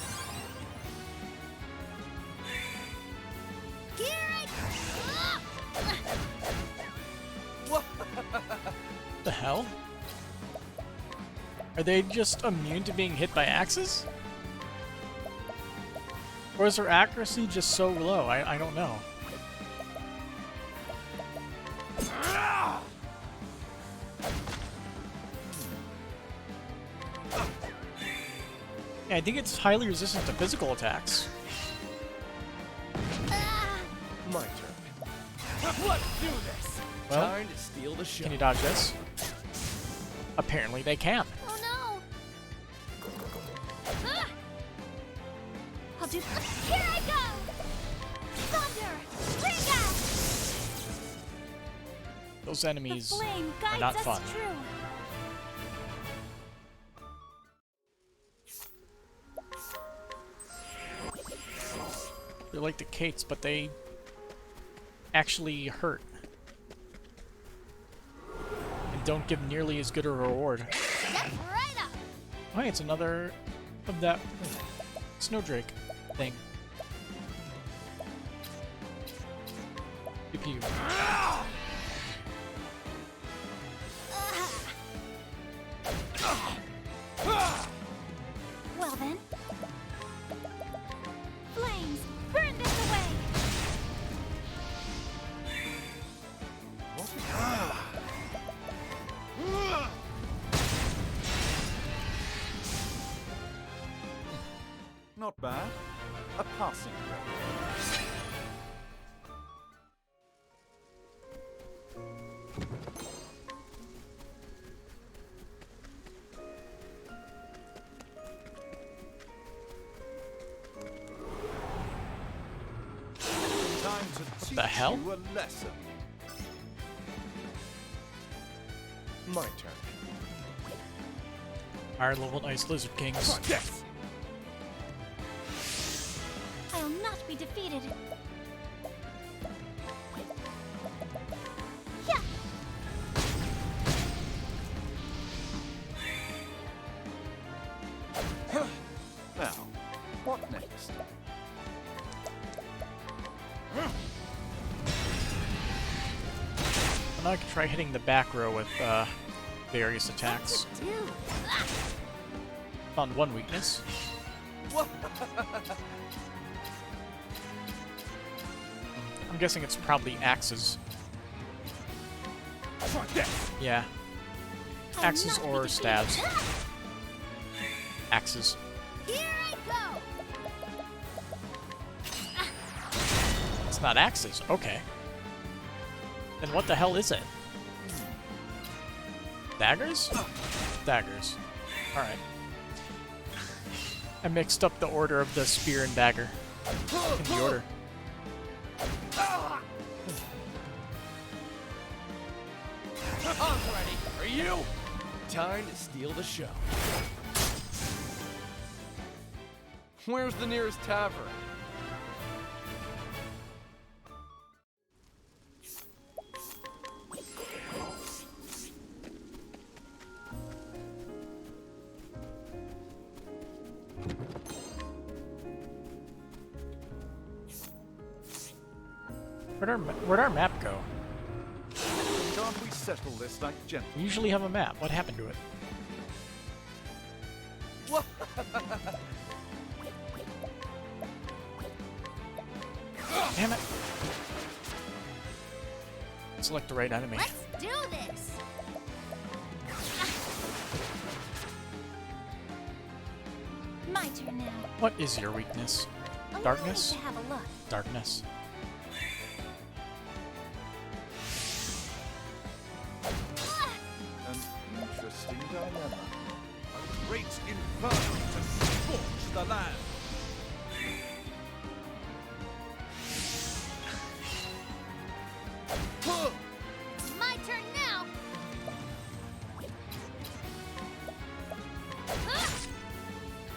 Here I come! The hell? Are they just immune to being hit by axes? Or is their accuracy just so low? I don't know. Yeah, I think it's highly resistant to physical attacks. My turn. Let's do this. Well, Time to steal the show. can you dodge this? Apparently they can. Oh no! I'll do. Here I go! Thunder! Ring out! Those The enemies flame are guides not us fun. true. They're like the Kates, but they actually hurt. And don't give nearly as good a reward. Step right up! Oh, hey, it's another of that Snowdrake thing. Pew pew. Well then. Flames, burn this away! Not bad. A passing grade. Time to teach The hell? you a lesson. My turn. Higher level ice lizard kings. Yes. I'll not be defeated. Yeah! Now, what next? And I can try hitting the back row with various attacks. Do. Found one weakness. I'm guessing it's probably axes. Yeah. Axes or stabs. Axes. Here I go! It's not axes. Okay. Then what the hell is it? Daggers? Daggers. Alright. I mixed up the order of the spear and dagger. In the order. I'm ready. Are you? Time to steal the show. Where's the nearest tavern? Where'd our map go? Can't we settle this like gentlemen? We usually have a map. What happened to it? Damn it. Select the right enemy. Let's do this! My turn now. What is your weakness? Allow me Darkness? to have a look. Darkness. An interesting dilemma. A great inferno to scorch the land. My turn now!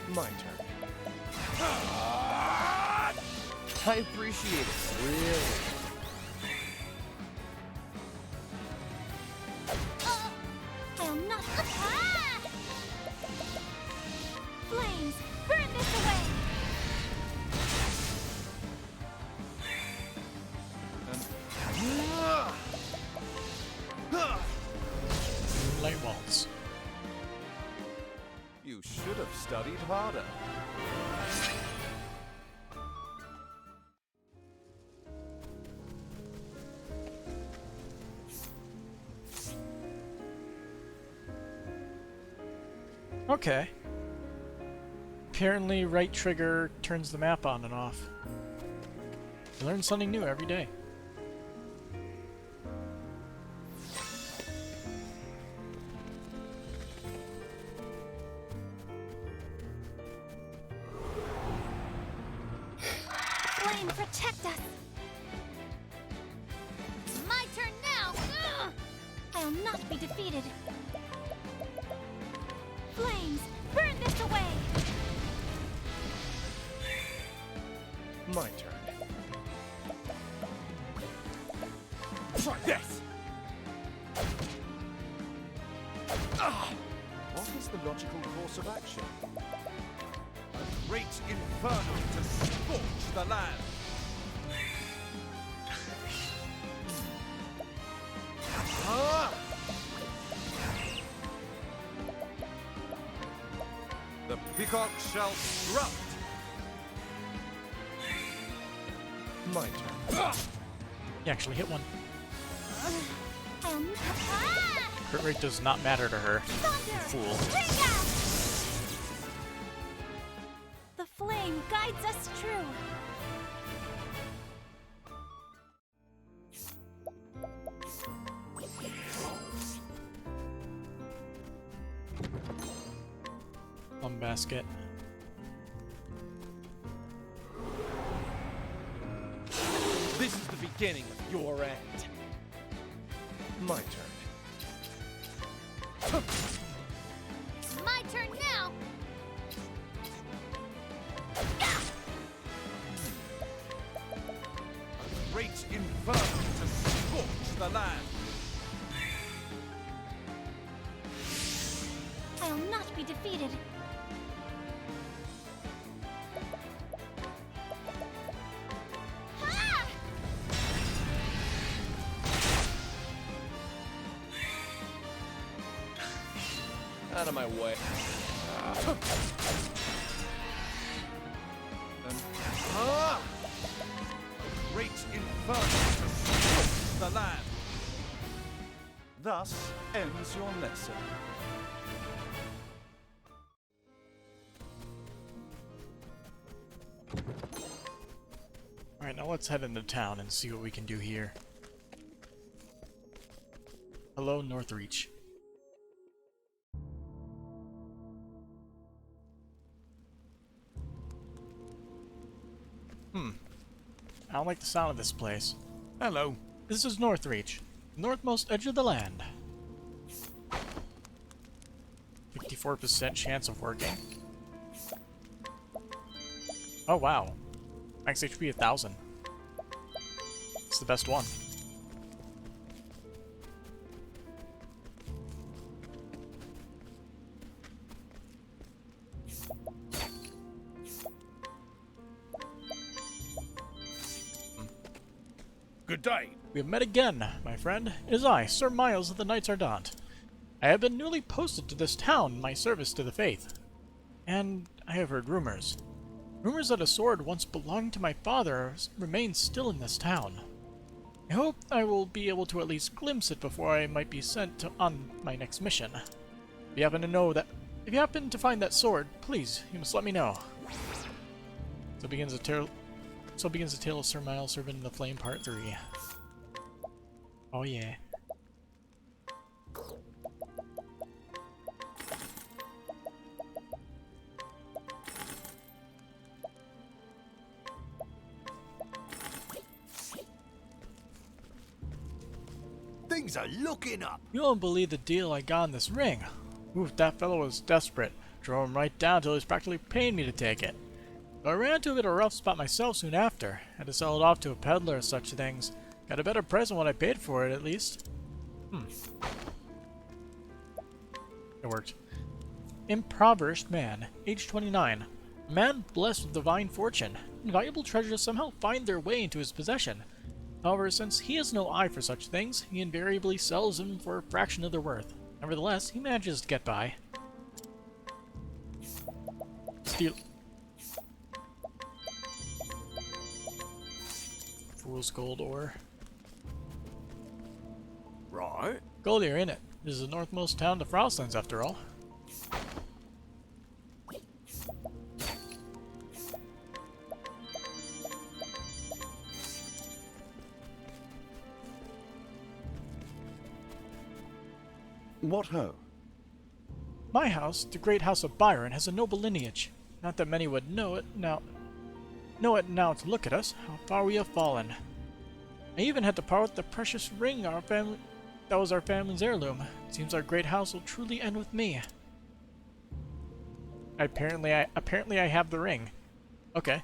My turn. I appreciate it, really. I'll not. Ah! Flames, burn this away! Light walls. You should have studied harder. Okay. Apparently, right trigger turns the map on and off. You learn something new every day. Flame, protect us! My turn now! Ugh! I'll not be defeated. Flames, burn this away! My turn. Try this! What is the logical course of action? A great inferno to scorch the land. The peacock shall strut. My turn. You actually hit one. I'll not. Ah! Crit rate does not matter to her. Thunder! Fool. Trigger! The flame guides us true. Basket. This is the beginning of your end. My turn. My turn now. A great inferno to scorch the land. I'll not be defeated. Ah! Out of my way. Great inferno to sweep the land. Thus ends your lesson. Alright, now let's head into town and see what we can do here. Hello, Northreach. I don't like the sound of this place. Hello. This is Northreach, northmost edge of the land. 54% chance of working. Oh wow. Max HP 1000. It's the best one. Good day. We have met again, my friend. It is I, Sir Miles of the Knights Ardent. I have been newly posted to this town in my service to the faith. And I have heard rumors. Rumors that a sword once belonged to my father remains still in this town. I hope I will be able to at least glimpse it before I might be sent on my next mission. If you happen to find that sword, please, you must let me know. So begins the tale of Sir Miles Servant in the Flame Part 3. Oh yeah. Things are looking up. You won't believe the deal I got on this ring. Oof, that fellow was desperate. Drove him right down till he was practically paying me to take it. But I ran into a bit of a rough spot myself soon after. Had to sell it off to a peddler or such things. Got a better price than what I paid for it, at least. It worked. Impoverished man, age 29. A man blessed with divine fortune. Valuable treasures somehow find their way into his possession. However, since he has no eye for such things, he invariably sells them for a fraction of their worth. Nevertheless, he manages to get by. Steal. Fool's gold ore. Right. Goldier, innit? This is the northmost town of Frostlands, after all. What ho? My house, the great house of Byron, has a noble lineage. Not that many would know it now to look at us, how far we have fallen. I even had to part with the precious ring that was our family's heirloom. It seems our great house will truly end with me. Apparently I have the ring. Okay.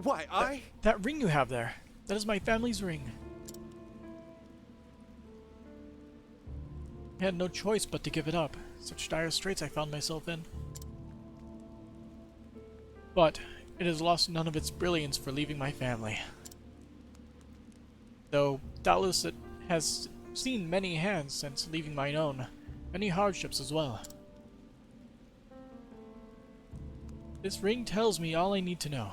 Why, That ring you have there, that is my family's ring. I had no choice but to give it up. Such dire straits I found myself in. But it has lost none of its brilliance for leaving my family. Though doubtless it has seen many hands since leaving mine own, many hardships as well. This ring tells me all I need to know.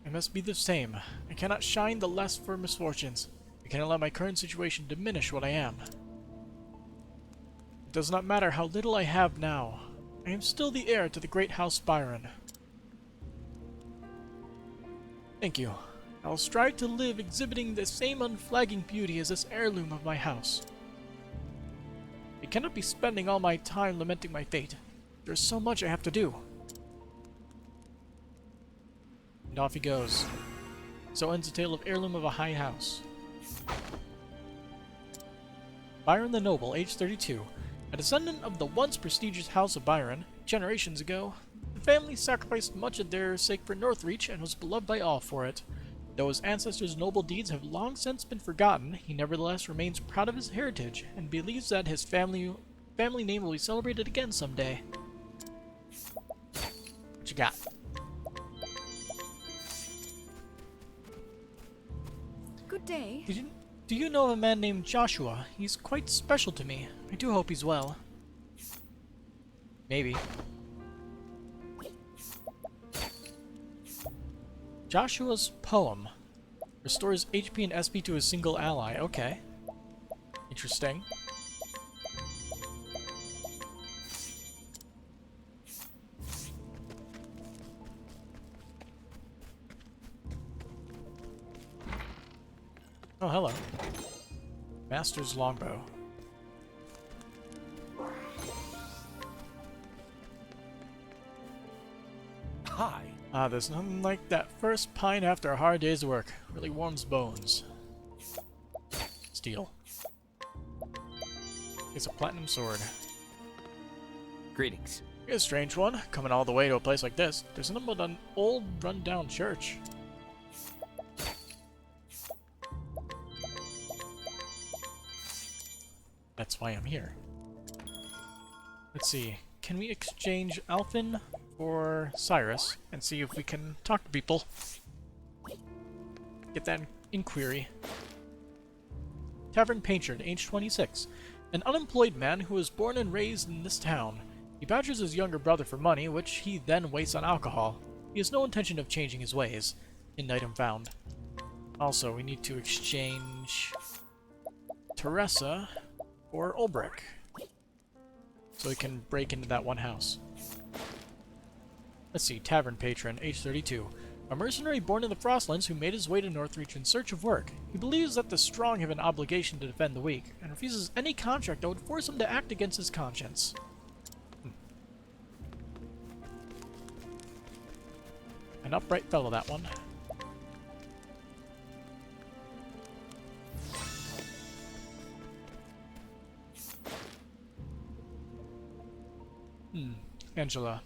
I must be the same. I cannot shine the less for misfortunes. I cannot let my current situation diminish what I am. It does not matter how little I have now. I am still the heir to the great House Byron. Thank you. I will strive to live exhibiting the same unflagging beauty as this heirloom of my house. I cannot be spending all my time lamenting my fate. There is so much I have to do. And off he goes. So ends the tale of Heirloom of a High House. Byron the Noble, age 32. A descendant of the once prestigious House of Byron, generations ago, the family sacrificed much of their sake for Northreach and was beloved by all for it. Though his ancestors' noble deeds have long since been forgotten, he nevertheless remains proud of his heritage and believes that his family name will be celebrated again someday. What you got? Good day. Did you Do you know of a man named Joshua? He's quite special to me. I do hope he's well. Maybe. Joshua's poem. Restores HP and SP to a single ally. Okay. Interesting. Oh, hello. Master's longbow. Hi. Ah, there's nothing like that first pint after a hard day's work. Really warms bones. Steel. It's a platinum sword. Greetings. You're a strange one, coming all the way to a place like this. There's nothing but an old, run-down church. That's why I'm here. Let's see. Can we exchange Alphen for Cyrus and see if we can talk to people? Get that inquiry. Tavern Patron, age 26. An unemployed man who was born and raised in this town. He badgers his younger brother for money, which he then wastes on alcohol. He has no intention of changing his ways. An item found. Also, we need to exchange Teresa for Olberic, so we can break into that one house. Let's see, Tavern Patron, age 32. A mercenary born in the Frostlands who made his way to Northreach in search of work. He believes that the strong have an obligation to defend the weak, and refuses any contract that would force him to act against his conscience. An upright fellow, that one. Angela.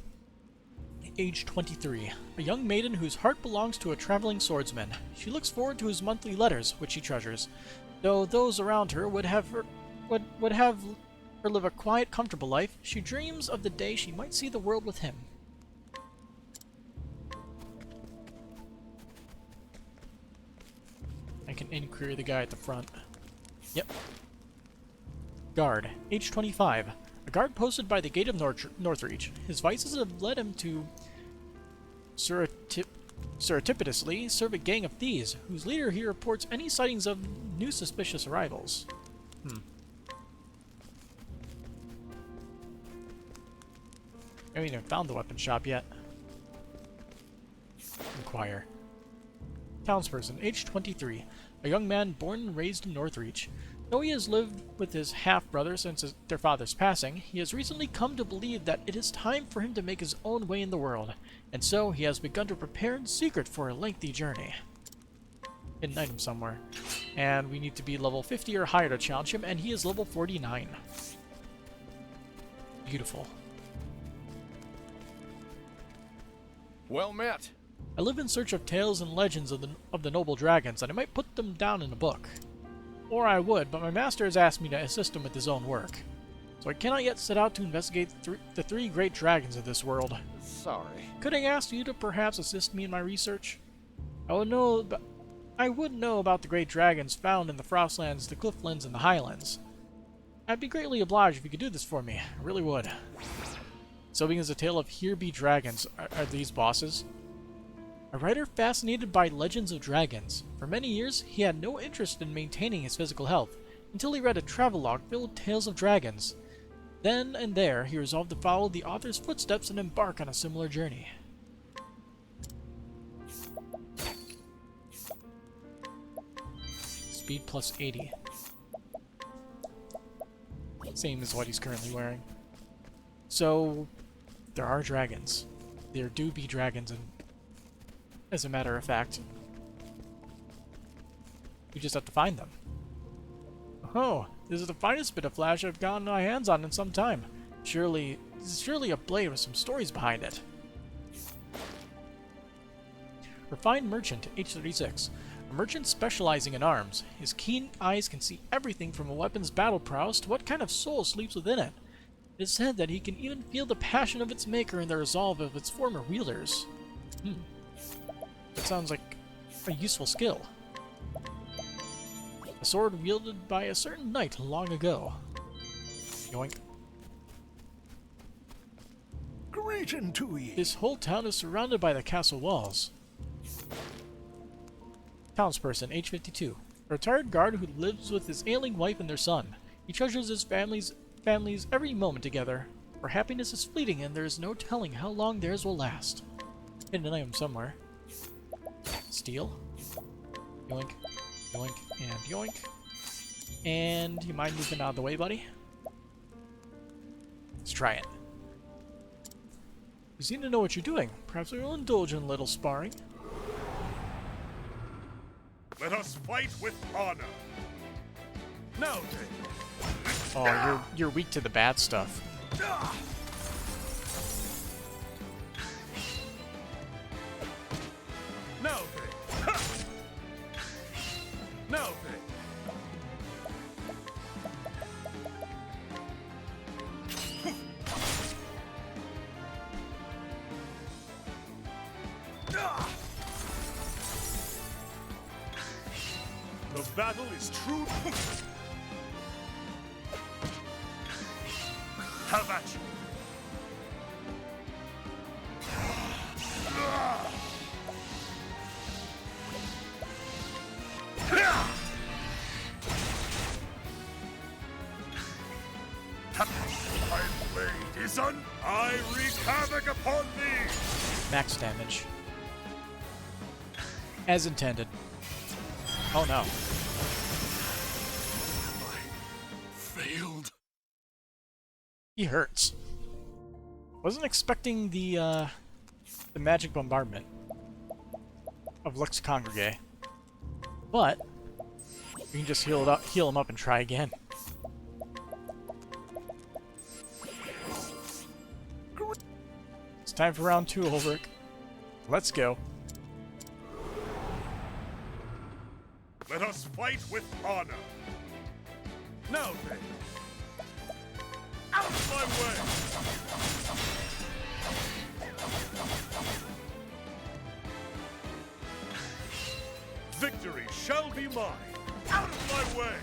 Age 23. A young maiden whose heart belongs to a traveling swordsman. She looks forward to his monthly letters, which she treasures, though those around her would have her live a quiet, comfortable life. She dreams of the day she might see the world with him. I can inquiry the guy at the front. Yep. Guard. Age 25. A guard posted by the gate of Northreach. His vices have led him to surreptitiously serve a gang of thieves, whose leader he reports any sightings of new suspicious arrivals. I haven't even found the weapon shop yet. Inquire. Townsperson, age 23. A young man born and raised in Northreach. Though he has lived with his half-brother since their father's passing, he has recently come to believe that it is time for him to make his own way in the world, and so he has begun to prepare in secret for a lengthy journey. Hidden item somewhere. And we need to be level 50 or higher to challenge him, and he is level 49. Beautiful. Well met. I live in search of tales and legends of the noble dragons, and I might put them down in a book. Or I would, but my master has asked me to assist him with his own work. So I cannot yet set out to investigate the three great dragons of this world. Sorry. Could I ask you to perhaps assist me in my research? I would know about the great dragons found in the Frostlands, the Clifflands, and the Highlands. I'd be greatly obliged if you could do this for me. I really would. So being as a tale of here be dragons, are these bosses? A writer fascinated by legends of dragons. For many years, he had no interest in maintaining his physical health, until he read a travelogue filled with tales of dragons. Then and there, he resolved to follow the author's footsteps and embark on a similar journey. Speed plus 80. Same as what he's currently wearing. So, there are dragons. There do be dragons, and as a matter of fact, we just have to find them. Oh, this is the finest bit of flash I've gotten my hands on in some time. This is surely a blade with some stories behind it. Refined merchant, age 36. A merchant specializing in arms. His keen eyes can see everything from a weapon's battle prowess to what kind of soul sleeps within it. It is said that he can even feel the passion of its maker and the resolve of its former wielders. That sounds like a useful skill. A sword wielded by a certain knight long ago. Yoink. Greeting to ye. This whole town is surrounded by the castle walls. Townsperson, age 52. A retired guard who lives with his ailing wife and their son. He treasures his families every moment together. For happiness is fleeting and there is no telling how long theirs will last. Hidden an item somewhere. Steal. Yoink. Yoink. And yoink. And you mind moving out of the way, buddy? Let's try it. You seem to know what you're doing. Perhaps we will indulge in a little sparring. Let us fight with honor. Now then. Oh, you're weak to the bad stuff. Now then. Ha! Now then. The battle is true. Have at you. My blade is I wreak havoc upon thee. Max damage. As intended. Oh no. Failed. He hurts. Wasn't expecting the magic bombardment of Lux Congregate. But we can just heal him up and try again. It's time for round 2, Olberic. Let's go. Let us fight with honor. Now then. Out of my way! Victory shall be mine. Out of my way!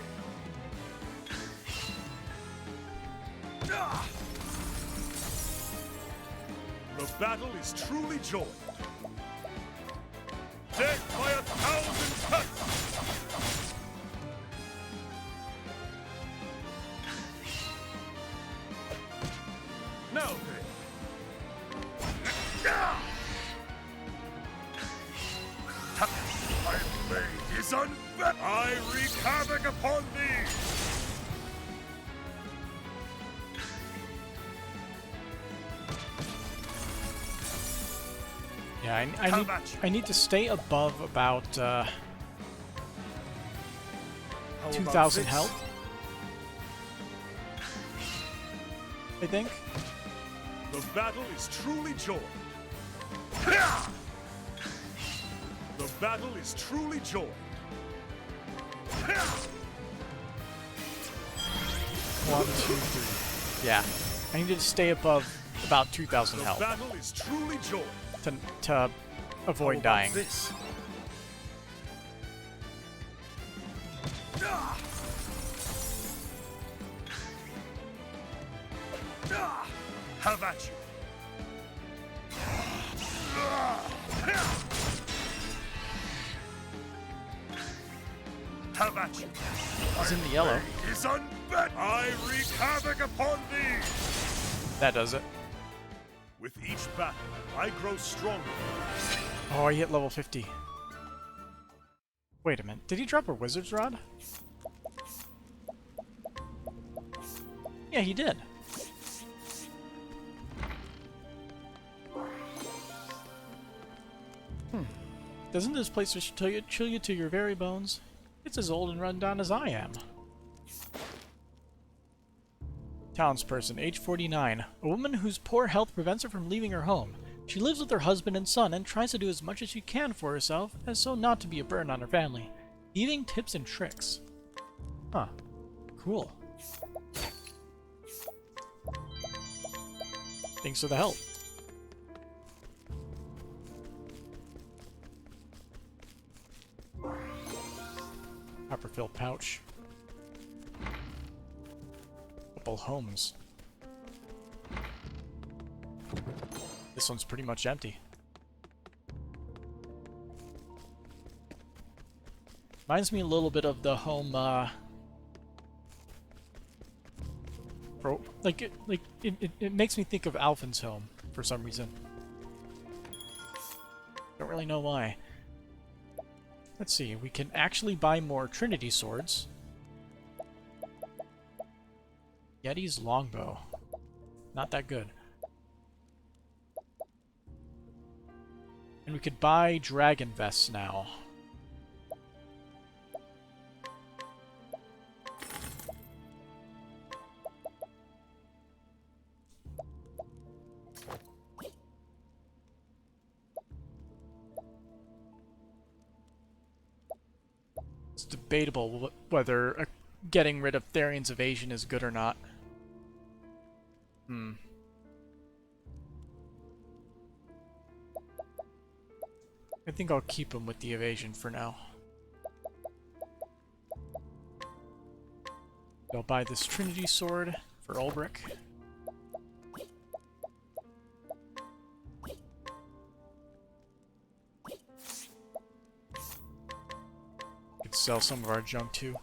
The battle is truly joined. Death by 1,000 cuts! Now then. My blade is I wreak havoc upon thee! Yeah, I need to stay above about 2,000 health. I think. The battle is truly joined. The battle is truly joined. 1, 2, 3. Yeah, I need to stay above about 2,000 health. The battle is truly joined. To avoid dying. This. Have at you. Have at you. He's in the yellow. Is I wreak havoc upon thee. That does it. With each battle, I grow stronger. Oh, I hit level 50. Wait a minute. Did he drop a wizard's rod? Yeah, he did. Doesn't this place just chill you to your very bones? It's as old and run down as I am. Townsperson, age 49. A woman whose poor health prevents her from leaving her home. She lives with her husband and son and tries to do as much as she can for herself, as so not to be a burden on her family. Thieving tips and tricks. Huh. Cool. Thanks for the help. Copperfield pouch. Couple homes. This one's pretty much empty. Reminds me a little bit of the home, it makes me think of Alphen's home for some reason. Don't really know why. Let's see, we can actually buy more Trinity swords. Yeti's longbow. Not that good. And we could buy dragon vests now. It's debatable whether getting rid of Therion's evasion is good or not. I think I'll keep him with the evasion for now. I'll buy this Trinity sword for Olberic. Could sell some of our junk too.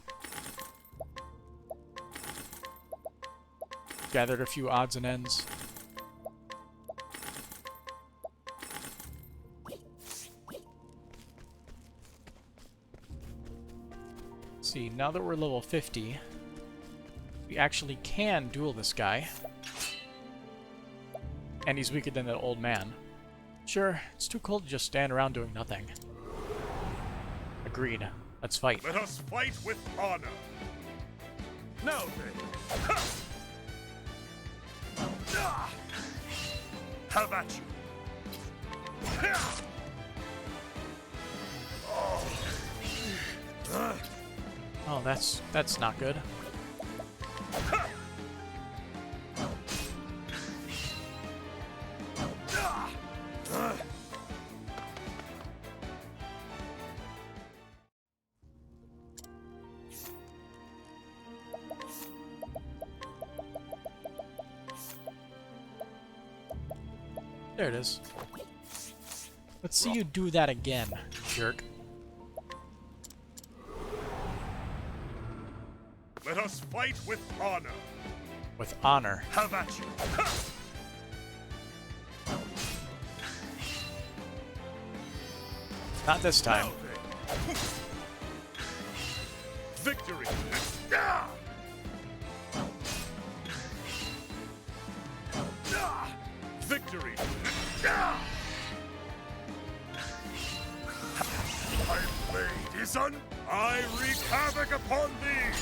Gathered a few odds and ends. See, now that we're level 50, we actually can duel this guy. And he's weaker than that old man. Sure, it's too cold to just stand around doing nothing. Agreed. Let's fight. Let us fight with honor. Now then. Have at you. Oh, that's not good. There it is. Let's see you do that again, jerk. Let us fight with honor. With honor. Have at you. Not this time. Victory. Victory. My blade is I wreak havoc upon thee.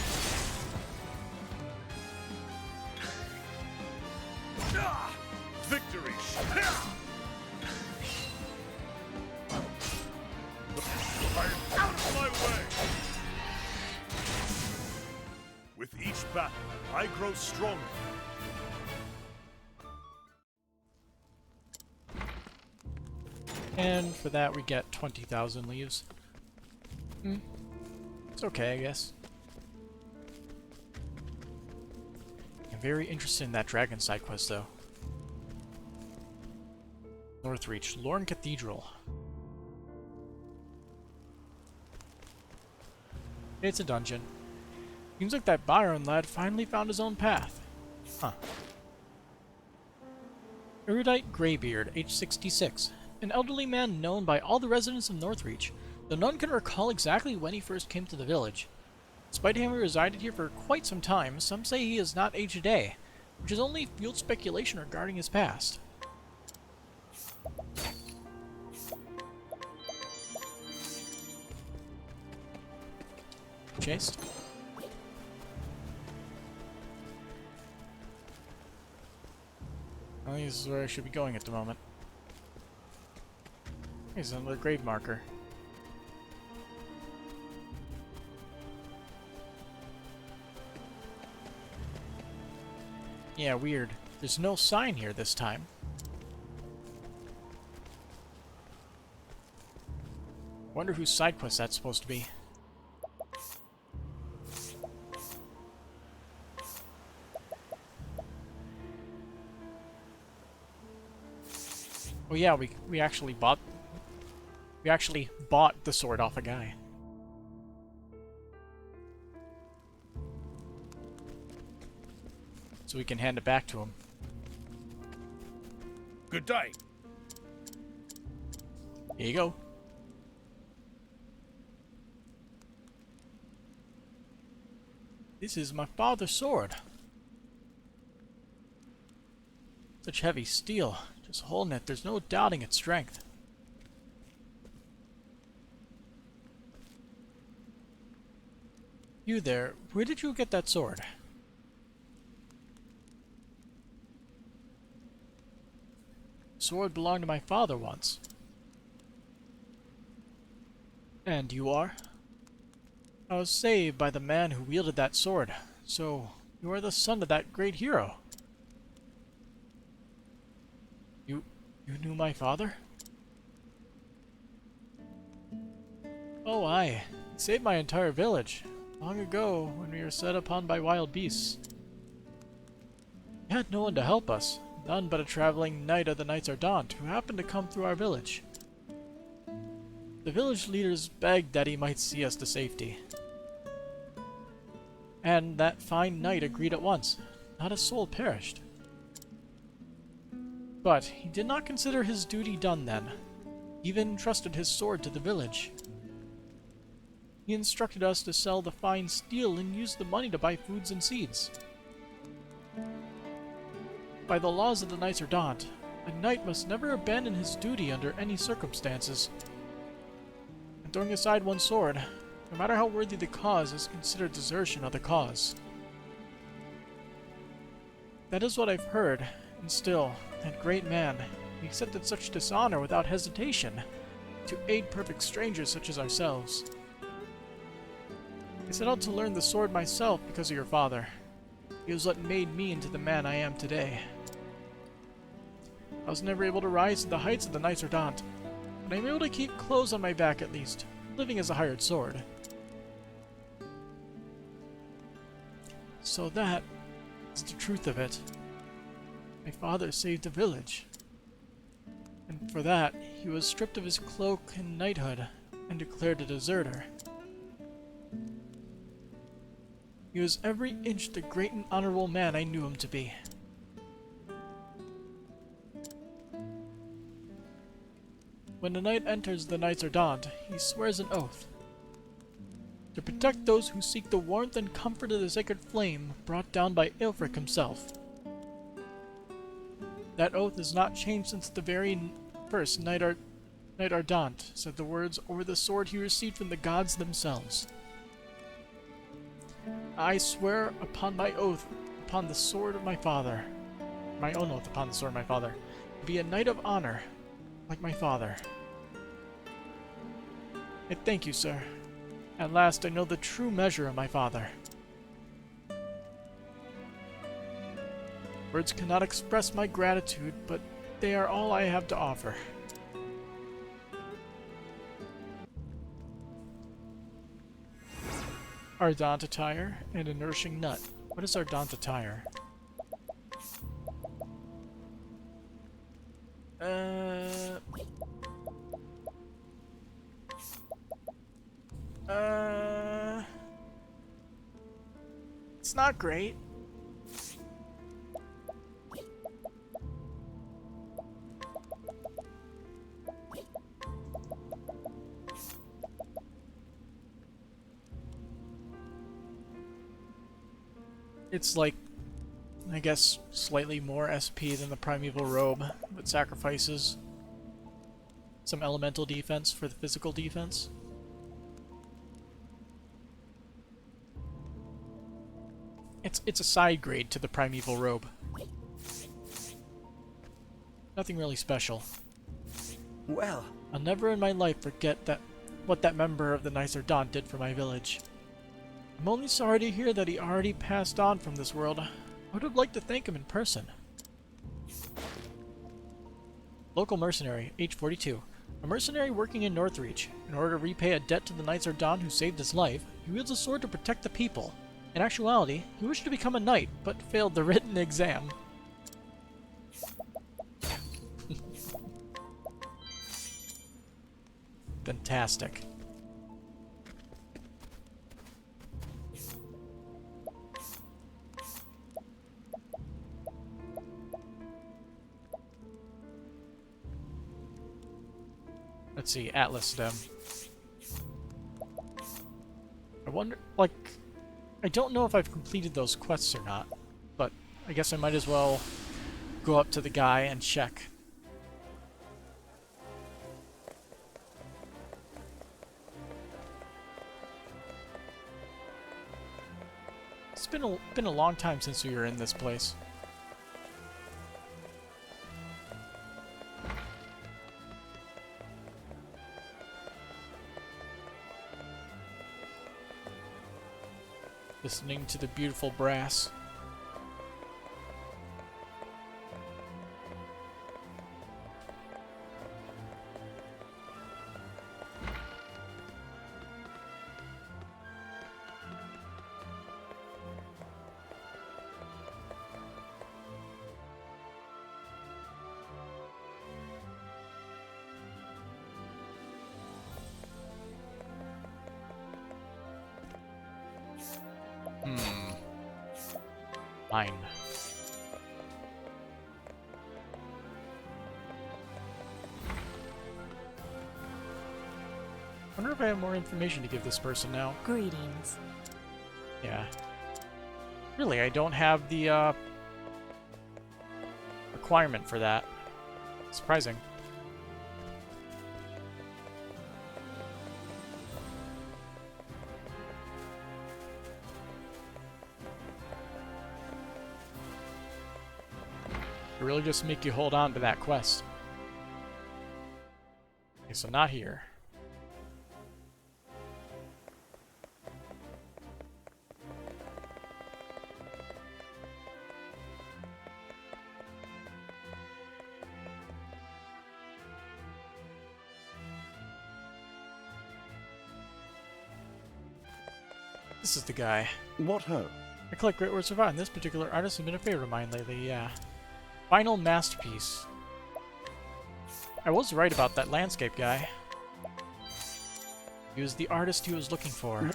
Victory! I'm out of my way! With each battle, I grow stronger. And for that we get 20,000 leaves. It's okay, I guess. I'm very interested in that dragon side quest, though. Northreach, Lorne Cathedral. It's a dungeon. Seems like that Byron lad finally found his own path. Huh. Erudite Greybeard, age 66. An elderly man known by all the residents of Northreach, though none can recall exactly when he first came to the village. Despite having resided here for quite some time, some say he has not aged a day, which has only fueled speculation regarding his past. Chased. Well, this is where I should be going at the moment. Here's another grave marker. Yeah, weird. There's no sign here this time. Wonder whose side quest that's supposed to be. Oh yeah, we actually bought the sword off a guy. So we can hand it back to him. Good day. Here you go. This is my father's sword. Such heavy steel. Just holding it, there's no doubting its strength. You there, where did you get that sword? The sword belonged to my father once. And you are? I was saved by the man who wielded that sword, so you are the son of that great hero. You knew my father? Oh, aye. He saved my entire village, long ago when we were set upon by wild beasts. We had no one to help us, none but a traveling knight of the Knights Ardent who happened to come through our village. The village leaders begged that he might see us to safety. And that fine knight agreed at once. Not a soul perished. But he did not consider his duty done then. He even entrusted his sword to the village. He instructed us to sell the fine steel and use the money to buy foods and seeds. By the laws of the Knights Ardent, a knight must never abandon his duty under any circumstances. And throwing aside one's sword, no matter how worthy the cause, is considered desertion of the cause. That is what I've heard, and still, that great man, he accepted such dishonor without hesitation, to aid perfect strangers such as ourselves. I set out to learn the sword myself because of your father. He was what made me into the man I am today. I was never able to rise to the heights of the Knights Ardent, but I'm able to keep clothes on my back at least, living as a hired sword. So that is the truth of it. My father saved the village. And for that, he was stripped of his cloak and knighthood and declared a deserter. He was every inch the great and honorable man I knew him to be. When a knight enters the Knights Ardent, he swears an oath. To protect those who seek the warmth and comfort of the sacred flame brought down by Olberic himself. That oath has not changed since the very first Knight Ardent said the words over the sword he received from the gods themselves. I swear upon my oath upon the sword of my father, my own oath upon the sword of my father, to be a knight of honor, like my father. I thank you, sir. At last I know the true measure of my father. Words cannot express my gratitude, but they are all I have to offer. Ardent attire and a nourishing nut. What is Ardent attire? It's not great. It's like, I guess, slightly more SP than the Primeval Robe, but sacrifices some elemental defense for the physical defense. It's a side grade to the Primeval Robe. Nothing really special. Well, I'll never in my life forget what that member of the Knights Ardent did for my village. I'm only sorry to hear that he already passed on from this world. I would have liked to thank him in person. Local mercenary, age 42. A mercenary working in Northreach. In order to repay a debt to the Knights Ardent who saved his life, he wields a sword to protect the people. In actuality, he wished to become a knight, but failed the written exam. fantastic. Let's see, Atlas Stem. I wonder, like, I don't know if I've completed those quests or not, but I guess I might as well go up to the guy and check. It's been a long time since we were in this place. Listening to the beautiful brass. Fine. Wonder if I have more information to give this person now. Greetings. Yeah. Really, I don't have the requirement for that. Surprising. It really just make you hold on to that quest. Okay, so not here. This is the guy. What ho? I collect great words of art, and this particular artist has been a favorite of mine lately, yeah. Final masterpiece. I was right about that landscape guy. He was the artist he was looking for.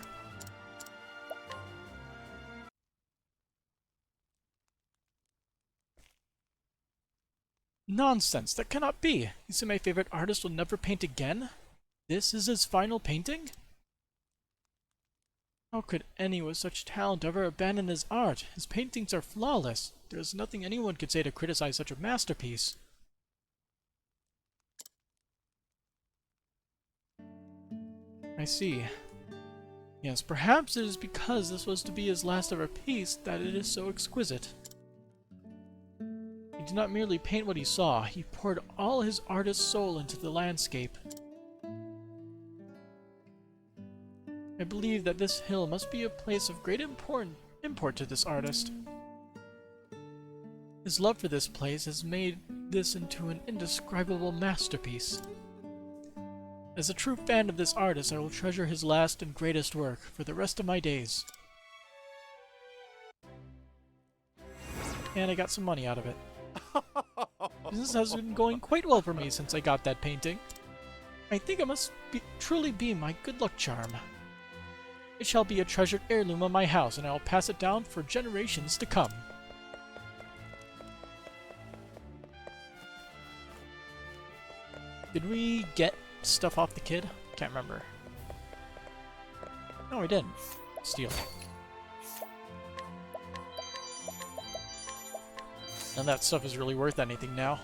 Nonsense, that cannot be. You say my favorite artist will never paint again? This is his final painting? How could anyone with such talent ever abandon his art? His paintings are flawless. There is nothing anyone could say to criticize such a masterpiece. I see. Yes, perhaps it is because this was to be his last ever piece that it is so exquisite. He did not merely paint what he saw, he poured all his artist's soul into the landscape. I believe that this hill must be a place of great import to this artist. His love for this place has made this into an indescribable masterpiece. As a true fan of this artist, I will treasure his last and greatest work for the rest of my days. And I got some money out of it. Business has been going quite well for me since I got that painting. I think it must truly be my good luck charm. It shall be a treasured heirloom of my house, and I will pass it down for generations to come. Did we get stuff off the kid? Can't remember. No, we didn't. Steal. None of that stuff is really worth anything now.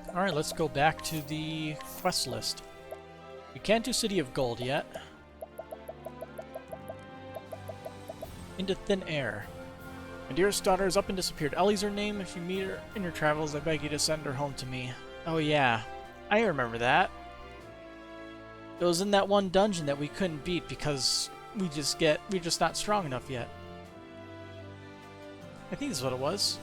Alright, let's go back to the quest list. We can't do City of Gold yet. Into thin air. My dearest daughter is up and disappeared. Ellie's her name. If you meet her in your travels, I beg you to send her home to me. Oh yeah, I remember that. It was in that one dungeon that we couldn't beat because we're just not strong enough yet. I think this is what it was.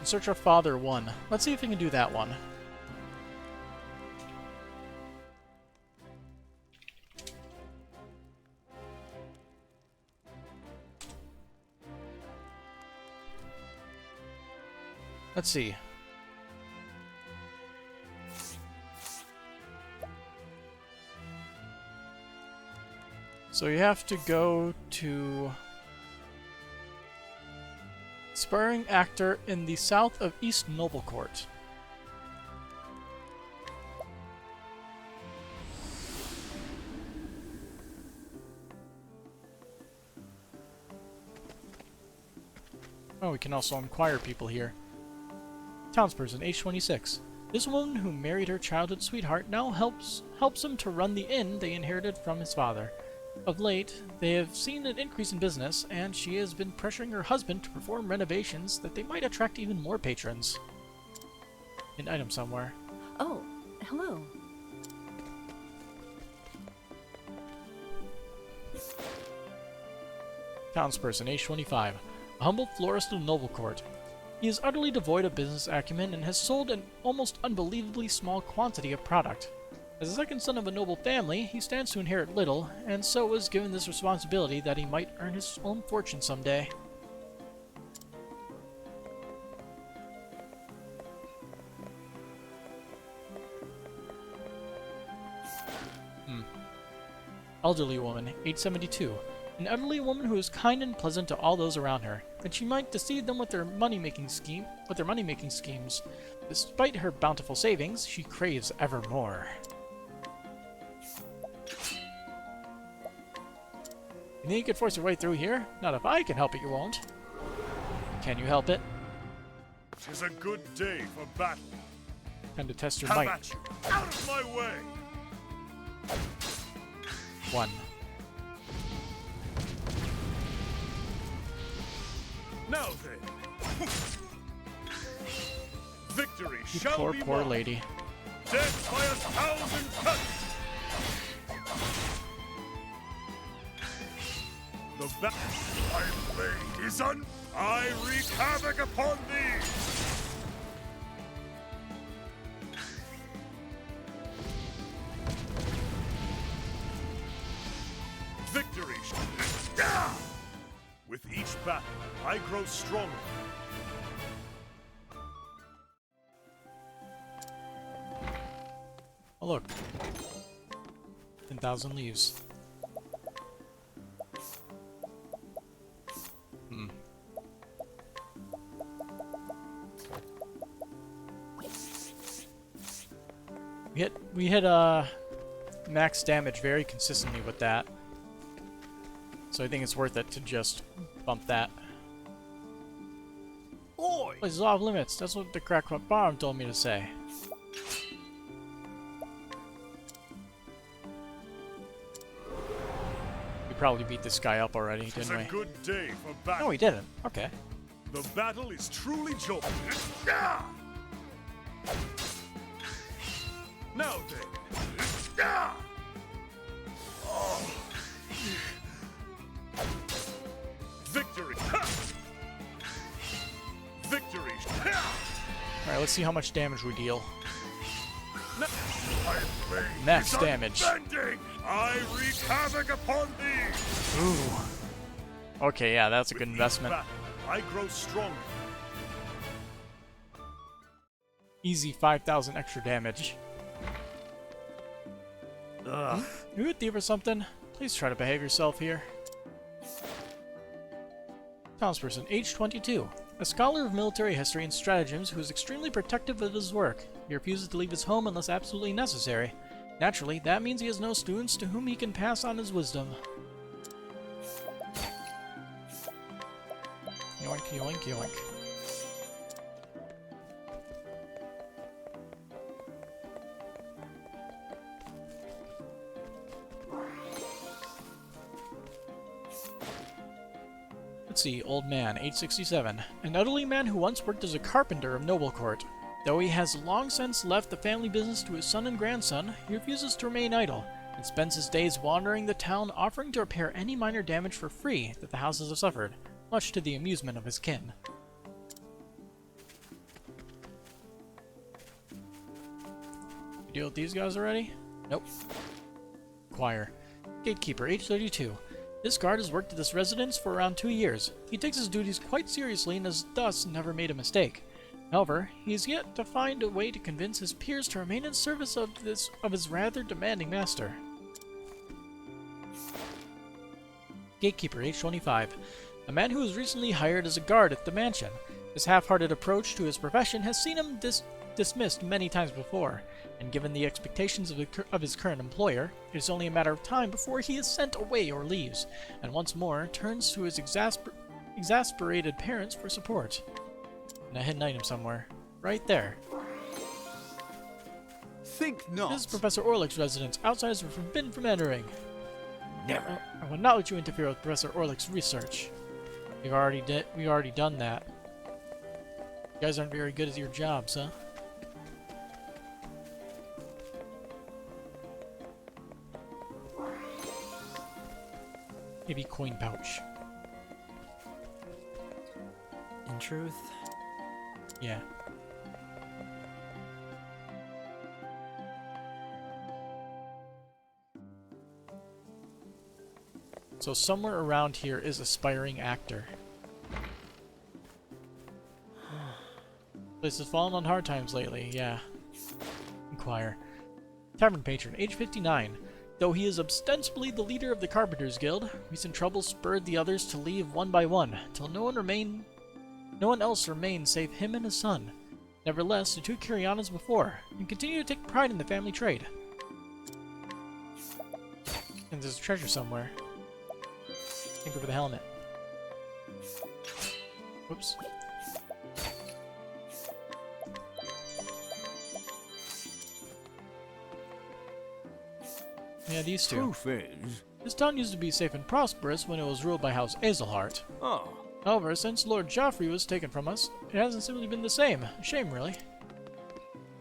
Search our father 1. Let's see if we can do that one. Let's see. So you have to go to aspiring actor in the south of East Noble Court. Oh, we can also inquire people here. Townsperson, age 26. This woman who married her childhood sweetheart now helps him to run the inn they inherited from his father. Of late, they have seen an increase in business, and she has been pressuring her husband to perform renovations that they might attract even more patrons. An item somewhere. Oh, hello. Townsperson, age 25. A humble florist of Noble Court. He is utterly devoid of business acumen and has sold an almost unbelievably small quantity of product. As the second son of a noble family, he stands to inherit little, and so was given this responsibility that he might earn his own fortune someday. Elderly woman, age 72. An elderly woman who is kind and pleasant to all those around her, and she might deceive them with their money-making schemes. Despite her bountiful savings, she craves ever more. You think you could force your way through here? Not if I can help it, you won't. Can you help it? 'Tis a good day for battle. Time to test your Come might. at you. Out of my way! 1. Now then. Victory You shall poor, be poor won. lady. Death by 1,000 cuts. The battle I blade is I wreak havoc upon thee! Victory! With each battle, I grow stronger. Oh look. 10,000 leaves. We hit max damage very consistently with that. So I think it's worth it to just bump that. Oi! Places off limits, that's what the Crackpot Bomb told me to say. We probably beat this guy up already, It's didn't a we? good day for battle. No, we didn't. Okay. The battle is truly joyous. Now then. Victory. Victory. Alright, let's see how much damage we deal. Max Max damage. I wreak havoc upon thee. Ooh. Okay, yeah, that's a good investment. I grow stronger. Easy 5,000 extra damage. Ugh. You a thief or something? Please try to behave yourself here. Townsperson, age 22. A scholar of military history and stratagems who is extremely protective of his work. He refuses to leave his home unless absolutely necessary. Naturally, that means he has no students to whom he can pass on his wisdom. Yoink, yoink, yoink. Let's see, old man, age 67. An elderly man who once worked as a carpenter of Noble Court. Though he has long since left the family business to his son and grandson, he refuses to remain idle, and spends his days wandering the town offering to repair any minor damage for free that the houses have suffered, much to the amusement of his kin. Deal with these guys already? Nope. Choir. Gatekeeper, age 32. This guard has worked at this residence for around 2 years. He takes his duties quite seriously and has thus never made a mistake. However, he has yet to find a way to convince his peers to remain in service of his rather demanding master. Gatekeeper, age 25. A man who was recently hired as a guard at the mansion. His half-hearted approach to his profession has seen him dismissed many times before, and given the expectations of his current employer, it is only a matter of time before he is sent away or leaves, and once more turns to his exasperated parents for support. And a hidden item somewhere. Right there. Think not. This is Professor Orlic's residence. Outsiders are forbidden from entering. Never. I will not let you interfere with Professor Orlic's research. We've already done that. You guys aren't very good at your jobs, huh? Maybe coin pouch. In truth, Yeah. So somewhere around here is aspiring actor. Place has fallen on hard times lately, yeah. Inquire. Tavern patron, age 59. Though he is ostensibly the leader of the Carpenters Guild, recent troubles spurred the others to leave one by one, till no one else remained save him and his son. Nevertheless, the two carry on as before, and continue to take pride in the family trade. And there's a treasure somewhere. I think over the helmet. Whoops. Yeah, these two. Truth is... This town used to be safe and prosperous when it was ruled by House Azelhart. Oh. However, since Lord Joffrey was taken from us, it hasn't simply been the same. A shame, really.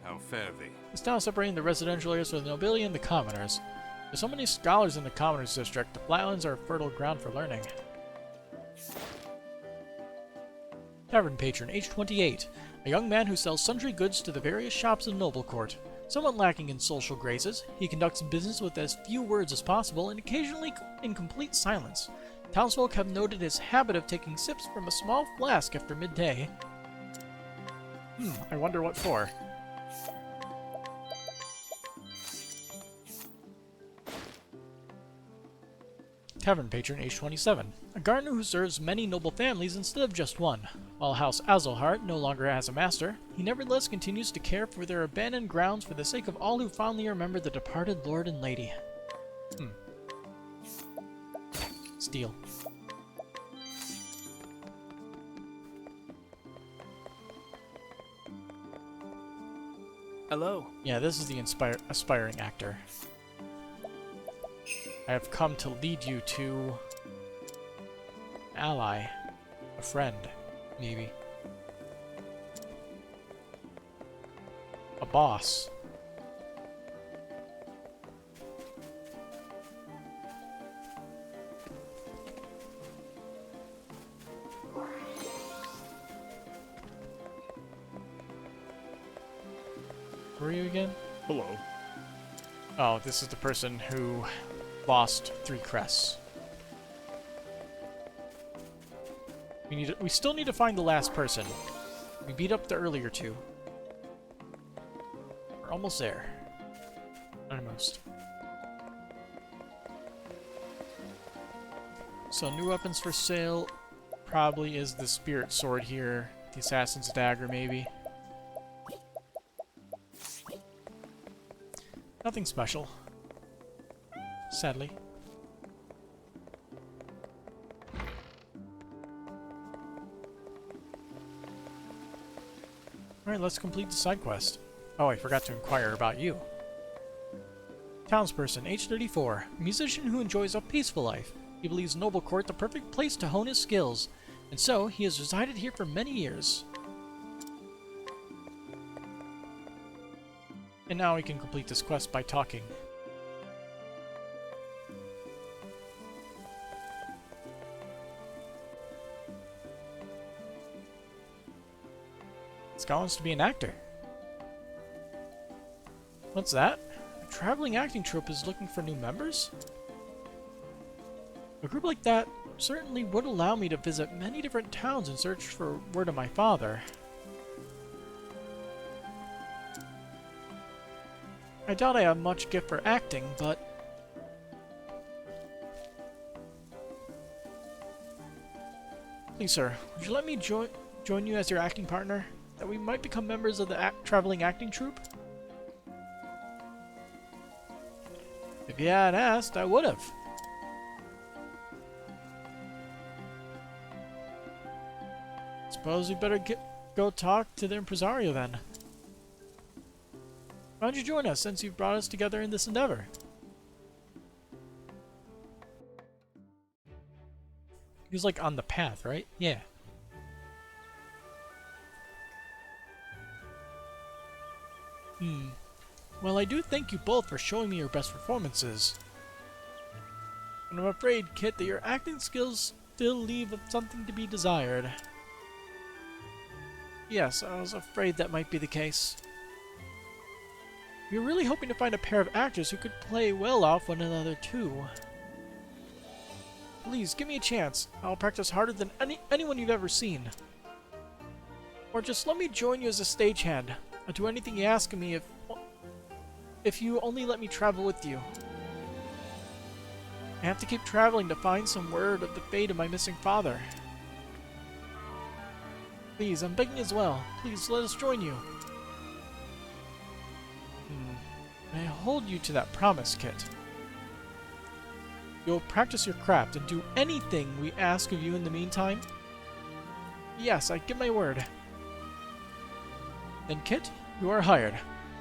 How fair thee. This town is separating the residential areas from the nobility and the commoners. There's so many scholars in the commoners district, the flatlands are fertile ground for learning. Tavern patron, age 28. A young man who sells sundry goods to the various shops in Noble Court. Somewhat lacking in social graces, he conducts business with as few words as possible and occasionally in complete silence. Townsfolk have noted his habit of taking sips from a small flask after midday. I wonder what for. Tavern patron, age 27. A gardener who serves many noble families instead of just one. While House Azelhart no longer has a master, he nevertheless continues to care for their abandoned grounds for the sake of all who fondly remember the departed lord and lady. Steal. hello. Yeah, this is the aspiring actor. I have come to lead you to... ally. A friend, maybe. A boss. Who are you again? Hello. Oh, this is the person who lost 3 crests. We still need to find the last person. We beat up the earlier 2. We're almost there. Almost. So new weapons for sale probably is the spirit sword here, the assassin's dagger maybe. Nothing special. Sadly. Alright, let's complete the side quest. Oh, I forgot to inquire about you. Townsperson, age 34. A musician who enjoys a peaceful life. He believes Noble Court the perfect place to hone his skills, and so he has resided here for many years. And now we can complete this quest by talking. This guy wants to be an actor. What's that? A traveling acting troupe is looking for new members? A group like that certainly would allow me to visit many different towns in search for word of my father. I doubt I have much gift for acting, but... Please, sir, would you let me join you as your acting partner? That we might become members of the traveling acting troupe? If you had asked, I would have. Suppose we better go talk to the impresario then. Why don't you join us since you've brought us together in this endeavor? He was like on the path, right? Yeah. Well, I do thank you both for showing me your best performances. And I'm afraid, Kit, that your acting skills still leave something to be desired. Yes, I was afraid that might be the case. We were really hoping to find a pair of actors who could play well off one another too. Please, give me a chance. I'll practice harder than anyone you've ever seen. Or just let me join you as a stagehand. I'll do anything you ask of me if you only let me travel with you. I have to keep traveling to find some word of the fate of my missing father. Please, I'm begging as well. Please, let us join you. I hold you to that promise, Kit. You'll practice your craft and do anything we ask of you in the meantime? Yes, I give my word. Then, Kit, you are hired,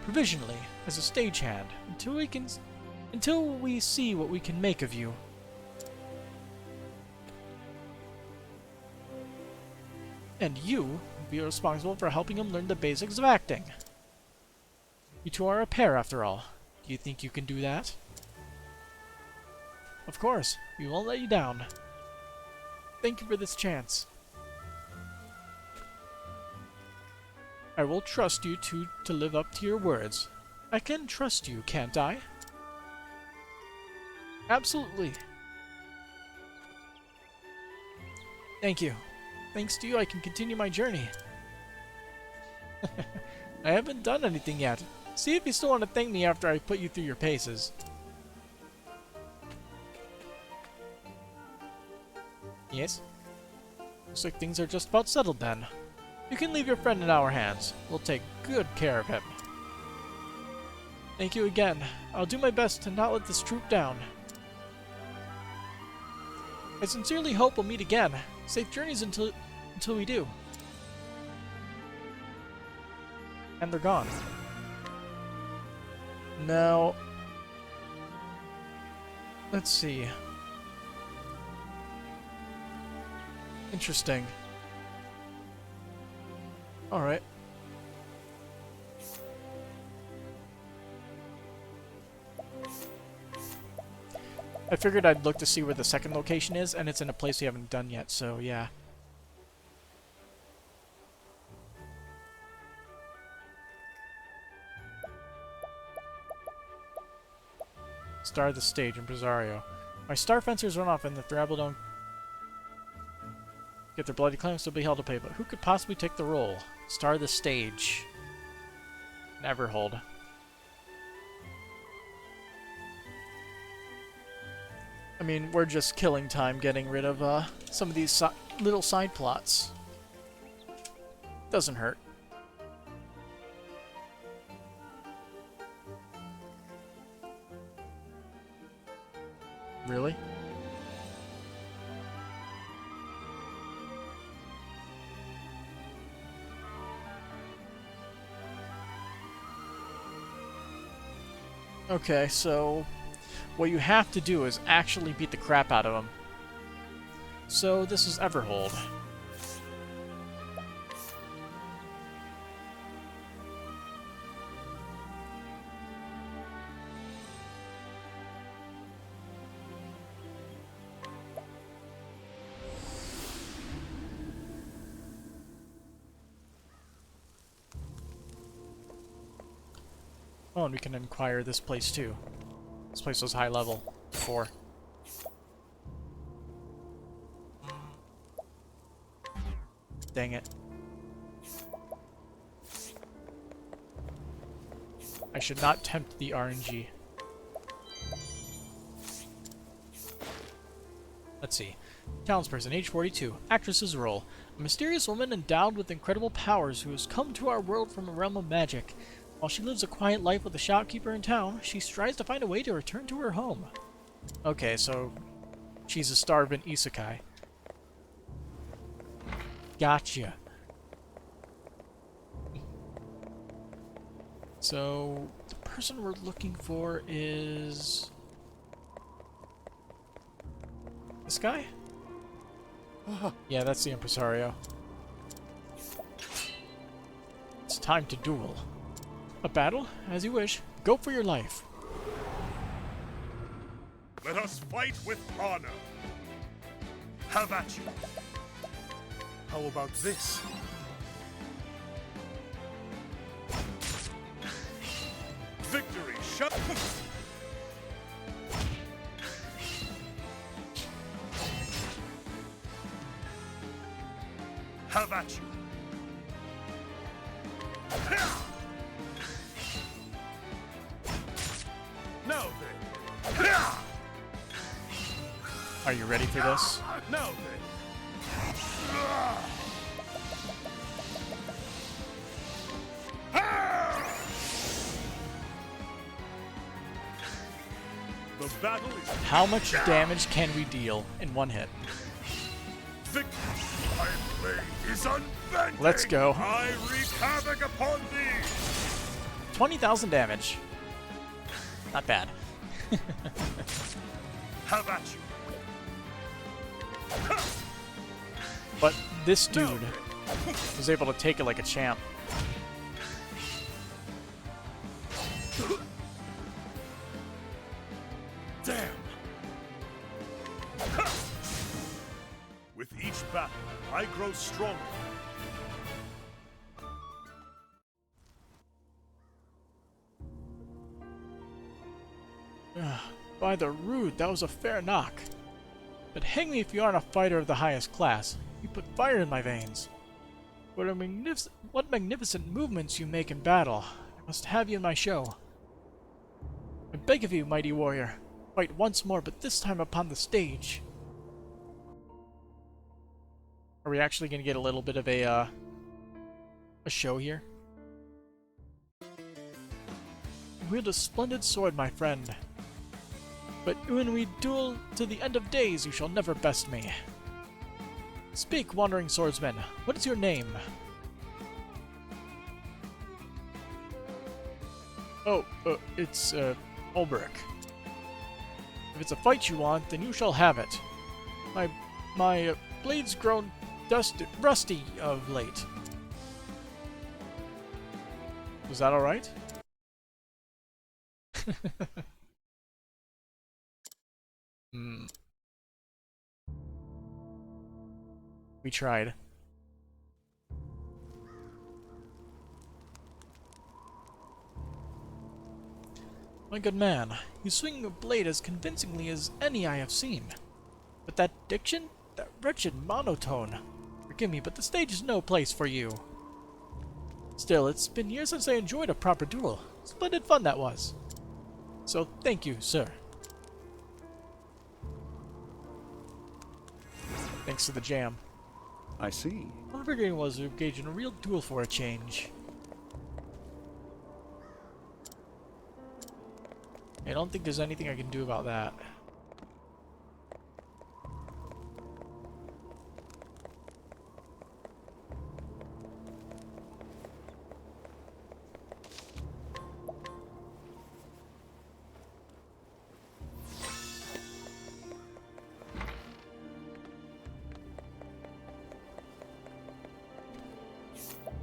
provisionally, as a stagehand, until we see what we can make of you. And you will be responsible for helping him learn the basics of acting. You two are a pair, after all. Do you think you can do that? Of course, we won't let you down. Thank you for this chance. I will trust you two to live up to your words. I can trust you, can't I? Absolutely. Thank you. Thanks to you, I can continue my journey. I haven't done anything yet. See if you still want to thank me after I put you through your paces. Yes? Looks like things are just about settled then. You can leave your friend in our hands. We'll take good care of him. Thank you again. I'll do my best to not let this troop down. I sincerely hope we'll meet again. Safe journeys until we do. And they're gone. Now, let's see. Interesting. Alright. I figured I'd look to see where the second location is, and it's in a place we haven't done yet, so yeah. Star of the stage, Impresario. My star fencers run off and the rabble don't get their bloody claims to be held to pay, but who could possibly take the role? Star of the stage. Never hold. I mean, we're just killing time getting rid of some of these little side plots. Doesn't hurt. Really? Okay, so what you have to do is actually beat the crap out of him. So this is Everhold. Oh, and we can inquire this place too. This place was high level before. Dang it. I should not tempt the RNG. Let's see. Townsperson, age 42. Actress's role. A mysterious woman endowed with incredible powers who has come to our world from a realm of magic. While she lives a quiet life with a shopkeeper in town, she strives to find a way to return to her home. Okay, so she's a starving isekai. Gotcha. So, the person we're looking for is... this guy? Yeah, that's the impresario. It's time to duel. A battle? As you wish. Go for your life. Let us fight with honor. Have at you. How about this? Victory shall... Have at you. Now then. Are you ready for this? Now then. The battle is... How much damage can we deal in one hit? Victory! My blade is unbending! Let's go. I wreak havoc upon thee! 20,000 damage. Not bad. Have at you! But this dude was able to take it like a champ. Damn! With each battle, I grow stronger. By the rood, that was a fair knock. But hang me if you aren't a fighter of the highest class. You put fire in my veins. What magnificent movements you make in battle. I must have you in my show. I beg of you, mighty warrior. Fight once more, but this time upon the stage. Are we actually going to get a little bit of a show here? You wield a splendid sword, my friend. But when we duel to the end of days, you shall never best me. Speak, wandering swordsman. What is your name? Oh, it's, Olberic. If it's a fight you want, then you shall have it. My blade's grown rusty of late. Was that alright? We tried. My good man, you swing your blade as convincingly as any I have seen. But that diction? That wretched monotone. Forgive me, but the stage is no place for you. Still, it's been years since I enjoyed a proper duel. Splendid fun that was. So, thank you, sir. Thanks to the jam. I see. All the figuring was to engage in a real duel for a change. I don't think there's anything I can do about that.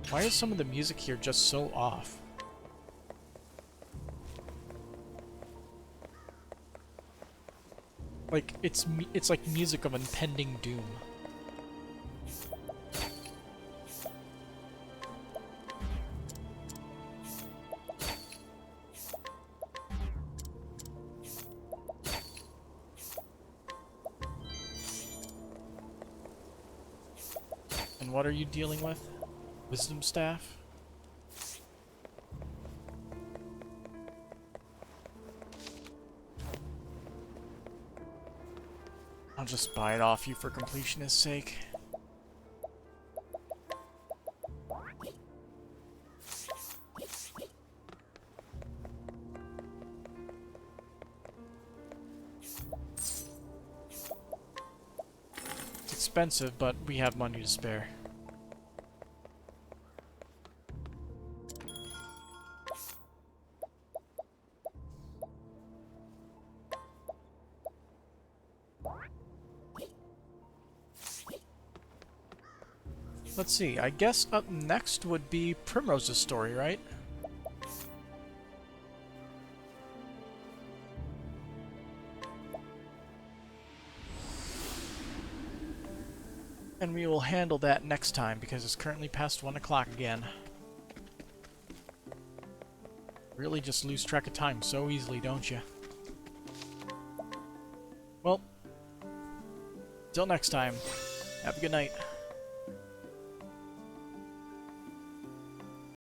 Why is some of the music here just so off? Like, it's like music of impending doom. And what are you dealing with? Wisdom staff? I'll just buy it off you for completionist's sake. It's expensive, but we have money to spare. Let's see, I guess up next would be Primrose's story, right? And we will handle that next time, because it's currently past 1 o'clock again. Really just lose track of time so easily, don't you? Well, till next time, have a good night.